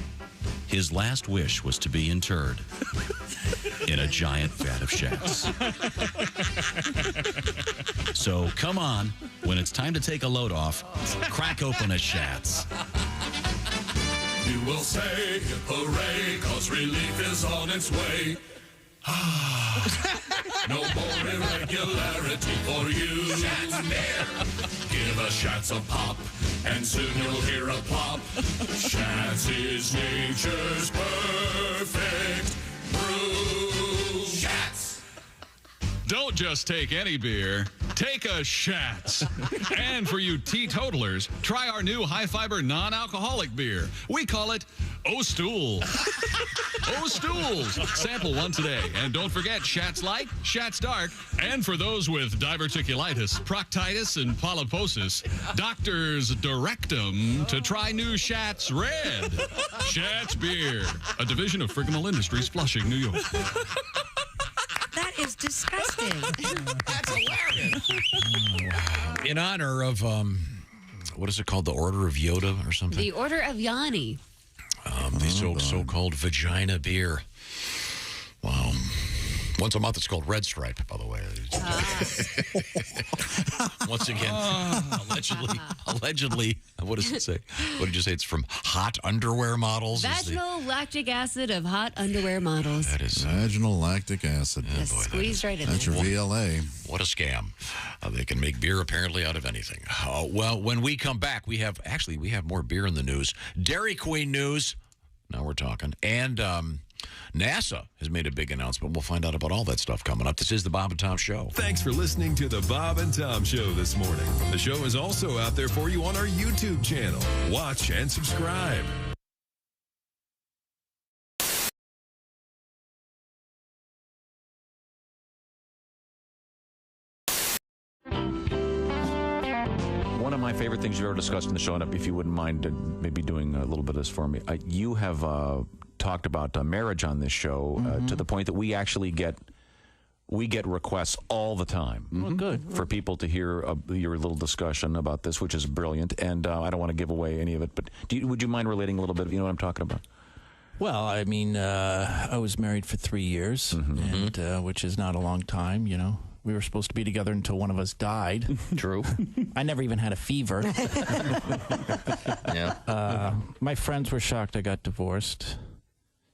his last wish was to be interred in a giant vat of Schatz. So come on, when it's time to take a load off, crack open a Schatz.
You will say, hooray, cause relief is on its way. No more irregularity for you. Schatz beer. Give a Schatz a pop, and soon you'll hear a plop. Schatz is nature's perfect brew. Schatz.
Don't just take any beer. Take a Schatz. And for you teetotalers, try our new high-fiber non-alcoholic beer. We call it O-Stools. O-Stools. Sample one today. And don't forget Schatz Light, Schatz Dark. And for those with diverticulitis, proctitis, and polyposis, doctors direct them to try new Schatz Red. Schatz Beer, a division of Frigamel Industries, Flushing, New York.
That is disgusting.
That's hilarious. In honor of, what is it called? The Order of Yoda or something?
The Order of Yanni.
The so-called vagina beer. Wow. Once a month, it's called Red Stripe, by the way. Once again, allegedly, what does it say? What did you say? It's from hot underwear models?
Vaginal lactic acid of hot underwear models.
That is
vaginal lactic acid.
Yeah, squeezed right in
there. That's your VLA.
What a scam. They can make beer apparently out of anything. Well, when we come back, we have more beer in the news. Dairy Queen news. Now we're talking. And NASA has made a big announcement. We'll find out about all that stuff coming up. This is the Bob and Tom Show.
Thanks for listening to the Bob and Tom Show this morning. The show is also out there for you on our YouTube channel. Watch and subscribe.
One of my favorite things you've ever discussed in the show, and if you wouldn't mind maybe doing a little bit of this for me, you have talked about marriage on this show to the point that we actually get requests all the time.
Well, good.
For people to hear your little discussion about this, which is brilliant. And I don't want to give away any of it, but would you mind relating a little bit? You know what I'm talking about?
Well, I mean, I was married for 3 years, and which is not a long time, you know. We were supposed to be together until one of us died.
True.
I never even had a fever.
Yeah.
My friends were shocked I got divorced.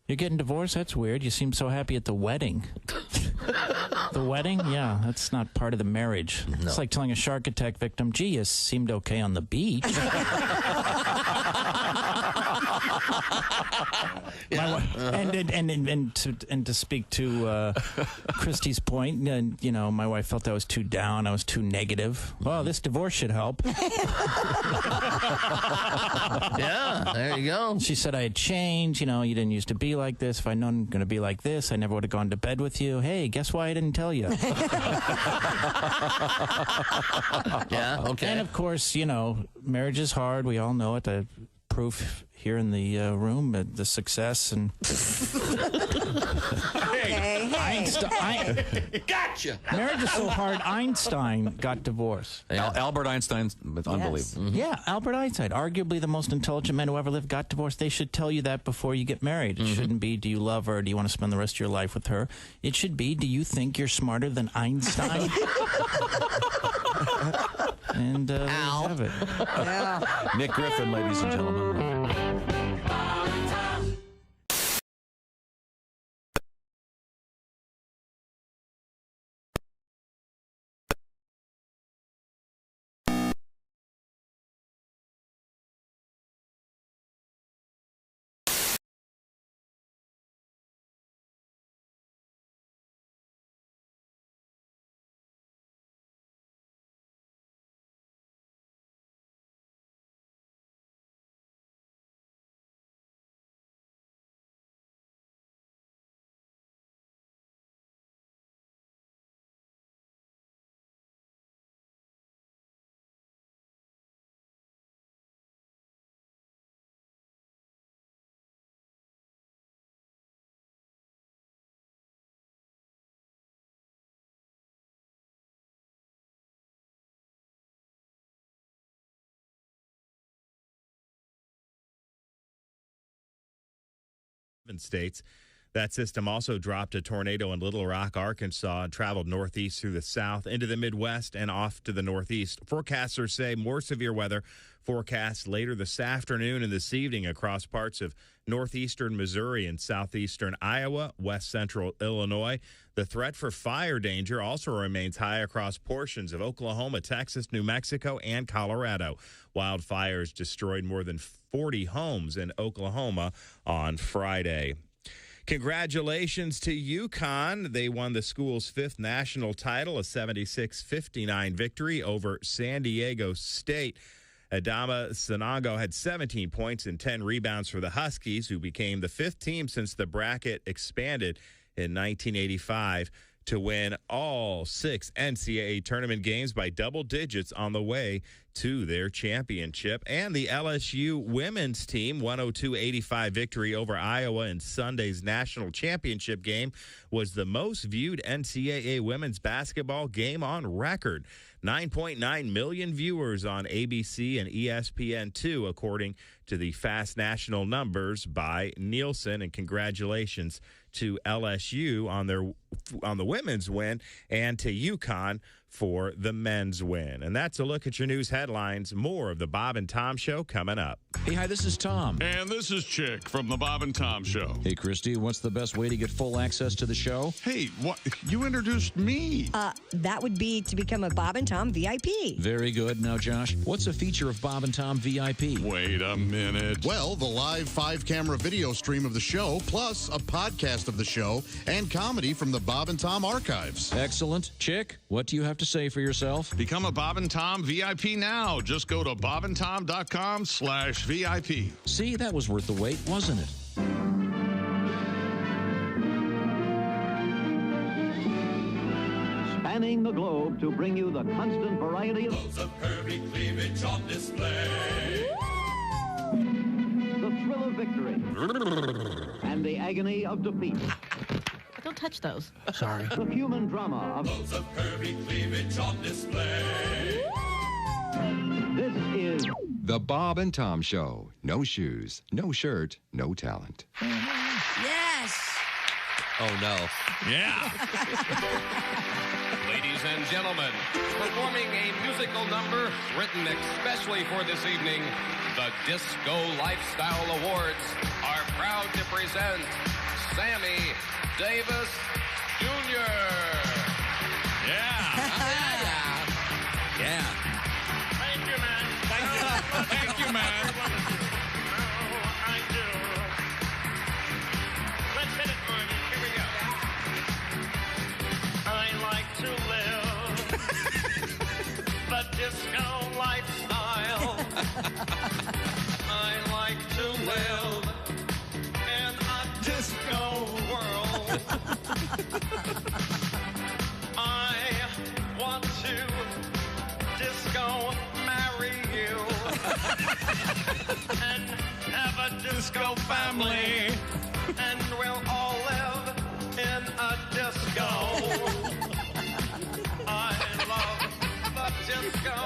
You're getting divorced? That's weird. You seem so happy at the wedding. The wedding? Yeah, that's not part of the marriage. No. It's like telling a shark attack victim, gee, you seemed okay on the beach. And to speak to Christy's point, you know, my wife felt I was too down, I was too negative. Well, this divorce should help.
Yeah, there you go.
She said I had changed. You know, you didn't used to be like this. If I'd known going to be like this, I never would have gone to bed with you. Hey, guess why I didn't tell you?
Yeah, okay.
And of course, you know, marriage is hard. We all know it. The proof here in the room, the success and. Einstein.
Gotcha.
Marriage is so hard. Einstein got divorced.
Albert Einstein's unbelievable.
Yes. Yeah, Albert Einstein, arguably the most intelligent man who ever lived, got divorced. They should tell you that before you get married. It shouldn't be, do you love her? Do you want to spend the rest of your life with her? It should be, do you think you're smarter than Einstein? And there you have it.
Yeah. Nick Griffin, ladies and gentlemen.
States. That system also dropped a tornado in Little Rock, Arkansas, and traveled northeast through the south into the Midwest and off to the northeast. Forecasters say more severe weather forecast later this afternoon and this evening across parts of northeastern Missouri and southeastern Iowa, west central Illinois. The threat for fire danger also remains high across portions of Oklahoma, Texas, New Mexico, and Colorado. Wildfires destroyed more than 40 homes in Oklahoma on Friday. Congratulations to UConn. They won the school's fifth national title, a 76-59 victory over San Diego State. Adama Sanago had 17 points and 10 rebounds for the Huskies, who became the fifth team since the bracket expanded in 1985 to win all 6 NCAA tournament games by double digits on the way to their championship. And the LSU women's team 102-85 victory over Iowa in Sunday's national championship game was the most viewed NCAA women's basketball game on record. 9.9 million viewers on ABC and ESPN2, according to the fast national numbers by Nielsen. And congratulations to LSU on the women's win and to UConn for the men's win. And that's a look at your news headlines. More of the Bob and Tom Show coming up.
Hey, hi, this is Tom.
And this is Chick from the Bob and Tom Show.
Hey, Christy, what's the best way to get full access to the show?
Hey, what? You introduced me.
That would be to become a Bob and Tom VIP.
Very good. Now, Josh, what's a feature of Bob and Tom VIP?
Wait a minute.
Well, the live 5-camera video stream of the show, plus a podcast of the show and comedy from the Bob and Tom archives.
Excellent. Chick, what do you have to say for yourself?
Become a Bob and Tom VIP now. Just go to bobandtom.com/VIP.
See, that was worth the wait, wasn't it?
Spanning the globe to bring you the constant variety of
Loads of curvy cleavage on display.
the thrill of victory and agony of defeat.
Don't touch those.
Sorry.
The human drama of
Loads of curvy cleavage on display.
this is
The Bob and Tom Show. No shoes, no shirt, no talent.
Yes.
Oh, no.
Yeah.
Ladies and gentlemen, performing a musical number written especially for this evening, the Disco Lifestyle Awards are proud to present Sammy Davis Jr.
Yeah.
Yeah.
Thank you, man.
Thank you, man.
I do. Let's hit it, Marty. Here we go. I like to live the disco lifestyle. I like to live in a disco world. I want to disco marry you and have a disco family, and we'll all live in a disco. I love the disco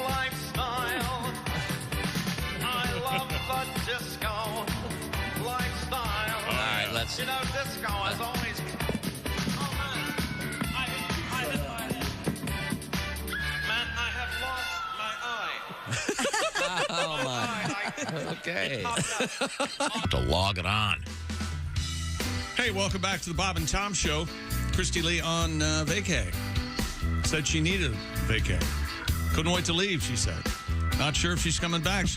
lifestyle. I love the disco lifestyle.
All right, let's.
You know, disco is always. Oh man, man, I have lost my eye.
Oh, my. Okay. To log it on.
Hey, welcome back to the Bob and Tom Show. Christy Lee on vacay. Said she needed a vacay. Couldn't wait to leave, she said. Not sure if she's coming back.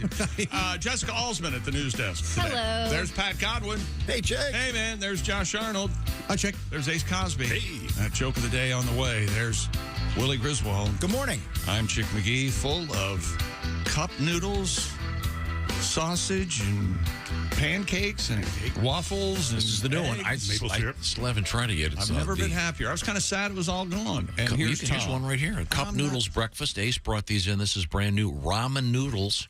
Jessica Alsman at the news desk today.
Hello.
There's Pat Godwin.
Hey, Chick.
Hey, man. There's Josh Arnold.
Hi, Chick.
There's Ace Cosby. Hey. That joke of the day on the way. There's Willie Griswold.
Good morning.
I'm Chick McGee, full of cup noodles, sausage, and pancakes, and waffles. And
This is the new one. I still haven't tried it yet. It's,
I've never been happier. I was kind of sad it was all gone. And here's
here's one right here. Cup noodles breakfast. Ace brought these in. This is brand new ramen noodles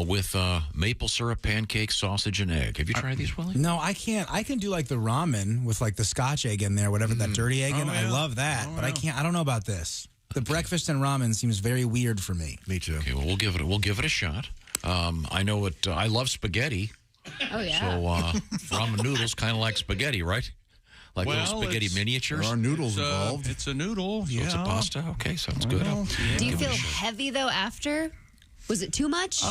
with maple syrup, pancakes, sausage, and egg. Have you tried these, Willie?
No, I can't. I can do like the ramen with like the Scotch egg in there, whatever that dirty egg in. I love that, but I can't. I don't know about this. The breakfast and ramen seems very weird for me.
Me too.
Okay, well, we'll give it a shot. I know it. I love spaghetti.
Oh, yeah.
So ramen noodles kind of like spaghetti, right? Like little spaghetti miniatures.
There are noodles involved.
It's a noodle.
So it's a pasta. Okay, sounds good.
Do you feel heavy though after? Was it too much?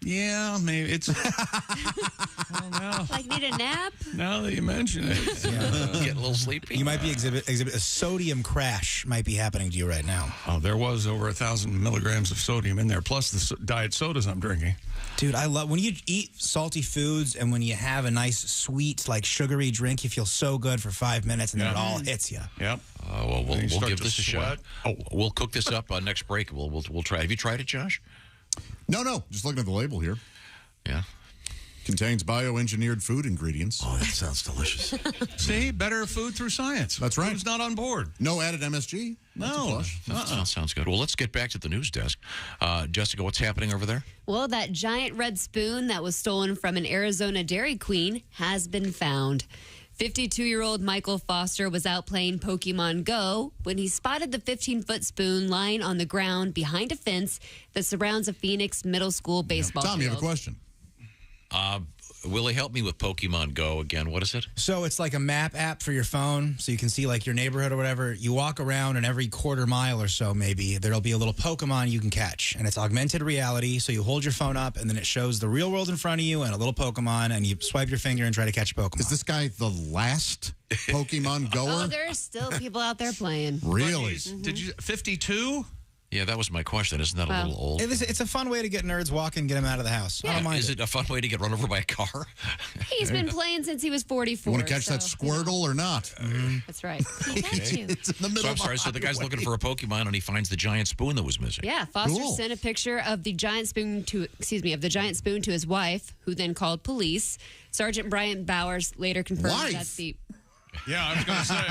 Yeah, maybe it's. I don't know.
Like need a nap?
Now that you mention it,
get a little sleepy.
You might be exhibit a sodium crash might be happening to you right now.
Oh, there was over 1,000 milligrams of sodium in there, plus the diet sodas I'm drinking.
Dude, I love when you eat salty foods and when you have a nice sweet, like sugary drink, you feel so good for 5 minutes and then it all hits you.
Yep.
Well, we'll give this a shot. Oh, we'll cook this up next break. We'll try. Have you tried it, Josh?
No. Just looking at the label here.
Yeah.
Contains bioengineered food ingredients.
Oh, that sounds delicious.
See, better food through science.
That's right.
Who's not on board?
No added MSG.
No.
That sounds good. Well, let's get back to the news desk. Jessica, what's happening over there?
Well, that giant red spoon that was stolen from an Arizona Dairy Queen has been found. 52-year-old Michael Foster was out playing Pokemon Go when he spotted the 15-foot spoon lying on the ground behind a fence that surrounds a Phoenix middle school baseball
Tom,
field.
you have a question.
Willie, help me with Pokemon Go again. What is it?
So it's like a map app for your phone, so you can see like your neighborhood or whatever. You walk around, and every quarter mile or so, maybe there'll be a little Pokemon you can catch, and it's augmented reality. So you hold your phone up, and then it shows the real world in front of you and a little Pokemon, and you swipe your finger and try to catch a Pokemon.
Is this guy the last Pokemon goer?
Oh, there's still people out there playing.
Really?
Did you 52?
Yeah, that was my question. Isn't that a little old?
It's a fun way to get nerds walking, get them out of the house. I don't mind
Is it a fun way to get run over by a car?
He's been playing since he was 44.
You want to catch that Squirtle or not?
That's right. He got you.
It's in the middle
So I'm sorry. So the guy's looking for a Pokemon, and he finds the giant spoon that was missing.
Yeah, Foster sent a picture of the giant spoon to his wife, who then called police. Sergeant Bryant Bowers later confirmed that the
Yeah, I was going to say.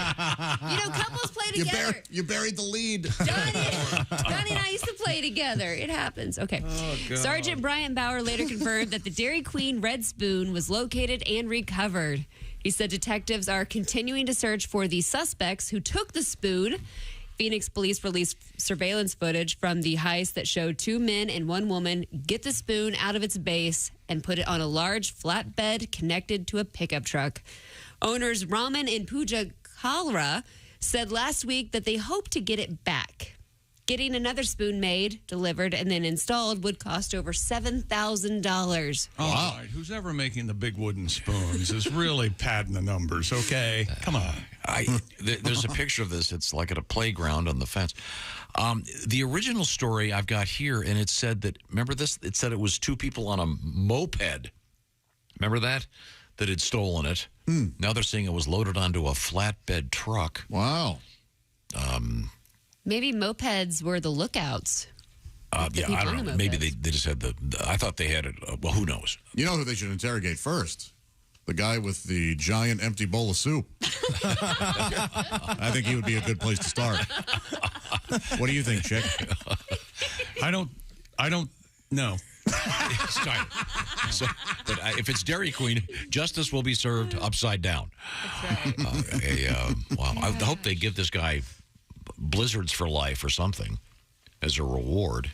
Couples play together.
You buried the lead.
Donnie and I used to play together. It happens. Okay.
Oh, God.
Sergeant Brian Bauer later confirmed that the Dairy Queen red spoon was located and recovered. He said detectives are continuing to search for the suspects who took the spoon. Phoenix police released surveillance footage from the heist that showed 2 men and 1 woman get the spoon out of its base and put it on a large flatbed connected to a pickup truck. Owners Ramen and Pooja Kalra said last week that they hope to get it back. Getting another spoon made, delivered, and then installed would cost over $7,000.
All right, who's ever making the big wooden spoons is really padding the numbers, okay? Come on.
There's a picture of this. It's like at a playground on the fence. The original story I've got here, and it said that, remember this? It said it was 2 people on a moped. Remember that? That had stolen it. Now they're saying it was loaded onto a flatbed truck.
Wow.
Maybe mopeds were the lookouts.
Yeah, I don't know. Maybe they just had I thought they had it. Well, who knows?
You know who they should interrogate first? The guy with the giant empty bowl of soup. I think he would be a good place to start. What do you think, Chick?
I don't know.
But if it's Dairy Queen, justice will be served upside down.
That's right.
Wow. I hope they give this guy blizzards for life or something as a reward.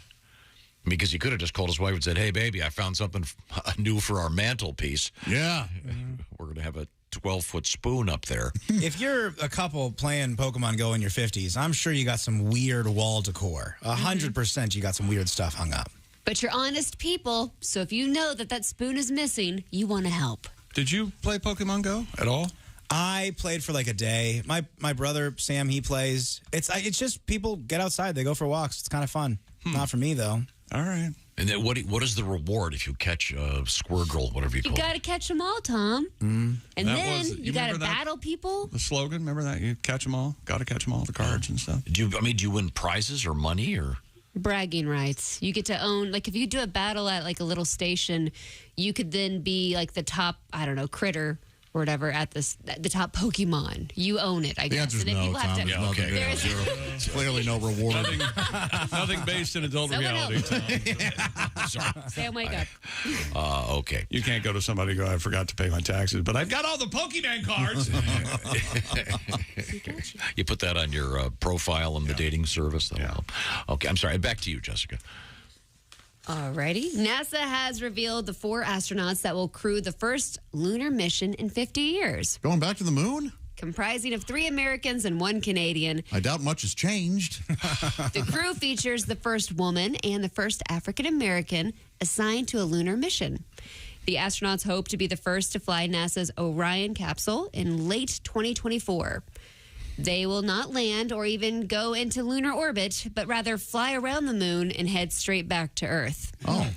Because he could have just called his wife and said, "Hey, baby, I found something new for our mantelpiece."
Yeah.
We're going to have a 12-foot spoon up there.
If you're a couple playing Pokemon Go in your 50s, I'm sure you got some weird wall decor. 100% you got some weird stuff hung up.
But you're honest people, so if you know that spoon is missing, you want to help.
Did you play Pokemon Go at all?
I played for like a day. My brother, Sam, he plays. It's just people get outside. They go for walks. It's kind of fun. Not for me, though.
All right.
And then what is the reward if you catch a Squirgle, whatever you call it?
You got to catch them all, Tom. And then you got to battle people.
The slogan, remember that? You catch them all. Got to catch them all, the cards and stuff.
Do you win prizes or money or?
Bragging rights. You get to own, like if you do a battle at like a little station, you could then be like the top, I don't know, critter or whatever at the top Pokemon. You own it, I guess.
The answer's no, Tom.
Yeah, okay.
There's clearly no reward.
Nothing based in adult reality, Tom.
Sorry.
Sam, wake up.
Okay.
You can't go to somebody and go, I forgot to pay my taxes, but I've got all the Pokemon cards.
You put that on your profile in the dating service. That'll help. Okay, I'm sorry. Back to you, Jessica.
Alrighty. NASA has revealed the 4 astronauts that will crew the first lunar mission in 50 years.
Going back to the moon?
Comprising of 3 Americans and 1 Canadian.
I doubt much has changed.
The crew features the first woman and the first African American assigned to a lunar mission. The astronauts hope to be the first to fly NASA's Orion capsule in late 2024. They will not land or even go into lunar orbit, but rather fly around the moon and head straight back to Earth.
Oh.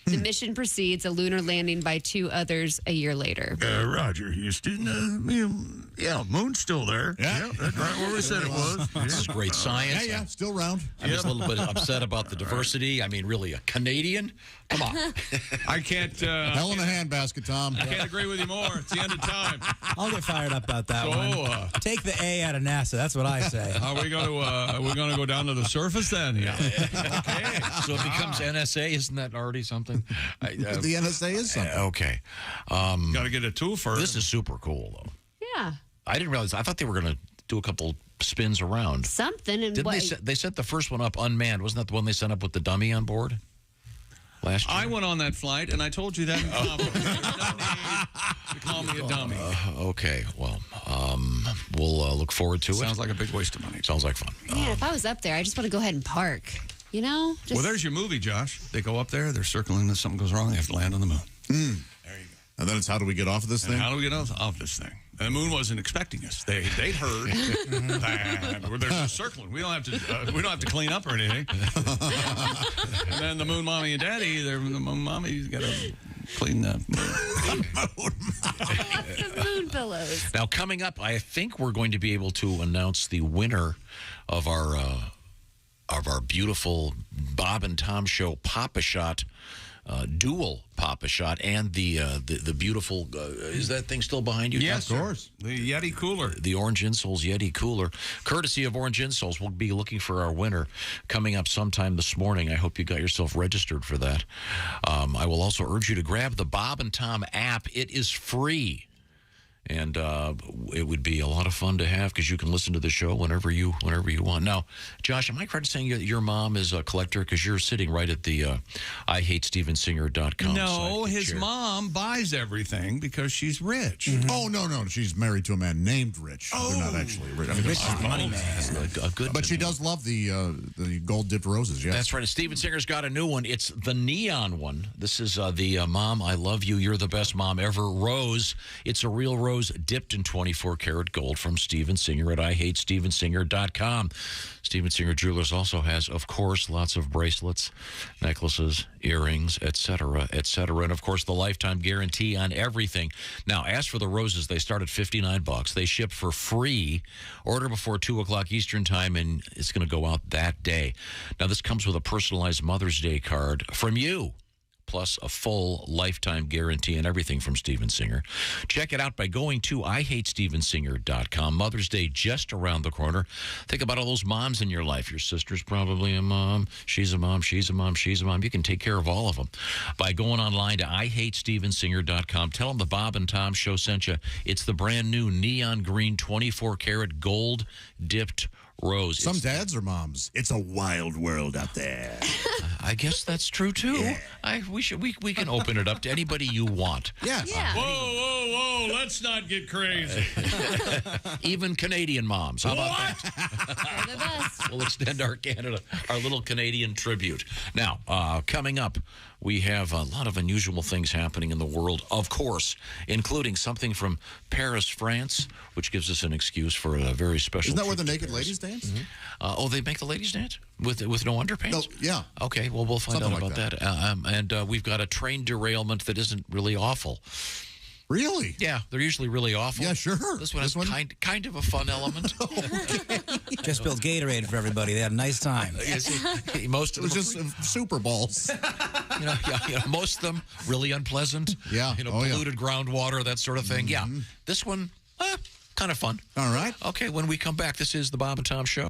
The mission precedes a lunar landing by 2 others a year later.
Roger, Houston. Moon's still there.
Yeah.
That's right where we said it was.
This is great science.
Yeah, still round.
I'm just a little bit upset about the diversity. I mean, really, a Canadian? Come on.
I can't.
Hell in a handbasket, Tom.
I can't agree with you more. It's the end of time.
I'll get fired up about that one. Take the A out of NASA. That's what I say.
Are we going to go down to the surface then? Yeah.
Okay. So it becomes NSA. Isn't that already something?
The NSA is something.
Okay.
Got to get a tool first.
This is super cool, though.
Yeah.
I didn't realize. I thought they were going to do a couple spins around.
Something. And
Didn't they set the first one up unmanned? Wasn't that the one they sent up with the dummy on board? Last year?
I went on that flight, and I told you that in confidence. You call me a dummy.
Okay, well, we'll look forward to it.
Sounds like a big waste of money.
Sounds like fun.
Man, if I was up there, I just want to go ahead and park. You know?
Well, there's your movie, Josh. They go up there, they're circling, if something goes wrong, they have to land on the moon. There you go.
And then it's how do we get off of this thing?
How do we get off this thing? And the moon wasn't expecting us. They'd heard that they're just circling. We don't have to clean up or anything. And then the moon mommy and daddy, the moon mommy's got to clean the
moon pillows.
Now, coming up, I think we're going to be able to announce the winner of our beautiful Bob and Tom Show Pop-A-Shot dual Pop-A-Shot and the beautiful, is that thing still behind you?
Yes, of course. The Yeti cooler.
The Orange Insoles Yeti cooler. Courtesy of Orange Insoles, we'll be looking for our winner coming up sometime this morning. I hope you got yourself registered for that. I will also urge you to grab the Bob and Tom app. It is free. And it would be a lot of fun to have because you can listen to the show whenever you want. Now, Josh, am I correct in saying your mom is a collector because you're sitting right at the IHateStevensinger.com
No,
site,
his
chair.
mom buys everything because she's rich.
Mm-hmm. Oh, no. She's married to a man named Rich.
Oh.
They're not actually rich. I mean,
Rich is money man.
A good
but she does love the gold-dipped roses, yes.
That's right. Steven Singer's got a new one. It's the neon one. This is the Mom, I Love You, You're the Best Mom Ever rose. It's a real rose dipped in 24-karat gold from Steven Singer at IHateStevensinger.com. Steven Singer Jewelers also has, of course, lots of bracelets, necklaces, earrings, etc., etc., and, of course, the lifetime guarantee on everything. Now, as for the roses, they start at $59. They ship for free. Order before 2 o'clock Eastern Time, and it's going to go out that day. Now, this comes with a personalized Mother's Day card from you, plus a full lifetime guarantee and everything from Steven Singer. Check it out by going to IHateStevensinger.com. Mother's Day just around the corner. Think about all those moms in your life. Your sister's probably a mom. She's a mom. She's a mom. She's a mom. You can take care of all of them by going online to IHateStevensinger.com. Tell them the Bob and Tom Show sent you. It's the brand new neon green 24-karat gold dipped rose.
Some dads are moms. It's a wild world out there.
I guess that's true too.
Yeah.
We can open it up to anybody you want.
Yeah.
Whoa, let's not get crazy.
Even Canadian moms. How about that?
They're the best.
We'll extend our little Canadian tribute. Now, coming up, we have a lot of unusual things happening in the world, of course, including something from Paris, France, which gives us an excuse for a very special.
Isn't that where
trip
the
to
naked
Paris.
ladies dance?
Oh, they make the ladies dance with no underpants?
No, yeah.
Okay, well, we'll find
Something
out
like
about that. And we've got a train derailment that isn't really awful.
Really?
Yeah, they're usually really awful.
Yeah, sure.
This one has kind of a fun element.
Just spilled Gatorade for everybody. They had a nice time.
Most of
It
them
was just Super Balls.
most of them really unpleasant.
Yeah.
Polluted groundwater, that sort of thing. Yeah. This one, kind of fun.
All right.
Okay, when we come back, this is the Bob and Tom Show.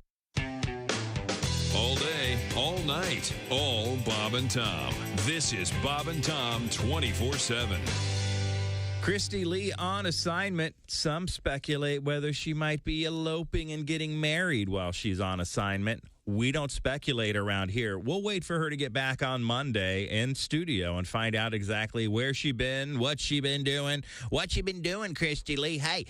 All day, all night, all Bob and Tom. This is Bob and Tom 24/7.
Christy Lee on assignment. Some speculate whether she might be eloping and getting married while she's on assignment. We don't speculate around here. We'll wait for her to get back on Monday in studio and find out exactly where she been, what she been doing. What you been doing, Christy Lee? Hey,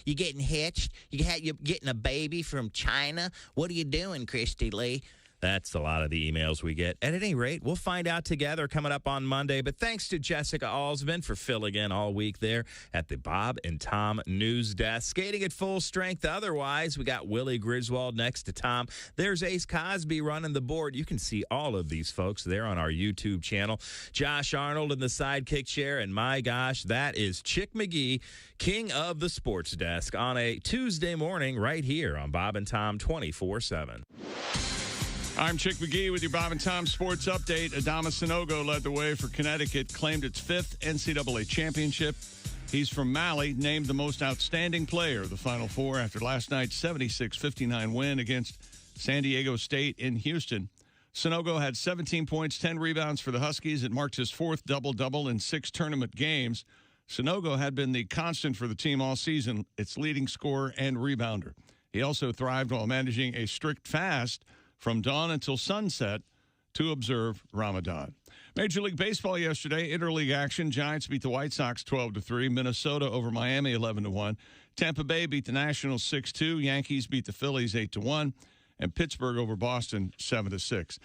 you getting hitched? You getting a baby from China? What are you doing, Christy Lee? That's a lot of the emails we get. At any rate, we'll find out together coming up on Monday. But thanks to Jessica Alsman for filling in all week there at the Bob and Tom News Desk. Skating at full strength otherwise, we got Willie Griswold next to Tom. There's Ace Cosby running the board. You can see all of these folks there on our YouTube channel. Josh Arnold in the sidekick chair. And my gosh, that is Chick McGee, king of the sports desk, on a Tuesday morning right here on Bob and Tom 24/7.
I'm Chick McGee with your Bob and Tom Sports Update. Adama Sanogo led the way for Connecticut, claimed its 5th NCAA championship. He's from Mali, named the most outstanding player of the Final Four after last night's 76-59 win against San Diego State in Houston. Sanogo had 17 points, 10 rebounds for the Huskies. It marked his 4th double-double in 6 tournament games. Sanogo had been the constant for the team all season, its leading scorer and rebounder. He also thrived while managing a strict fast from dawn until sunset to observe Ramadan. Major League Baseball yesterday, interleague action. Giants beat the White Sox 12-3. Minnesota over Miami 11-1. Tampa Bay beat the Nationals 6-2. Yankees beat the Phillies 8-1. And Pittsburgh over Boston 7-6.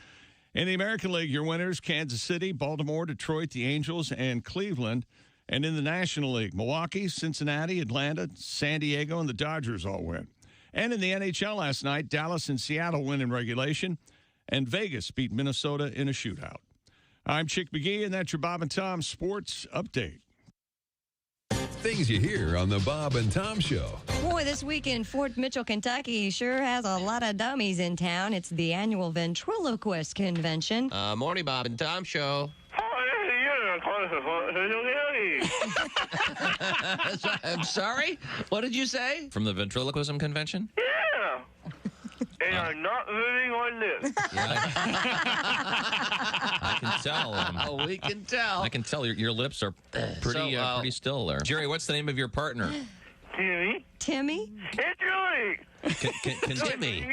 In the American League, your winners, Kansas City, Baltimore, Detroit, the Angels, and Cleveland. And in the National League, Milwaukee, Cincinnati, Atlanta, San Diego, and the Dodgers all win. And in the NHL last night, Dallas and Seattle win in regulation, and Vegas beat Minnesota in a shootout. I'm Chick McGee, and that's your Bob and Tom Sports Update.
Things you hear on the Bob and Tom Show.
Boy, this week in Fort Mitchell, Kentucky sure has a lot of dummies in town. It's the annual ventriloquist convention.
Morning, Bob and Tom Show.
Hey,
I'm sorry? What did you say?
From the ventriloquism convention?
Yeah. And I'm not moving on this.
I can tell.
We can tell.
I can tell your lips are pretty still there. Jerry, what's the name of your partner?
Timmy.
Timmy?
It's Julie.
Can Timmy?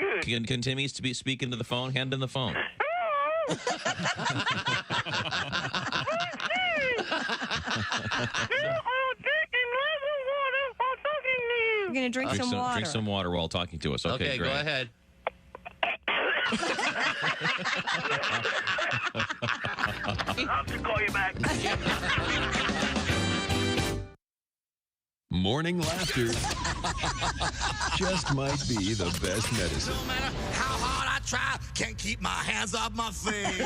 Can Timmy speak into the phone? Hand him the phone.
You're going to drink some water.
Drink some water while talking to us. Okay, great.
Go ahead.
I'll just call you back.
Morning laughter just might be the best medicine.
No matter how hard I try, can't keep my hands off my face.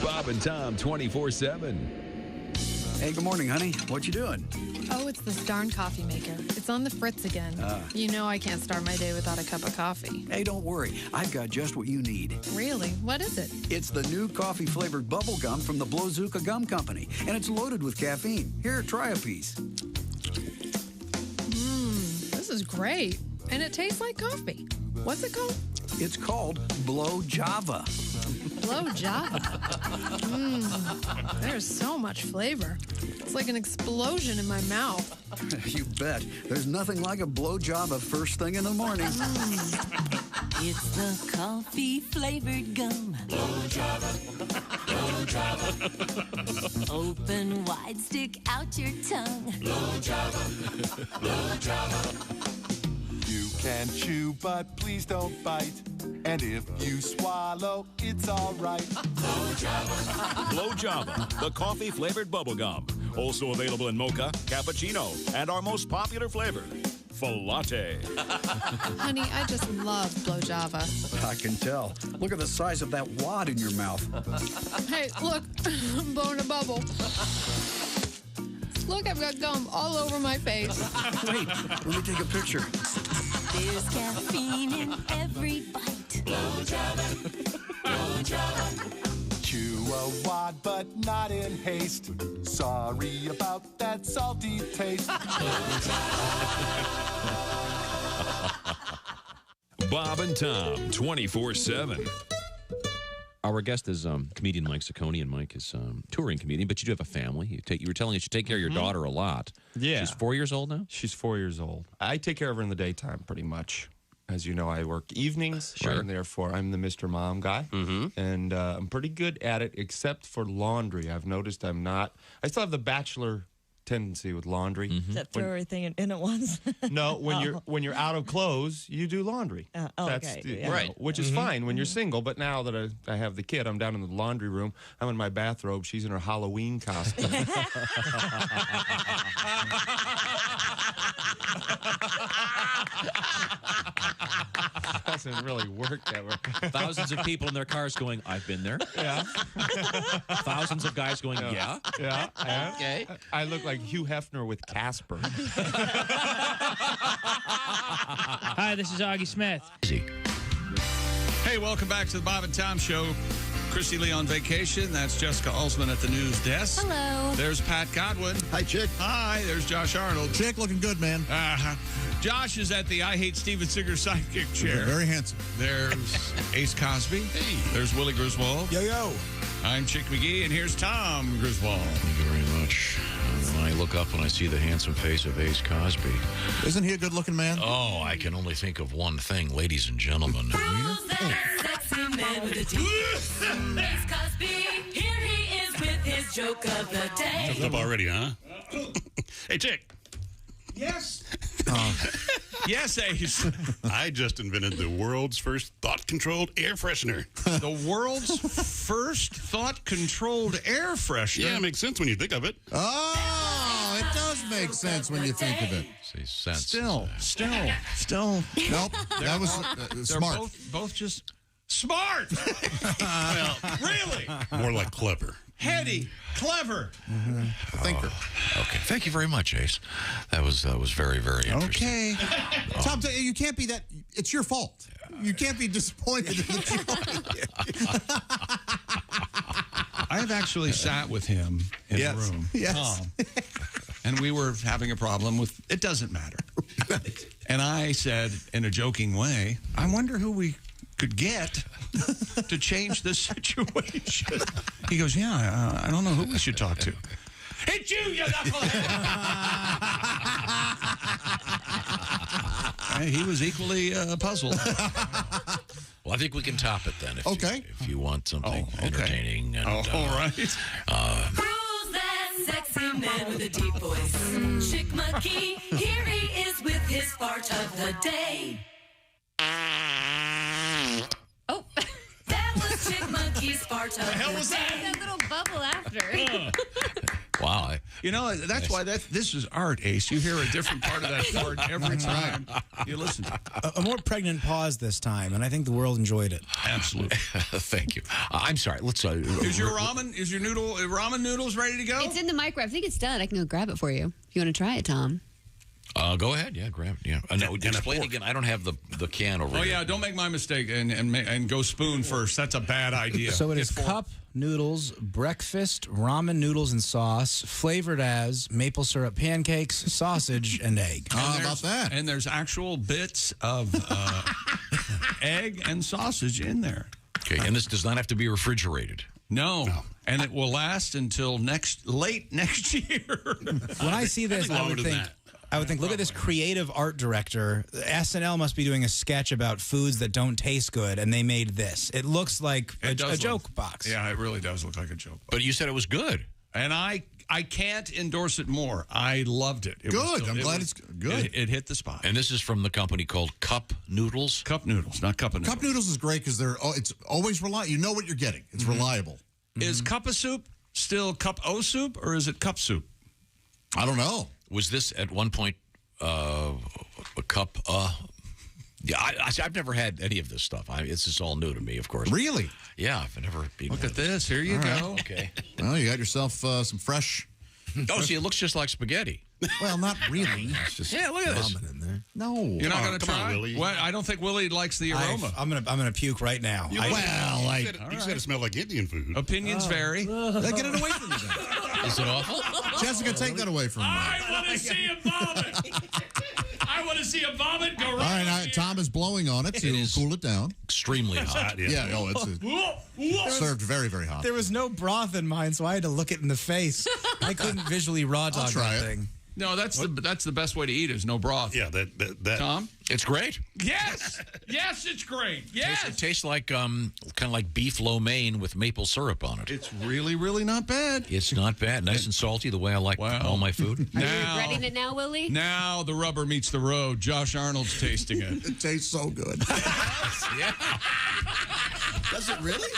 Bob and Tom 24/7.
Hey, good morning, honey. What you doing?
Oh, it's this darn coffee maker. It's on the fritz again. You know I can't start my day without a cup of coffee.
Hey, don't worry. I've got just what you need.
Really? What is it?
It's the new coffee-flavored bubble gum from the Blowzuka Gum Company, and it's loaded with caffeine. Here, try a piece.
This is great. And it tastes like coffee. What's it called?
It's called Blow Java.
Blow Java. There's so much flavor. It's like an explosion in my mouth.
You bet. There's nothing like a Blow Java first thing in the morning.
It's the coffee-flavored gum. Blow Java. Blow Java. Open wide, stick out your tongue.
Blow Java. Blow Java. You can chew, but please don't bite. And if you swallow, it's all right.
Blow Java. Blow Java, the coffee-flavored bubblegum. Also available in mocha, cappuccino, and our most popular flavor, Latte.
Honey, I just love Blow Java.
I can tell. Look at the size of that wad in your mouth.
Hey, look, I'm blowing a bubble. Look, I've got gum all over my face.
Wait, let me take a picture.
There's caffeine in every bite. Blow Java. Blow Java.
Chew a wad, but not in haste. Sorry about that salty taste.
Bob and Tom 24/7.
Our guest is comedian Mike Zaconian. Mike is touring comedian, but you do have a family. You were telling us you take care of your daughter a lot.
Yeah.
She's 4 years old now?
She's 4 years old. I take care of her in the daytime pretty much. As you know, I work evenings,
Sure.
and therefore I'm the Mr. Mom guy. And I'm pretty good at it, except for laundry. I've noticed I still have the bachelor tendency with laundry.
Does that throw everything in at once?
No, when you're out of clothes, you do laundry.
Okay. Yeah.
Right, which is fine when you're single. But now that I have the kid, I'm down in the laundry room. I'm in my bathrobe. She's in her Halloween costume. Doesn't really work that way.
Thousands of people in their cars going, I've been there.
Yeah.
Thousands of guys going, yeah.
Yeah.
Okay.
I look like Hugh Hefner with Casper.
Hi, this is Augie Smith.
Hey, welcome back to the Bob and Tom Show. Christy Lee on vacation. That's Jessica Alsman at the news desk.
Hello.
There's Pat Godwin.
Hi, Chick.
Hi. There's Josh Arnold.
Chick, looking good, man.
Josh is at the I Hate Steven Singer sidekick chair.
Very handsome.
There's Ace Cosby. Hey. There's Willie Griswold.
Yo.
I'm Chick McGee, and here's Tom Griswold.
Thank you very much. When I look up and I see the handsome face of Ace Cosby.
Isn't he a good-looking man?
Oh, I can only think of one thing, ladies and gentlemen.
Sexy man with a teeth. Ace Cosby, here he is with his joke of the day.
Jumped up already, huh? Hey, Chick.
Yes. Yes, Ace.
I just invented the world's first thought-controlled air freshener.
The world's first thought-controlled air freshener?
Yeah, it makes sense when you think of it.
Oh, it does make sense when you think of it.
Say sense.
Still.
Nope, that was smart.
Both just smart. Well, really?
More like clever.
Heady, clever.
Thinker.
Okay, thank you very much, Ace. That was very, very interesting.
Okay. Tom, you can't be that. It's your fault. You can't be disappointed in the joke.
I I've actually sat with him in the room, Tom, and we were having a problem with, it doesn't matter. And I said, in a joking way, I wonder who we could get to change this situation. He goes, yeah, I don't know who we should talk to. It's you, you knucklehead! He was equally puzzled.
Well, I think we can top it then. If you want something
okay.
entertaining. And,
all right.
Who's that sexy man with a deep voice? Chick Monkey, here he is with his fart of the day.
Oh.
That was Chick Monkey's fart of the day.
That little bubble after.
Wow.
You know, that's why this is art, Ace. You hear a different part of that part every time you listen.
A more pregnant pause this time, and I think the world enjoyed it.
Absolutely.
Thank you. I'm sorry. Let's.
Is your ramen noodles ready to go?
It's in the microwave. I think it's done. I can go grab it for you. If you want to try it, Tom.
Go ahead. Yeah, grab it. Yeah. No, explain again. I don't have the can over here.
Oh, yeah. Don't make my mistake and go spoon first. That's a bad idea.
So it is cup noodles, breakfast, ramen noodles and sauce, flavored as maple syrup pancakes, sausage, and egg.
How about that?
And there's actual bits of egg and sausage in there.
Okay, and this does not have to be refrigerated.
No. And it will last until late next year.
When I see this, I would think, look at this creative art director. SNL must be doing a sketch about foods that don't taste good, and they made this. It looks like a joke box.
Yeah, it really does look like a joke box.
But you said it was good.
And I can't endorse it more. I loved it.
I'm glad it's good.
It hit the spot.
And this is from the company called Cup Noodles?
Cup Noodles, not Cup of Noodles.
Cup Noodles is great because it's always reliable. You know what you're getting. It's reliable.
Is Cup of Soup still Cup O Soup, or is it Cup Soup?
I don't know.
Was this at one point a cup? Yeah, I've never had any of this stuff. This is all new to me, of course.
Really?
Yeah, I've never been.
Look at this. Here you go.
Okay.
Well, you got yourself some fresh.
Oh, see, it looks just like spaghetti.
Well, not really.
It's just look at this.
In there.
No.
You're not going to try?
Willie.
Well, I don't think Willie likes the aroma.
I'm gonna puke right now.
You said it smelled like Indian food.
Opinions vary.
Get it away from me then.
Is it awful?
Jessica, take that away from me.
I want to see him vomit. I want to see him vomit go right.
All right, Tom is blowing on it to cool it down.
Extremely hot.
Yeah, it's served very, very hot.
There was no broth in mine, so I had to look it in the face. I couldn't visually raw dog that thing.
No, that's the best way to eat is no broth.
Yeah, that
Tom?
It's great.
Yes. Yes, it's great. Yes.
It tastes like kind of like beef lo mein with maple syrup on it.
It's really, really not bad.
It's not bad. Nice and salty the way I like all my food.
Are you regretting it now, Willie?
Now the rubber meets the road. Josh Arnold's tasting it.
It tastes so good.
Yeah.
Does it really?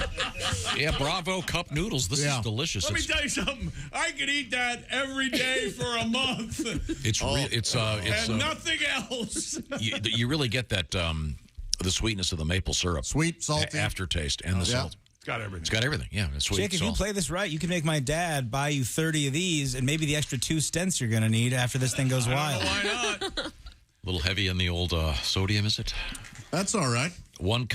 Yeah, bravo cup noodles. This is delicious.
Let me tell you something. I could eat that every day for a month.
It's
and nothing else.
You really get that the sweetness of the maple syrup,
sweet, salty
aftertaste, and the salt.
It's got everything.
It's got everything. Yeah, it's sweet.
Jake, if you play this right, you can make my dad buy you 30 of these, and maybe the extra 2 stents you're going to need after this thing goes wild.
Why not?
A little heavy in the old sodium, is it?
That's all right.
One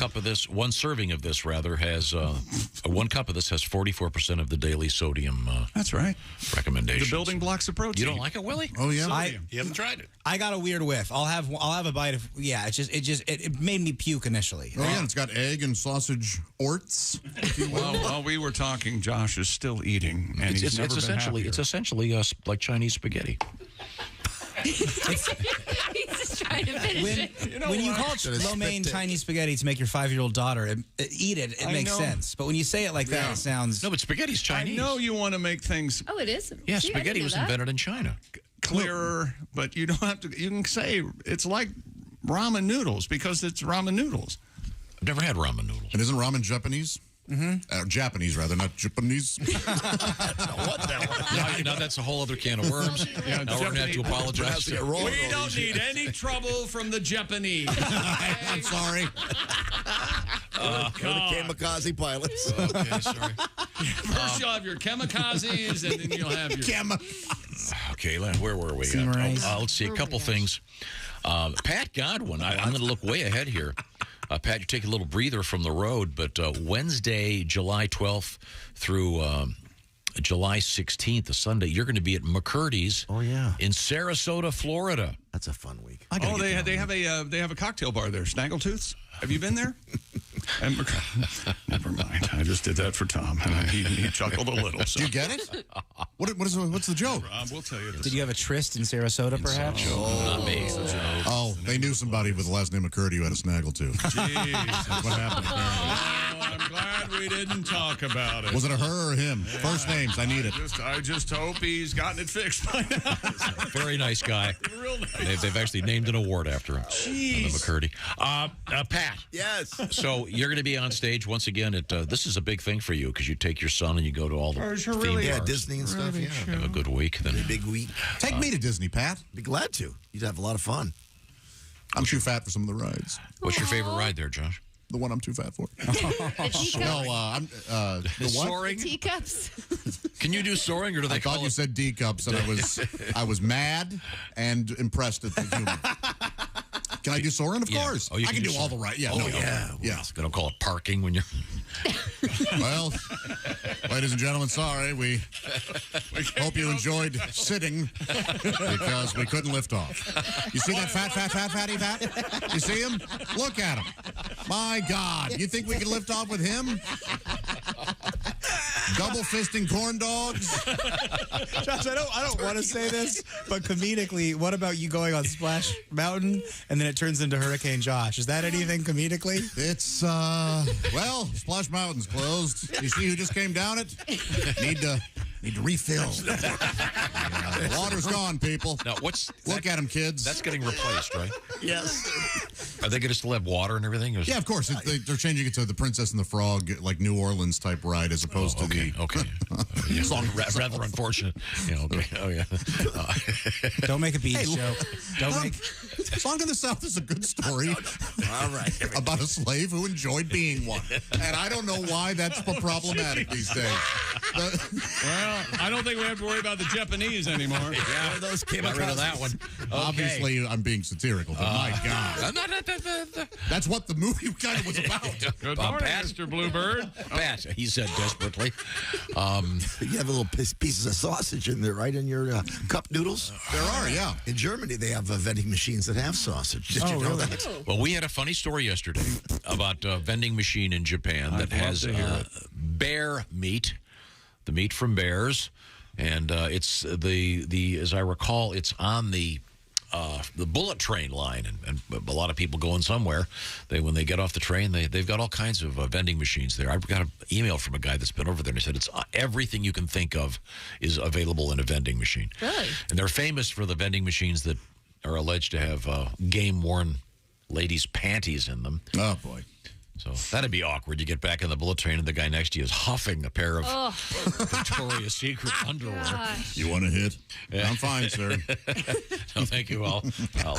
serving of this, rather, has 1 cup of this has 44% of the daily sodium.
That's right.
Recommendations.
The building blocks of protein.
You don't like it, Willie?
Oh yeah.
You haven't tried it.
I got a weird whiff. I'll have a bite of. Yeah, it made me puke initially.
Oh yeah, and it's got egg and sausage orts. If you will.
Well, while we were talking, Josh is still eating, and
it's essentially like Chinese spaghetti.
He's just trying to finish it.
When you call it lo mein Chinese spaghetti to make your 5-year-old daughter eat it, it makes sense. But when you say it like that, it sounds...
No, but spaghetti's Chinese.
I know you want to make things...
Oh, it is?
Yeah, spaghetti was invented in China.
Clearer, but you don't have to... You can say it's like ramen noodles because it's ramen noodles.
I've never had ramen noodles.
And isn't ramen Japanese? Mm-hmm. Japanese, rather, not Japanese.
What the hell? That's a whole other can of worms.
Yeah,
now we're going to have to apologize.
We don't need any trouble from the Japanese.
I'm sorry.
Or the kamikaze pilots.
Okay, sorry.
First you'll have your kamikazes, and then you'll have your...
Okay, where were we? Let's see, a couple things. Pat Godwin, I'm going to look way ahead here. Pat, you're taking a little breather from the road, but Wednesday, July 12th through July 16th, a Sunday, you're going to be at McCurdy's.
Oh, yeah.
In Sarasota, Florida.
That's a fun week.
Oh, they have a cocktail bar there, Snaggletooth's. Have you been there? And never mind. I just did that for Tom, and he chuckled a little. So.
Do you get it? What's the joke?
We'll tell you this.
Did you have a tryst in Sarasota, perhaps?
Not me.
Oh, they knew somebody with the last name McCurdy who had a snaggletooth.
Jeez.
That's what happened, apparently.
Oh, I'm glad we didn't talk about it.
Was it a her or him? Yeah. First names, I need it.
I just hope he's gotten it fixed by now.
Very nice guy.
Real nice.
They've actually named an award after him.
Jeez.
McCurdy. Pat.
Yes.
So you're going to be on stage once again at this is a big thing for you because you take your son and you go to all the theme
Yeah,
parks.
Disney and stuff.
Really
Yeah.
Have a good week. Then
a big week.
Take me to Disney, Pat.
Be glad to. You'd have a lot of fun.
I'm too fat for some of the rides.
What's your favorite ride there, Josh?
The one I'm too fat for.
The teacups.
No, I'm the what?
Soaring.
The teacups.
Can you do soaring, or do they
I
call
thought you
it?
said D cups, and I was mad and impressed at the humor. Can I do soaring? Of course.
Oh, you
I can do all
soaring.
the right. Yeah.
Oh,
no,
yeah.
Yeah.
They don't call it parking when you're.
Well, ladies and gentlemen, sorry. We hope you enjoyed sitting because we couldn't lift off. You see that fatty fat? You see him? Look at him. My God. You think we can lift off with him? Double fisting corn dogs?
Josh, I don't want to say this, but comedically, what about you going on Splash Mountain and then it turns into Hurricane Josh? Is that anything comedically?
It's, well, Splash Mountain's closed. You see who just came down it? Need to refill. The water's gone, people.
Now,
Look at them, kids.
That's getting replaced, right?
Yes.
Are they going to still have water and everything?
Yeah, of course. They're changing it to the Princess and the Frog, like New Orleans type ride, as opposed to the
Yeah,
song.
rather unfortunate. Yeah, okay. Oh yeah.
Don't make a beach joke. Don't make.
Song of the South is a good story.
All right.
About a slave who enjoyed being one, and I don't know why that's problematic these days.
Well, I don't think we have to worry about the Japanese anymore.
Yeah, those came rid of that one.
Obviously, I'm being satirical, but my God. That's what the movie kind of was about.
Good morning, Mr. Bluebird.
Pat, he said desperately.
You have a little pieces of sausage in there, right, in your cup noodles?
There are, yeah.
In Germany, they have vending machines that have sausage. Did you know that?
Well, we had a funny story yesterday about a vending machine in Japan that has bear meat, the meat from bears, and it's the as I recall, it's on the bullet train line, and a lot of people going somewhere. When they get off the train, they've got all kinds of vending machines there. I got an email from a guy that's been over there, and he said it's everything you can think of is available in a vending machine.
Really?
And they're famous for the vending machines that are alleged to have game-worn ladies' panties in them.
Oh, boy.
So that'd be awkward. You get back in the bullet train and the guy next to you is huffing a pair of Victoria's Secret underwear.
Gosh.
You want a hit? Yeah. I'm fine, sir.
No, thank you. I'll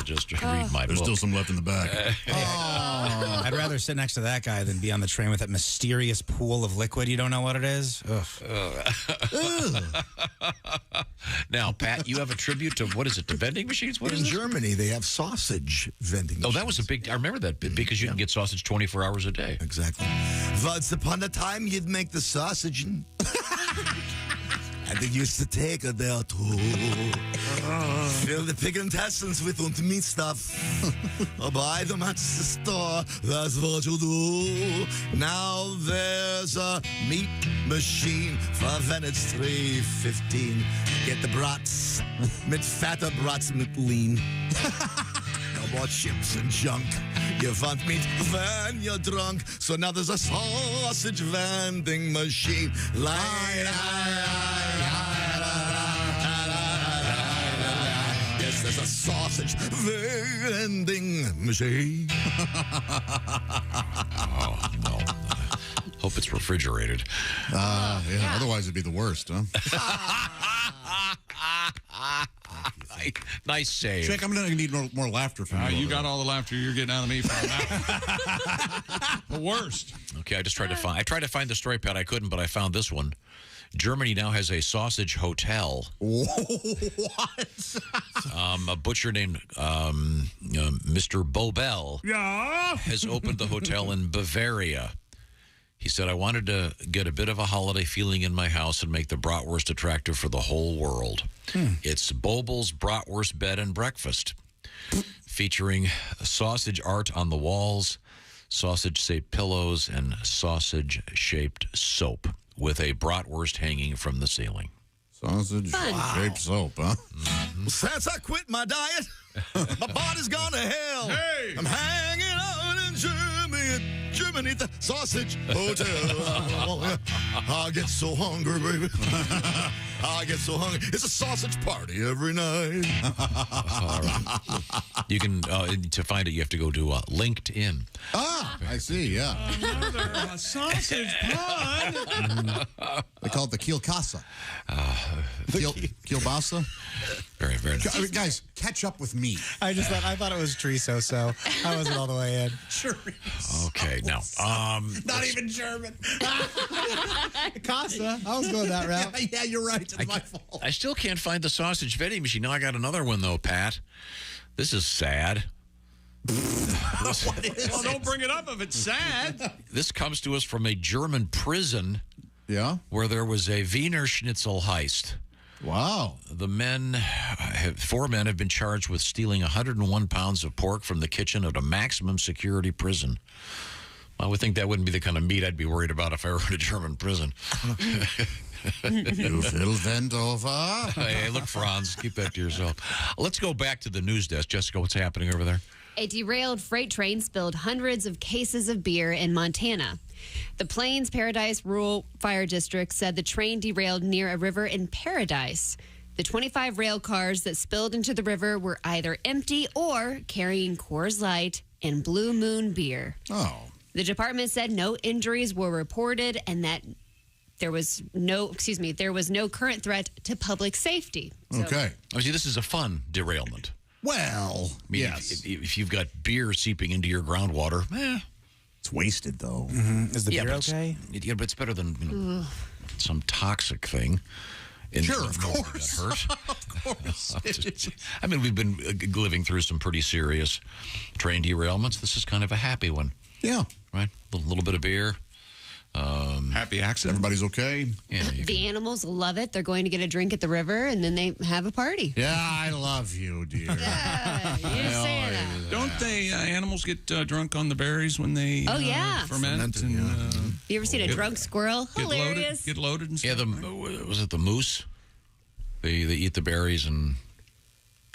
just read my
There's
book.
still some left in the back.
I'd rather sit next to that guy than be on the train with that mysterious pool of liquid. You don't know what it is? Ugh.
Now, Pat, you have a tribute to, what is it, to vending machines? What
In
is it?
Germany, they have sausage vending machines.
Oh, that was a big, I remember that because you can get sausage 24 hours a day.
Exactly. Once upon a time, you'd make the sausage and it used to take a day or two. Fill the pig intestines with meat stuff. Buy them at the store. That's what you do. Now there's a meat machine for when it's $3.15. Get the brats mit fatter brats mit lean. No more chips and junk. You want meat when you're drunk. So now there's a sausage vending machine. Yes, there's a sausage vending machine.
Oh, no. Hope it's refrigerated.
Yeah, otherwise it'd be the worst, huh?
Nice save.
Chick, I'm going to need more laughter from you.
You got all the laughter you're getting out of me from that. The worst.
Okay, I tried to find the story, Pat. I couldn't, but I found this one. Germany now has a sausage hotel.
What?
A butcher named Mr. Bobel
Yeah.
has opened the hotel in Bavaria. He said, I wanted to get a bit of a holiday feeling in my house and make the Bratwurst attractive for the whole world. It's Bobel's Bratwurst Bed and Breakfast, featuring sausage art on the walls, sausage-shaped pillows, and sausage-shaped soap with a bratwurst hanging from the ceiling.
Sausage-shaped soap, huh?
Since I quit my diet, my body's gone to hell. Hey! I'm hanging out in Germany, the sausage hotel. I get so hungry, baby. I get so hungry. It's a sausage party every night.
All right. You can, to find it, you have to go to LinkedIn.
Ah, I see, yeah.
Another sausage pun.
They call it the kielkasa. Kielbasa?
Very, very nice.
Guys, catch up with me.
I thought it was chorizo, so I wasn't all the way in.
Chorizo.
Okay, now,
not even German.
Casa. I was going that route.
Yeah, you're right. It's my fault.
I still can't find the sausage vending machine. Now I got another one, though, Pat. This is sad.
What is
Well, don't bring it up if it's sad.
This comes to us from a German prison.
Yeah?
Where there was a Wiener Schnitzel heist.
Wow.
Four men have been charged with stealing 101 pounds of pork from the kitchen at a maximum security prison. I would think that wouldn't be the kind of meat I'd be worried about if I were in a German prison.
You will bend over.
Hey, look, Franz, keep that to yourself. Let's go back to the news desk. Jessica, what's happening over there?
A derailed freight train spilled hundreds of cases of beer in Montana. The Plains Paradise Rural Fire District said the train derailed near a river in Paradise. The 25 rail cars that spilled into the river were either empty or carrying Coors Light and Blue Moon beer.
Oh.
The department said no injuries were reported and that there was no current threat to public safety. So,
Okay.
Oh, see, this is a fun derailment.
Well,
I mean,
yes.
if you've got beer seeping into your groundwater,
It's wasted, though.
Is the beer
but
okay?
Yeah, but it's better than some toxic thing.
Sure, of course.
That hurt.
Of course.
I mean, we've been living through some pretty serious train derailments. This is kind of a happy one.
Yeah.
Right? A little bit of beer.
Happy accident.
Everybody's okay.
Yeah,
the animals love it. They're going to get a drink at the river, and then they have a party.
Yeah, I love you, dear.
Yeah, you say that.
Don't they, animals get drunk on the berries when they ferment?
Fermented,
and,
You ever seen a drunk squirrel? Hilarious.
Get loaded and
Yeah,
stuff.
was it the moose? They eat the berries and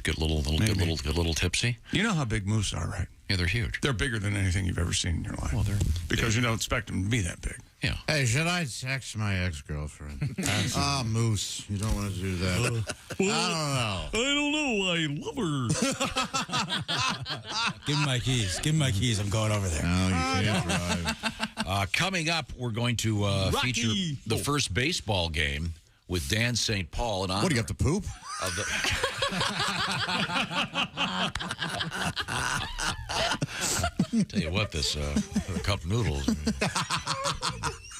get a little tipsy.
You know how big moose are, right?
Yeah, they're huge.
They're bigger than anything you've ever seen in your life.
Well,
because you don't expect them to be that big.
Yeah.
Hey, should I text my ex-girlfriend? Moose. You don't want to do that. I
don't know. I love her.
Give me my keys. Give me my keys. I'm going over there.
No, you can't drive.
Coming up, we're going to feature the first baseball game with Dan St. Paul. And
What, do you have to poop?
Of the Tell you what, this cup noodles.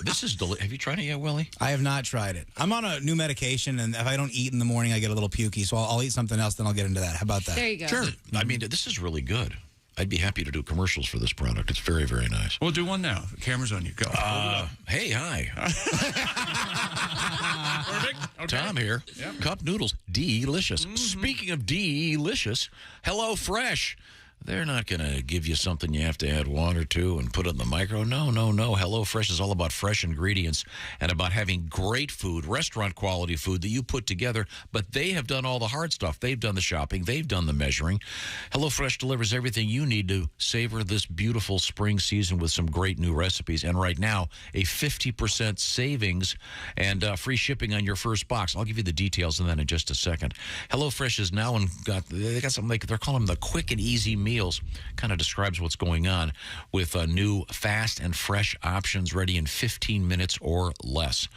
This is have you tried it yet, Willie?
I have not tried it. I'm on a new medication, and if I don't eat in the morning, I get a little pukey. So I'll eat something else, then I'll get into that. How about that?
There you go.
Sure. I mean, this is really good. I'd be happy to do commercials for this product. It's very, very nice.
We'll do one now. The camera's on you. Go.
Hey, hi.
Perfect. Okay.
Tom here.
Yep.
Cup noodles. Delicious. Speaking of delicious, Hello Fresh. They're not going to give you something you have to add water to and put it in the micro. No. HelloFresh is all about fresh ingredients and about having great food, restaurant quality food that you put together. But they have done all the hard stuff. They've done the shopping. They've done the measuring. HelloFresh delivers everything you need to savor this beautiful spring season with some great new recipes. And right now, a 50% savings and free shipping on your first box. I'll give you the details on that in just a second. HelloFresh is now they got something they're calling them the quick and easy meals. Kind of describes what's going on with new fast and fresh options ready in 15 minutes or less.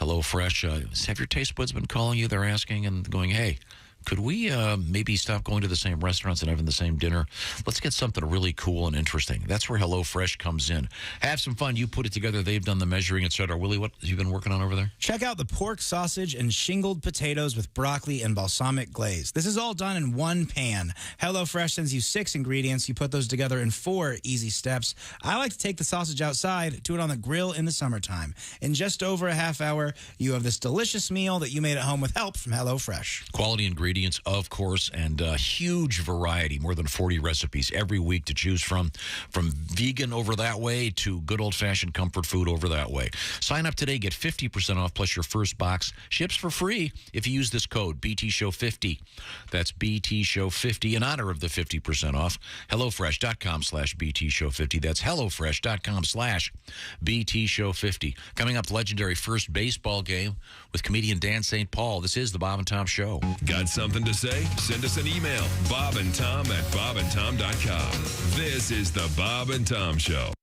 HelloFresh, have your taste buds been calling you? They're asking and going, hey, Could we maybe stop going to the same restaurants and having the same dinner? Let's get something really cool and interesting. That's where HelloFresh comes in. Have some fun. You put it together. They've done the measuring, etc. Willie, what have you been working on over there?
Check out the pork sausage and shingled potatoes with broccoli and balsamic glaze. This is all done in one pan. HelloFresh sends you 6 ingredients. You put those together in 4 easy steps. I like to take the sausage outside, do it on the grill in the summertime. In just over a half hour, you have this delicious meal that you made at home with help from HelloFresh.
Quality ingredients, of course, and a huge variety, more than 40 recipes every week to choose from vegan over that way to good old-fashioned comfort food over that way. Sign up today, get 50% off, plus your first box ships for free if you use this code, BTShow50. That's BTShow50 in honor of the 50% off. HelloFresh.com/BTShow50. That's HelloFresh.com/BTShow50. Coming up, legendary first baseball game with comedian Dan St. Paul. This is the Bob and Tom Show.
Got something to say? Send us an email, bobandtom@bobandtom.com. This is the Bob and Tom Show.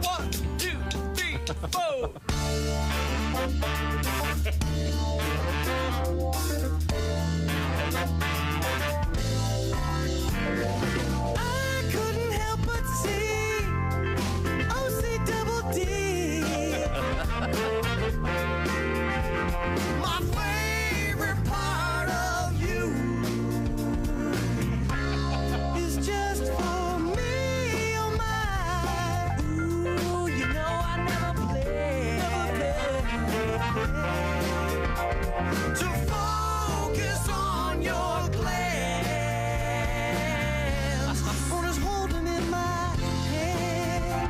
One, two, three, four. I couldn't help but see OC double D. My favorite part of you is just for me, oh my. Ooh, you know I never play. To focus on your glance, or is holding in my hand.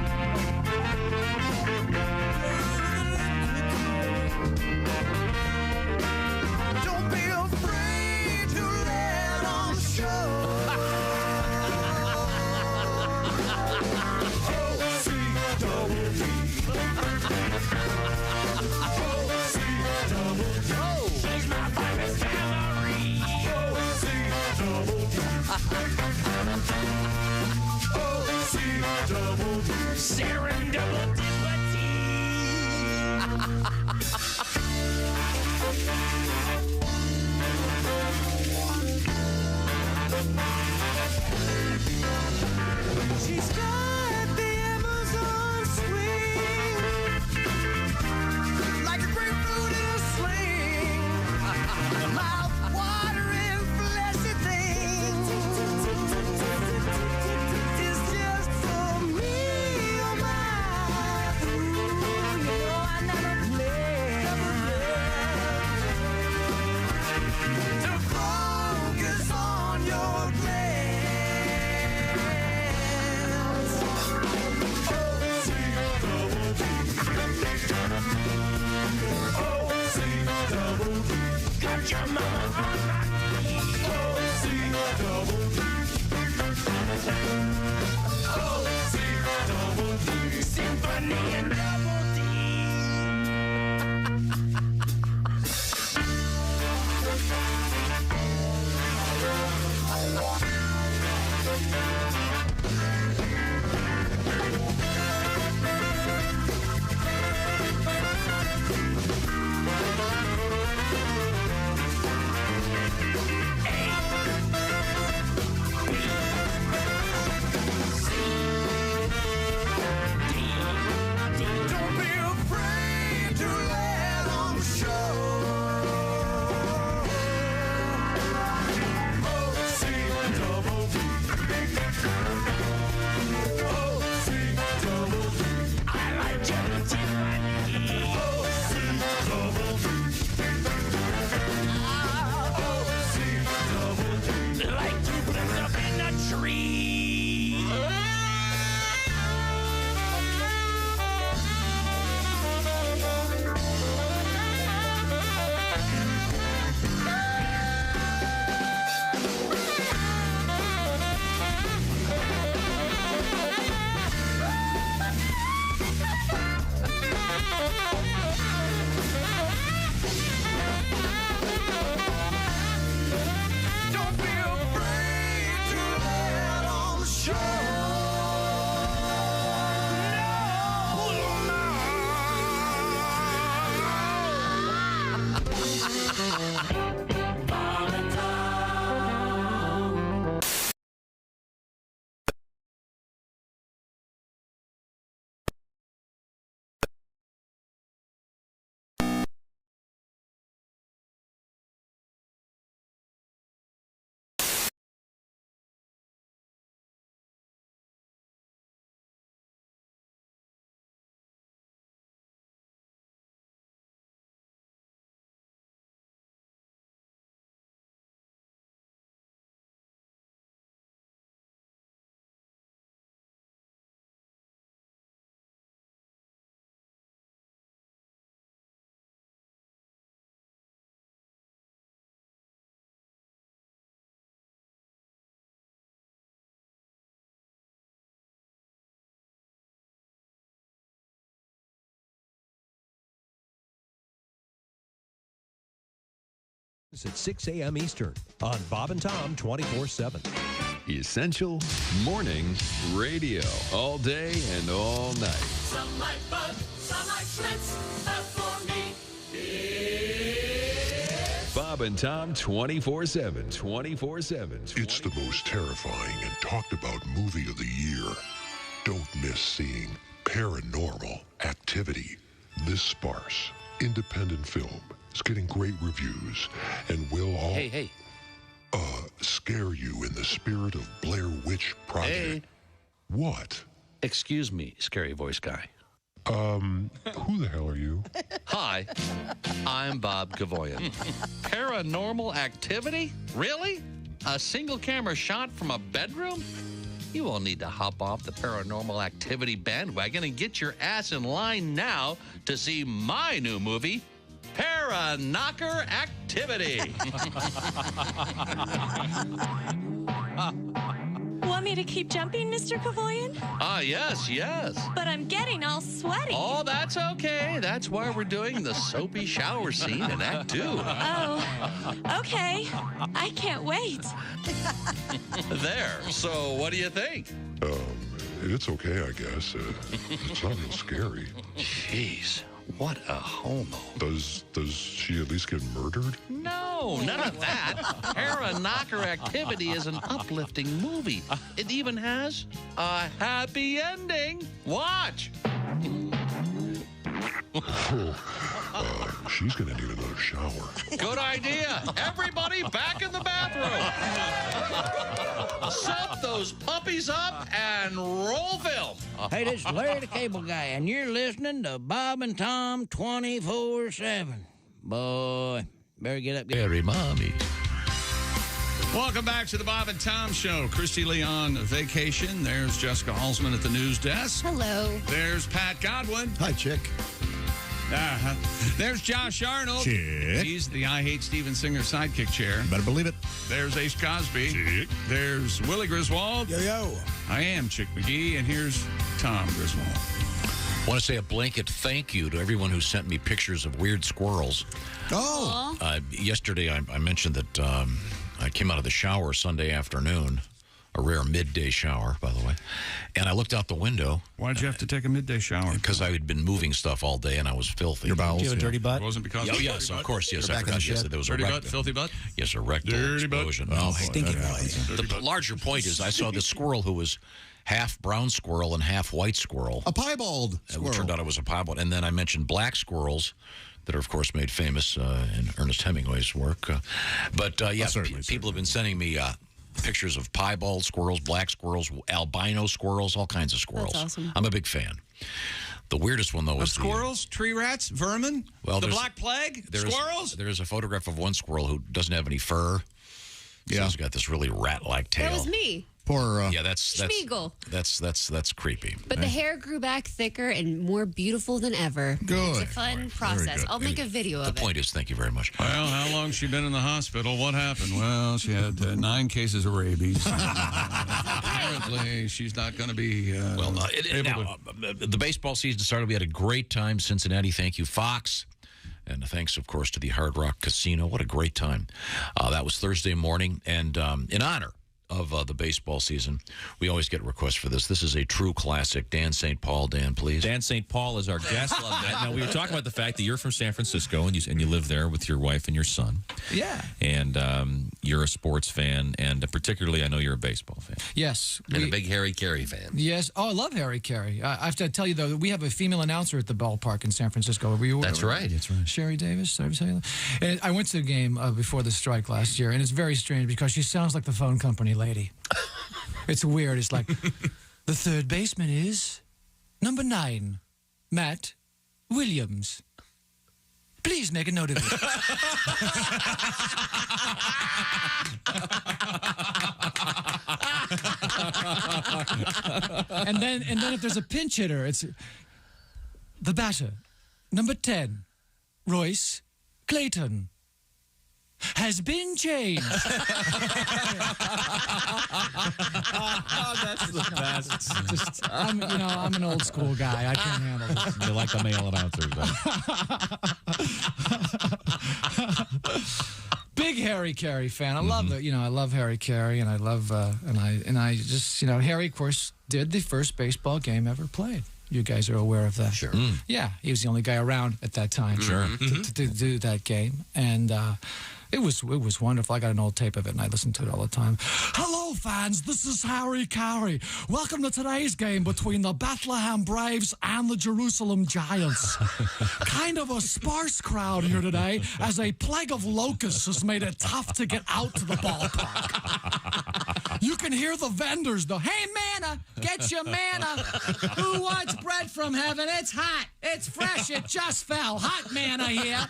Don't be afraid to let 'em show. She's my finest memory. She's got the Amazon swing, like a grapefruit in a sling. Mouth-watering, fleshy thing is just for me, oh my. Ooh, you know I never play.
It's at 6 a.m. Eastern on Bob and Tom 24/7.
Essential Morning Radio. All day and all night.
Some like Bud, some like Schlitz, but for me, it's
Bob and Tom 24/7. 24/7.
It's the most terrifying and talked about movie of the year. Don't miss seeing Paranormal Activity. This sparse, independent film is getting great reviews and will all...
Hey.
scare you in the spirit of Blair Witch Project.
Hey.
What?
Excuse me, scary voice guy.
Who the hell are you?
Hi, I'm Bob Gavoyan. Paranormal Activity? Really? A single camera shot from a bedroom? You all need to hop off the Paranormal Activity bandwagon and get your ass in line now to see my new movie, Para-Knocker Activity.
Want me to keep jumping, Mr. Kavoyan?
Yes.
But I'm getting all sweaty.
Oh, that's okay. That's why we're doing the soapy shower scene in Act 2.
Oh, okay. I can't wait.
There. So what do you think?
It's okay, I guess. It's not real scary.
Jeez, what a homo.
Does she at least get murdered?
No, none of that. Para-Knocker Activity is an uplifting movie. It even has a happy ending. Watch.
She's gonna need another shower.
Good idea. Everybody back in the bathroom. Soap those puppies up and roll film.
Hey, this is Larry the Cable Guy, and you're listening to Bob and Tom 24/7. Boy, better get up.
Very mommy.
Welcome back to the Bob and Tom Show. Christy Lee on vacation. There's Jessica Halsman at the news desk.
Hello.
There's Pat Godwin.
Hi, chick.
There's Josh Arnold.
Chick.
He's the I Hate Steven Singer sidekick chair.
Better believe it.
There's Ace Cosby.
Chick.
There's Willie Griswold.
Yo.
I am Chick McGee, and here's Tom Griswold.
I want to say a blanket thank you to everyone who sent me pictures of weird squirrels.
Oh.
Yesterday, I mentioned that I came out of the shower Sunday afternoon, a rare midday shower, by the way, and I looked out the window.
Why'd you have to take a midday shower?
Because I had been moving stuff all day and I was filthy.
Your bowels.
Do you have a dirty butt?
It wasn't because
Oh,
of
yes,
dirty
of
butt?
course, yes.
You're
I
back in
forgot,
the
yes,
shed?
there was
Dirty
a
butt, filthy butt?
Yes, a rectal
Dirty butt.
explosion.
Oh,
No,
Stinky boy.
the larger point is I saw the squirrel who was half brown squirrel and half white squirrel.
A piebald
It
squirrel.
turned out it was a piebald. And then I mentioned black squirrels that are, of course, made famous in Ernest Hemingway's work. People have been sending me pictures of piebald squirrels, black squirrels, albino squirrels, all kinds of squirrels.
That's awesome.
I'm a big fan. The weirdest one, though,
Of
was
squirrels, tree rats, vermin, the
there's-
Black Plague, squirrels.
There is a photograph of one squirrel who doesn't have any fur. So he's got this really rat-like tail.
That was me.
Poor.
That's
Schmeagle.
That's creepy.
But the hair grew back thicker and more beautiful than ever.
Good.
It's a fun process.
good.
I'll make a video of
The
it.
point is, thank you very much.
Well, how long she been in the hospital? What happened? Well, she had 9 cases of rabies. Apparently, she's not going to be
the baseball season started. We had a great time. Cincinnati, thank you, Fox. And thanks, of course, to the Hard Rock Casino. What a great time. That was Thursday morning. And in honor of the baseball season, we always get requests for this. This is a true classic. Dan St. Paul. Dan, please.
Dan St. Paul is our guest. Love that. Now, we were talking about the fact that you're from San Francisco and you live there with your wife and your son.
Yeah.
And you're a sports fan, and particularly, I know you're a baseball fan.
Yes.
And a big Harry Carey fan.
Yes. Oh, I love Harry Carey. I have to tell you, though, we have a female announcer at the ballpark in San Francisco.
That's right.
Sherry Davis. Did I ever tell you that? And I went to the game before the strike last year, and it's very strange because she sounds like the phone company lady. It's weird. It's like, the third baseman is number 9, Matt Williams. Please make a note of it. and then if there's a pinch hitter, it's the batter, number 10, Royce Clayton, has been changed.
Oh, that's the best.
I'm an old school guy. I can't handle this.
You like the male announcers,
big Harry Carey fan. I love it. I love Harry Carey, and I love and I just Harry, of course, did the first baseball game ever played. You guys are aware of that.
Sure.
Yeah, he was the only guy around at that time.
Sure.
To do that game, and it was wonderful. I got an old tape of it, and I listened to it all the time. Hello, fans. This is Harry Carey. Welcome to today's game between the Bethlehem Braves and the Jerusalem Giants. Kind of a sparse crowd here today, as a plague of locusts has made it tough to get out to the ballpark. You can hear the vendors, hey, manna, get your manna. Who wants bread from heaven? It's hot. It's fresh. It just fell. Hot manna here.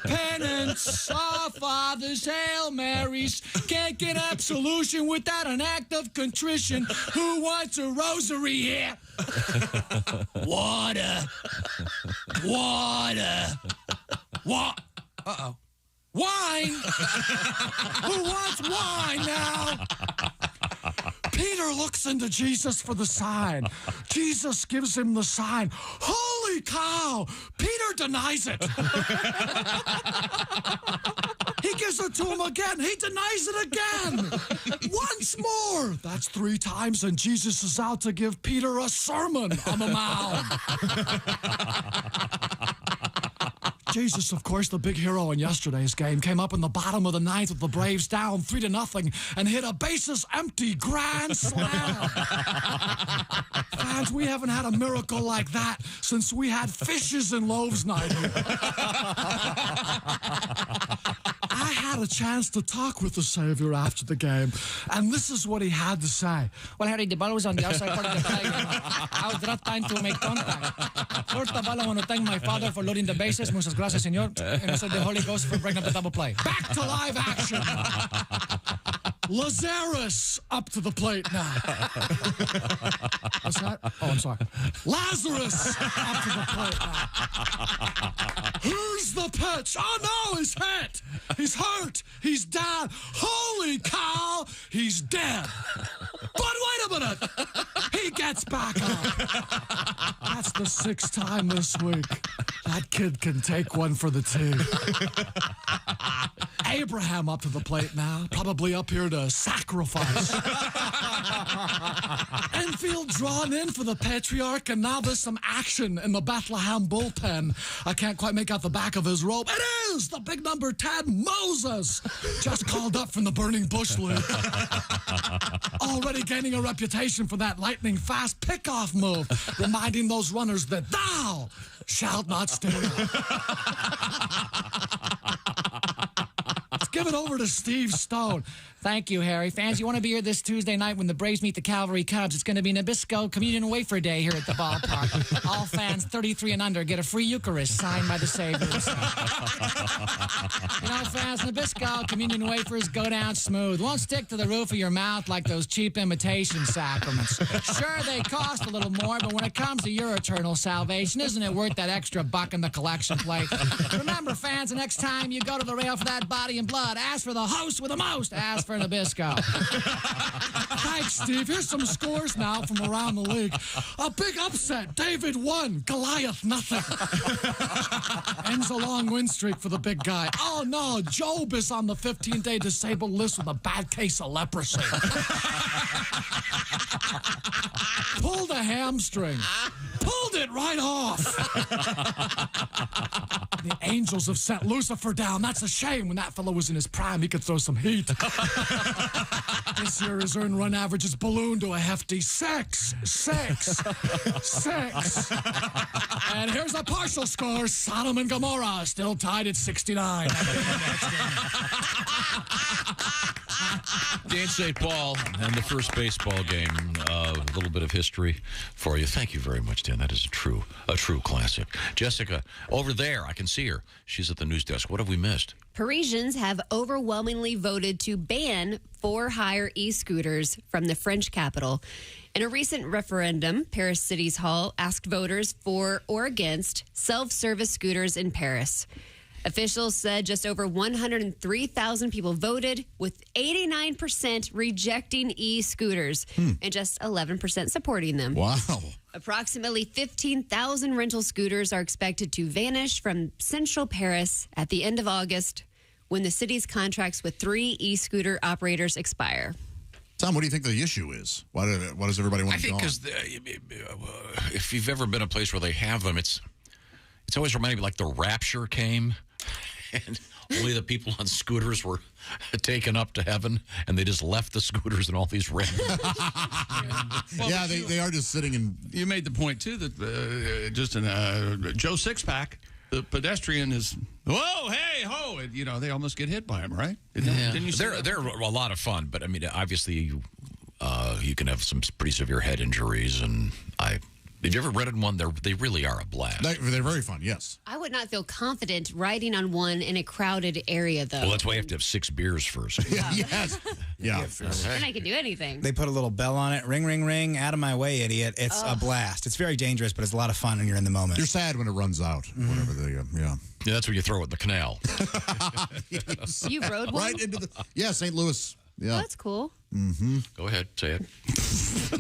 Penance, our fathers, Hail Marys. Can't get absolution without an act of contrition. Who wants a rosary here? Water. Uh-oh. Wine! Who wants wine now? Peter looks into Jesus for the sign. Jesus gives him the sign. Holy cow! Peter denies it. He gives it to him again. He denies it again. Once more. That's 3 times, and Jesus is out to give Peter a sermon on the Mount. Jesus, of course, the big hero in yesterday's game, came up in the bottom of the 9th with the Braves down 3-0 and hit a bases-empty grand slam. Fans, we haven't had a miracle like that since we had fishes and loaves night here. I had a chance to talk with the Savior after the game, and this is what he had to say.
Well, Harry, the ball was on the outside part of the plate. I was not time to make contact. First of all, I want to thank my father for loading the bases. Muchas gracias, senor. And also the Holy Ghost for breaking up the double play.
Back to live action. Lazarus up to the plate now. What's that? Oh, I'm sorry. Lazarus up to the plate now. Here's the pitch. Oh, no, he's hit. He's hurt. He's down. Holy cow, he's dead. But wait a minute. He gets back up. That's the 6th time this week. That kid can take one for the team. Abraham up to the plate now, probably up here to sacrifice. Infield drawn in for the Patriarch, and now there's some action in the Bethlehem bullpen. I can't quite make out the back of his robe. It is the big number 10, Moses, just called up from the Burning Bush League. Already gaining a reputation for that lightning-fast pickoff move, reminding those runners that thou shalt not steal. Let's give it over to Steve Stone.
Thank you, Harry. Fans, you want to be here this Tuesday night when the Braves meet the Calvary Cubs. It's going to be Nabisco Communion Wafer Day here at the ballpark. All fans 33 and under get a free Eucharist signed by the Saviors. Fans, Nabisco Communion Wafers go down smooth. Won't stick to the roof of your mouth like those cheap imitation sacraments. Sure, they cost a little more, but when it comes to your eternal salvation, isn't it worth that extra buck in the collection plate? Remember, fans, the next time you go to the rail for that body and blood, ask for the host with the most. Ask for Nabisco.
Thanks, Steve. Here's some scores now from around the league. A big upset. David 1, Goliath nothing. Ends a long win streak for the big guy. Oh, no. Job is on the 15-day disabled list with a bad case of leprosy. Pulled a hamstring. Pulled it right off. The Angels have sent Lucifer down. That's a shame. When that fellow was in his prime, he could throw some heat. This year, his earned run average has ballooned to a hefty 6. And here's a partial score. Sodom and Gomorrah still tied at 69.
Dan St. Paul and the first baseball game. A little bit of history for you. Thank you very much, Dan. That is a true classic. Jessica, over there, I can see her. She's at the news desk. What have we missed?
Parisians have overwhelmingly voted to ban for-hire e-scooters from the French capital. In a recent referendum, Paris City's Hall asked voters for or against self-service scooters in Paris. Officials said just over 103,000 people voted, with 89% rejecting e-scooters and just 11% supporting them.
Wow.
Approximately 15,000 rental scooters are expected to vanish from central Paris at the end of August when the city's contracts with 3 e-scooter operators expire.
Tom, what do you think the issue is? Why does everybody want to go?
I think because if you've ever been a place where they have them, it's always reminded me like the rapture came, and only the people on scooters were taken up to heaven, and they just left the scooters and all these random.
Yeah, they are just sitting in.
You made the point too that just in Joe Sixpack, the pedestrian is. Whoa, hey, ho! And, they almost get hit by him, right? Didn't you see
They're a lot of fun, but I mean, obviously, you can have some pretty severe head injuries, and Have you ever rented one? They really are a blast.
They're very fun, yes.
I would not feel confident riding on one in a crowded area, though.
Well, that's why you have to have 6 beers first.
Yes. Yeah.
Then I can do anything.
They put a little bell on it. Ring, ring, ring. Out of my way, idiot. It's a blast. It's very dangerous, but it's a lot of fun when you're in the moment.
You're sad when it runs out. Whatever
Yeah, that's when you throw it in the canal.
You rode one?
Right into the... Yeah, St. Louis. Yeah.
Oh, that's cool.
Mm-hmm.
Go ahead, say it.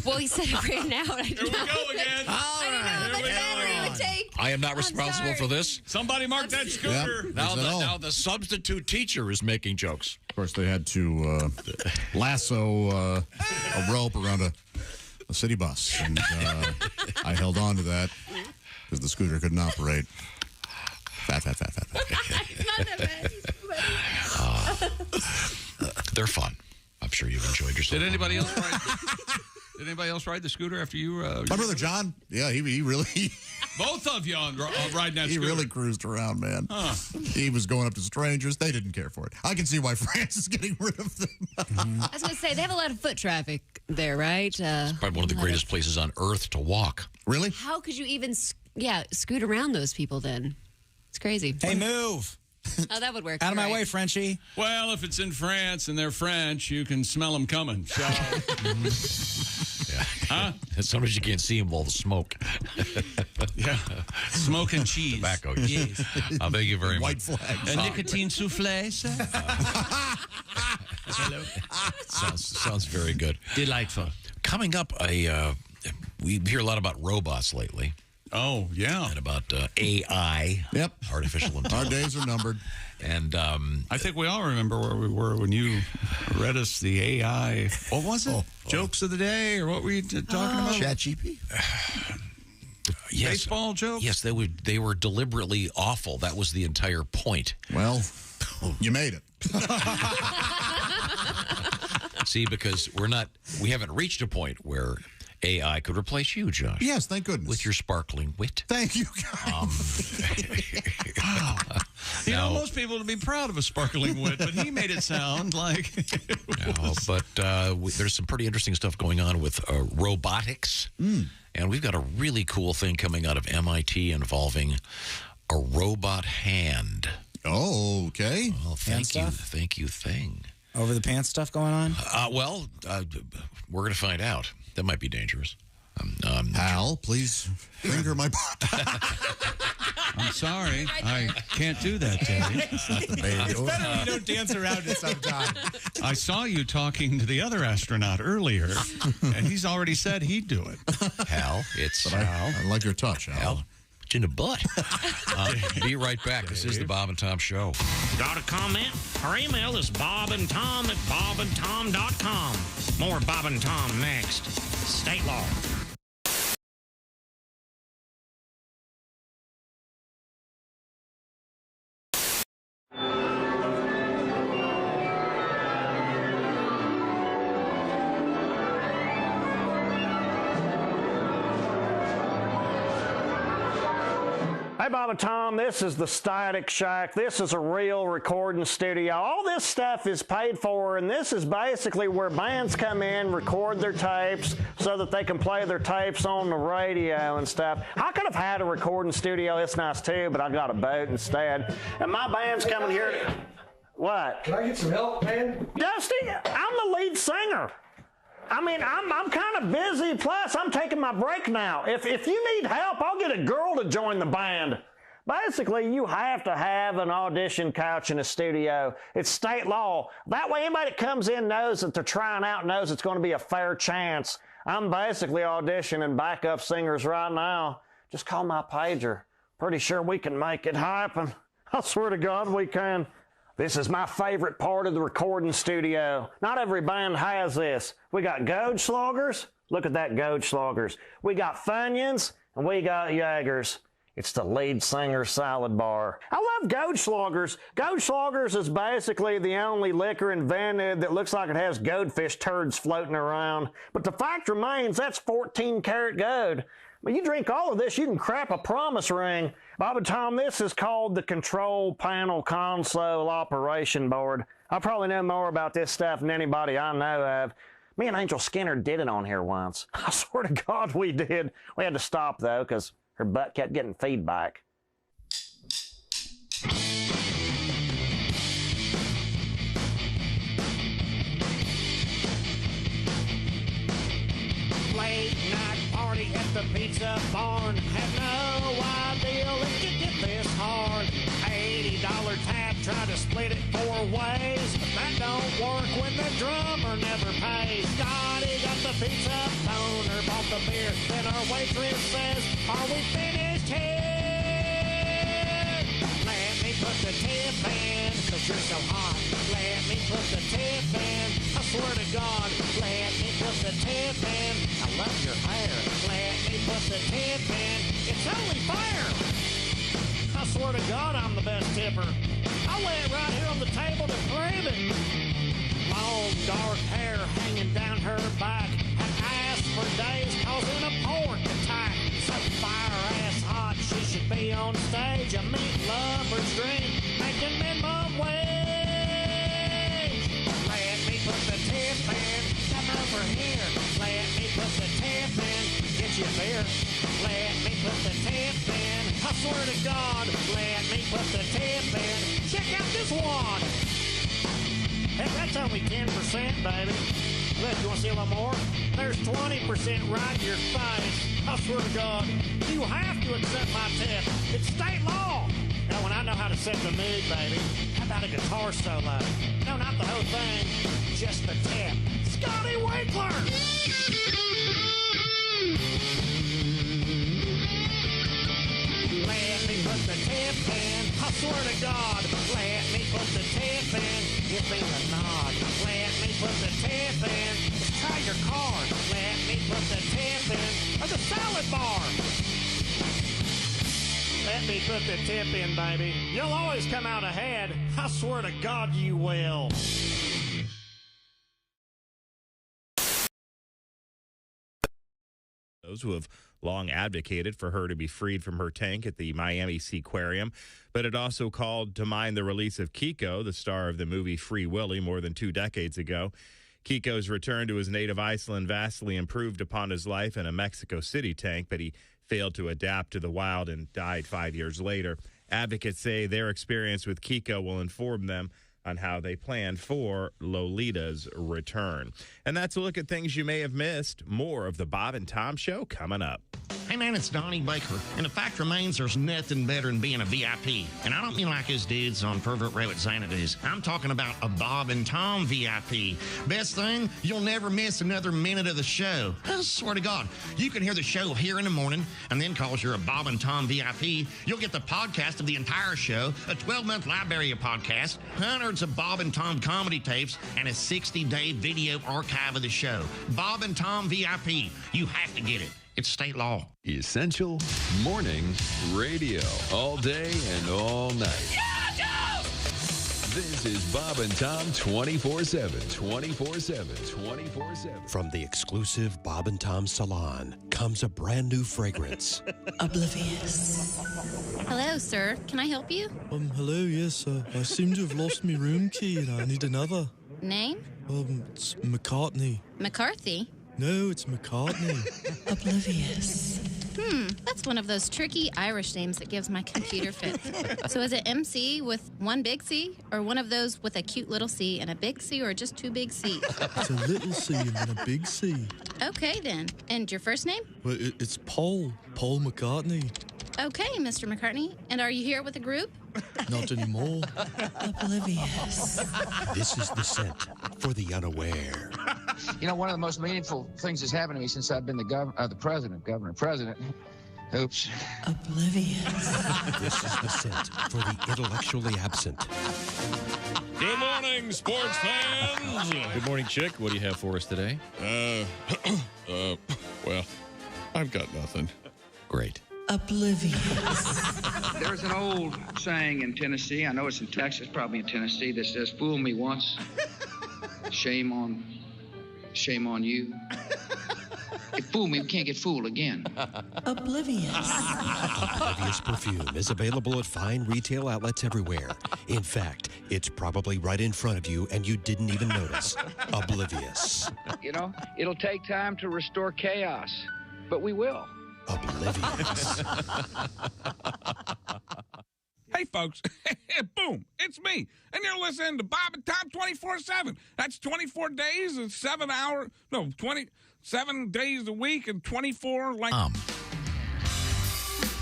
Well, he said it ran out.
Here we go again.
I didn't know how much battery it would take.
I am not responsible for this.
Somebody mark that scooter.
Yeah, now the substitute teacher is making jokes.
Of course, they had to lasso a rope around a city bus, and I held on to that because the scooter couldn't operate. Fat.
They're fun. I'm sure you've enjoyed yourself.
Did anybody else ride? Did anybody else ride the scooter after you?
My brother John. Yeah, he really.
Both of you on riding that scooter.
He really cruised around, man.
Huh.
He was going up to strangers. They didn't care for it. I can see why France is getting rid of them.
I was going to say, they have a lot of foot traffic there, right?
It's probably one of the greatest places on earth to walk.
Really?
How could you even, scoot around those people then? It's crazy.
Hey, move.
Oh, that would work.
Out of my way, Frenchie.
Well, if it's in France and they're French, you can smell them coming. So,
Huh? Sometimes you can't see them with all the smoke.
Yeah. Smoke and cheese.
Tobacco. Yes. Thank you very
White
much.
flags.
A nicotine souffle, sir?
Hello. Sounds very good.
Delightful.
Coming up, we hear a lot about robots lately.
Oh, yeah.
And about AI.
Yep.
Artificial intelligence.
Our days are numbered.
And
I think we all remember where we were when you read us the AI. What was it? Jokes of the day, or what were you talking about?
ChatGPT?
Yes.
Baseball jokes?
Yes, they were deliberately awful. That was the entire point.
Well, you made it.
See, because we haven't reached a point where AI could replace you, Josh.
Yes, thank goodness.
With your sparkling wit.
Thank you,
Wow. Most people would be proud of a sparkling wit, but he made it sound like...
there's some pretty interesting stuff going on with robotics. And we've got a really cool thing coming out of MIT involving a robot hand.
Oh, okay.
Well, thank you, thing.
Over the pants stuff going on?
We're going to find out. That might be dangerous.
Al, please finger my butt.
I'm sorry. I can't do that, Terry.
It's better when you don't dance around it sometime.
I saw you talking to the other astronaut earlier, and he's already said he'd do it.
Hal, it's
I like your touch, Al.
Put you in the butt. Be right back. This is the Bob and Tom Show.
Got a comment? Our email is bobandtom@bobandtom.com. More Bob and Tom next. State law.
Hey, Bob and Tom, this is the Static Shack. This is a real recording studio. All this stuff is paid for, and this is basically where bands come in, record their tapes so that they can play their tapes on the radio and stuff. I could have had a recording studio. It's nice, too, but I got a boat instead. And my band's coming here. What?
Can I get some help, man?
Dusty, I'm the lead singer. I mean, I'm kind of busy, plus I'm taking my break now. If you need help, I'll get a girl to join the band. Basically, you have to have an audition couch in a studio. It's state law. That way, anybody that comes in knows that they're trying out, knows it's going to be a fair chance. I'm basically auditioning backup singers right now. Just call my pager. Pretty sure we can make it happen. I swear to God we can. This is my favorite part of the recording studio. Not every band has this. We got Goldschlagers. Look at that, Goldschlagers. We got Funyuns, and we got Jaegers. It's the lead singer's salad bar. I love Goldschlagers. Goldschlagers is basically the only liquor invented that looks like it has goldfish turds floating around. But the fact remains, that's 14 karat gold. But you drink all of this, you can crap a promise ring. Bob and Tom, this is called the Control Panel Console Operation Board. I probably know more about this stuff than anybody I know of. Me and Angel Skinner did it on here once. I swear to God we did. We had to stop, though, because her butt kept getting feedback.
Late night party at the pizza barn. Have no idea if you get this hard. $80 tab, try to split it 4 ways. But that don't work when the drummer never pays. Scotty got the pizza boner, bought the beer. Then our waitress says, are we finished here? Let me put the tip in, cause you're so hot. Let me put the tip in, I swear to God. Let me put the tip in, I love your hair. Let me put the tip in, it's only fair. I swear to God I'm the best tipper. I lay it right here on the table to prove it. Long dark hair hanging down her back. Had asked for days causing a pork attack. So fire ass hot she should be on stage. A meat lover's dream making minimum wage. Let me put the tip in, come over here. Let me put the tip in, get you beer. Let me put the tip in, I swear to God. Let me put the tip in, check out this wad. Heck, that's only 10%, baby. Look, you want to see a little more? There's 20% right in your face. I swear to God, you have to accept my tip. It's state law. Now, when I know how to set the mood, baby, how about a guitar solo? No, not the whole thing, just the tip. Scotty Winkler! Let me put the tip in, I swear to God. Let me put the tip in, give me the nod. Let me put the tip in, just try your card. Let me put the tip in, or the salad bar. Let me put the tip in, baby. You'll always come out ahead. I swear to God you will.
Those who have long advocated for her to be freed from her tank at the Miami Seaquarium, but it also called to mind the release of Kiko, the star of the movie Free Willy, more than 2 decades ago. Kiko's return to his native Iceland vastly improved upon his life in a Mexico City tank, but he failed to adapt to the wild and died 5 years later. Advocates say their experience with Kiko will inform them on how they plan for Lolita's return. And that's a look at things you may have missed. More of the Bob and Tom Show coming up.
Hey man, it's Donnie Baker, and the fact remains there's nothing better than being a VIP. And I don't mean like his dudes on Pervert Rabbit Xanadu's. I'm talking about a Bob and Tom VIP. Best thing, you'll never miss another minute of the show. I swear to God, you can hear the show here in the morning, and then cause you're a Bob and Tom VIP, you'll get the podcast of the entire show, a 12-month library of podcasts, hundreds of Bob and Tom comedy tapes, and a 60-day video archive of the show. Bob and Tom VIP. You have to get it. It's state law.
Essential Morning Radio. All day and all night. This is Bob and Tom 24/7. 24/7. 24/7.
From the exclusive Bob and Tom Salon comes a brand new fragrance.
Oblivious. Hello, sir. Can I help you?
Hello, yes. I seem to have lost my room key and I need another.
Name?
It's McCartney.
McCarthy?
No, it's McCartney.
Oblivious. That's one of those tricky Irish names that gives my computer fits. So is it MC with one big C, or one of those with a cute little C and a big C, or just 2 big C's?
It's a little C and then a big C.
Okay, then. And your first name?
Well, it's Paul McCartney.
Okay, Mr. McCartney. And are you here with a group?
Not anymore.
Oblivious.
This is the scent for the unaware.
You know, one of the most meaningful things that's happened to me since I've been the president. Oops.
Oblivious.
This is the scent for the intellectually absent.
Good morning, sports fans.
Good morning, Chick. What do you have for us today?
Well, I've got nothing.
Great.
Oblivious.
There's an old saying in Tennessee, I know it's in Texas, probably in Tennessee, that says, "Fool me once, shame on you." If fool me, we can't get fooled again.
Oblivious.
Oblivious perfume is available at fine retail outlets everywhere. In fact, it's probably right in front of you and you didn't even notice. Oblivious.
You know, it'll take time to restore chaos, but we will.
Oblivious.
Hey, folks. Boom. It's me. And you're listening to Bob and Tom 24/7. That's 24 days and 27 days a week and 24 like...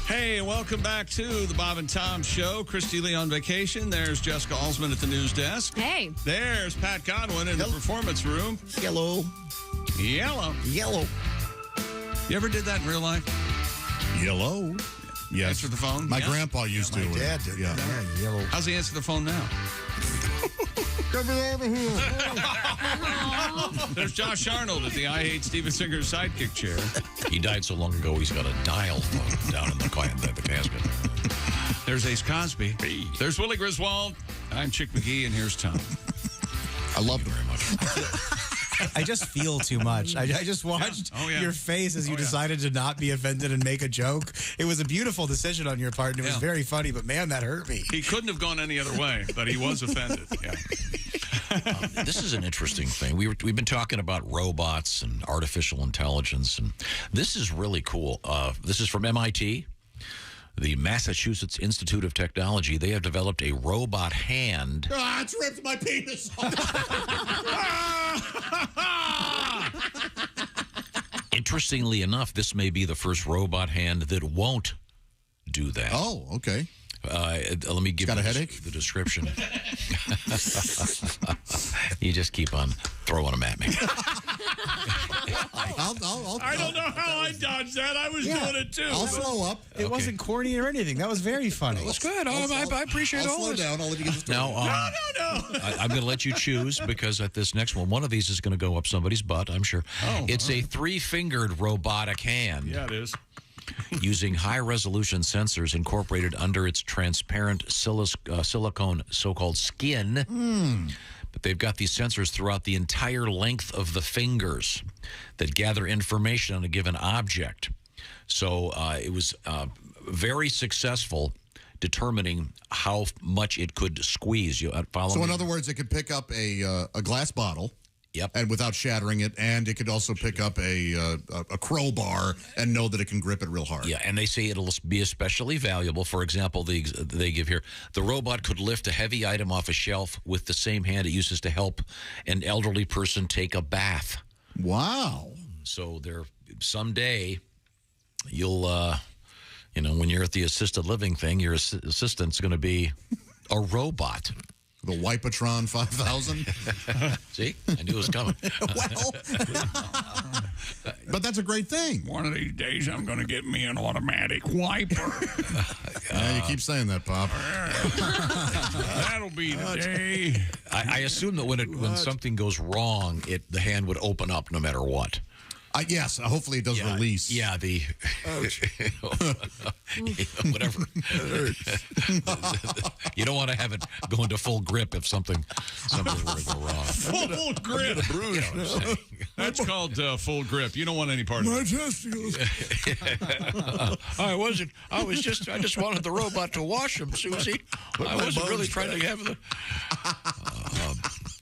Hey, welcome back to the Bob and Tom Show. Christy Lee on vacation. There's Jessica Alsman at the news desk.
Hey.
There's Pat Godwin in the performance room.
Yellow.
Yellow. You ever did that in real life?
Yellow. Yes.
Answer the phone?
My
Yeah.
grandpa used to.
My dad did.
Yeah.
Yellow.
How's he answer the phone now?
Get me over here.
There's Josh Arnold at the I Hate Steven Singer sidekick chair.
He died so long ago, he's got a dial phone down in the casket.
There's Ace Cosby. There's Willie Griswold. I'm Chick McGee, and here's Tom.
I love
you very much.
I just feel too much. I just watched your face as you decided to not be offended and make a joke. It was a beautiful decision on your part, and it was very funny, but man, that hurt me.
He couldn't have gone any other way, but he was offended. Yeah.
This is an interesting thing. We've been talking about robots and artificial intelligence, and this is really cool. This is from MIT, the Massachusetts Institute of Technology. They have developed a robot hand.
Ah, it's ripped my penis off.
Interestingly enough, this may be the first robot hand that won't do that.
Oh, okay.
Let me give you the description. You just keep on throwing them at me.
I don't know how I dodged that. I was doing it too.
I'll slow up.
It wasn't corny or anything. That was very funny.
That's good. I appreciate all this.
I'll slow down. I'll let you get the story.
Now,
No.
I'm going to let you choose because at this next one of these is going to go up somebody's butt, I'm sure. It's a 3-fingered robotic hand.
Yeah, it is.
Using high-resolution sensors incorporated under its transparent silicone so-called skin. But they've got these sensors throughout the entire length of the fingers that gather information on a given object. So it was very successful determining how much it could squeeze. You follow
So
me?
in other words, it could pick up a glass bottle.
Yep.
And without shattering it, and it could also pick up a crowbar and know that it can grip it real hard.
Yeah, and they say it'll be especially valuable. For example, they give here, the robot could lift a heavy item off a shelf with the same hand it uses to help an elderly person take a bath.
Wow.
So someday you'll, when you're at the assisted living thing, your assistant's going to be a robot.
The Wipatron 5000?
See? I knew it was coming.
Well, but that's a great thing.
One of these days, I'm going to get me an automatic wiper.
You keep saying that, Pop.
That'll be the day.
I assume that when something goes wrong, the hand would open up no matter what.
Yes, hopefully it does release.
Yeah, whatever. You don't want to have it go into full grip if something were to go wrong.
Full grip.
That's called full grip. You don't want any part of it.
My testicles.
I just wanted the robot to wash them, Susie. I wasn't really trying to have the...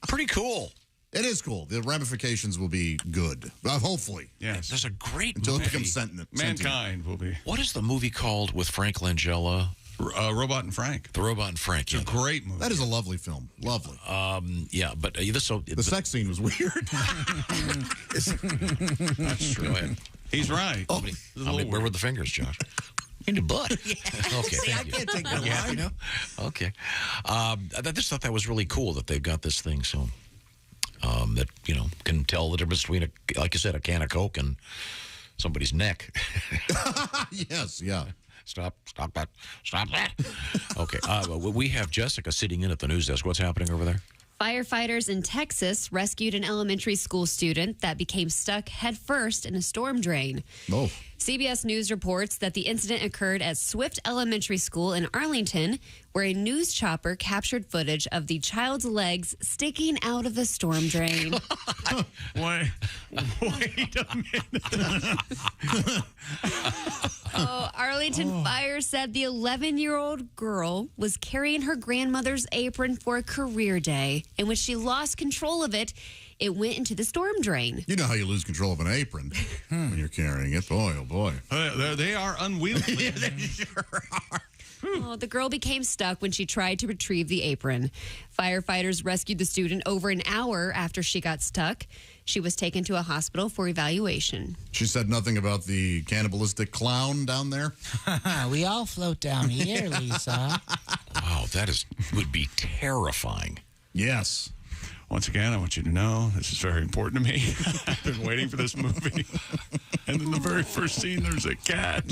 pretty cool.
It is cool. The ramifications will be good. Hopefully.
Yes.
There's a great
Until
movie.
it becomes sentient.
Mankind will be.
What is the movie called with Frank Langella?
Robot and Frank.
The Robot and Frank.
It's a great movie.
That is a lovely film. Lovely.
Yeah, but
the sex scene was weird.
That's true.
Go ahead.
He's right.
Where were the fingers, Josh? In the butt.
Yeah.
Okay,
See, I
thank you.
can't take that line.
You know? Okay. I just thought that was really cool that they've got this thing so that, can tell the difference between, like you said, a can of Coke and somebody's neck.
Yes, yeah.
Stop that. Okay. We have Jessica sitting in at the news desk. What's happening over there?
Firefighters in Texas rescued an elementary school student that became stuck headfirst in a storm drain.
Oh.
CBS News reports that the incident occurred at Swift Elementary School in Arlington, where a news chopper captured footage of the child's legs sticking out of the storm drain.
Wait a minute.
Arlington Fire said the 11-year-old girl was carrying her grandmother's apron for a career day, and when she lost control of it, it went into the storm drain.
You know how you lose control of an apron when you're carrying it. Boy, oh boy.
They are unwieldy.
Yeah, they sure are.
Oh, the girl became stuck when she tried to retrieve the apron. Firefighters rescued the student over an hour after she got stuck. She was taken to a hospital for evaluation.
She said nothing about the cannibalistic clown down there?
We all float down here, Lisa.
Wow, would be terrifying.
Yes.
Once again, I want you to know this is very important to me. I've been waiting for this movie. And in the very first scene, there's a cat.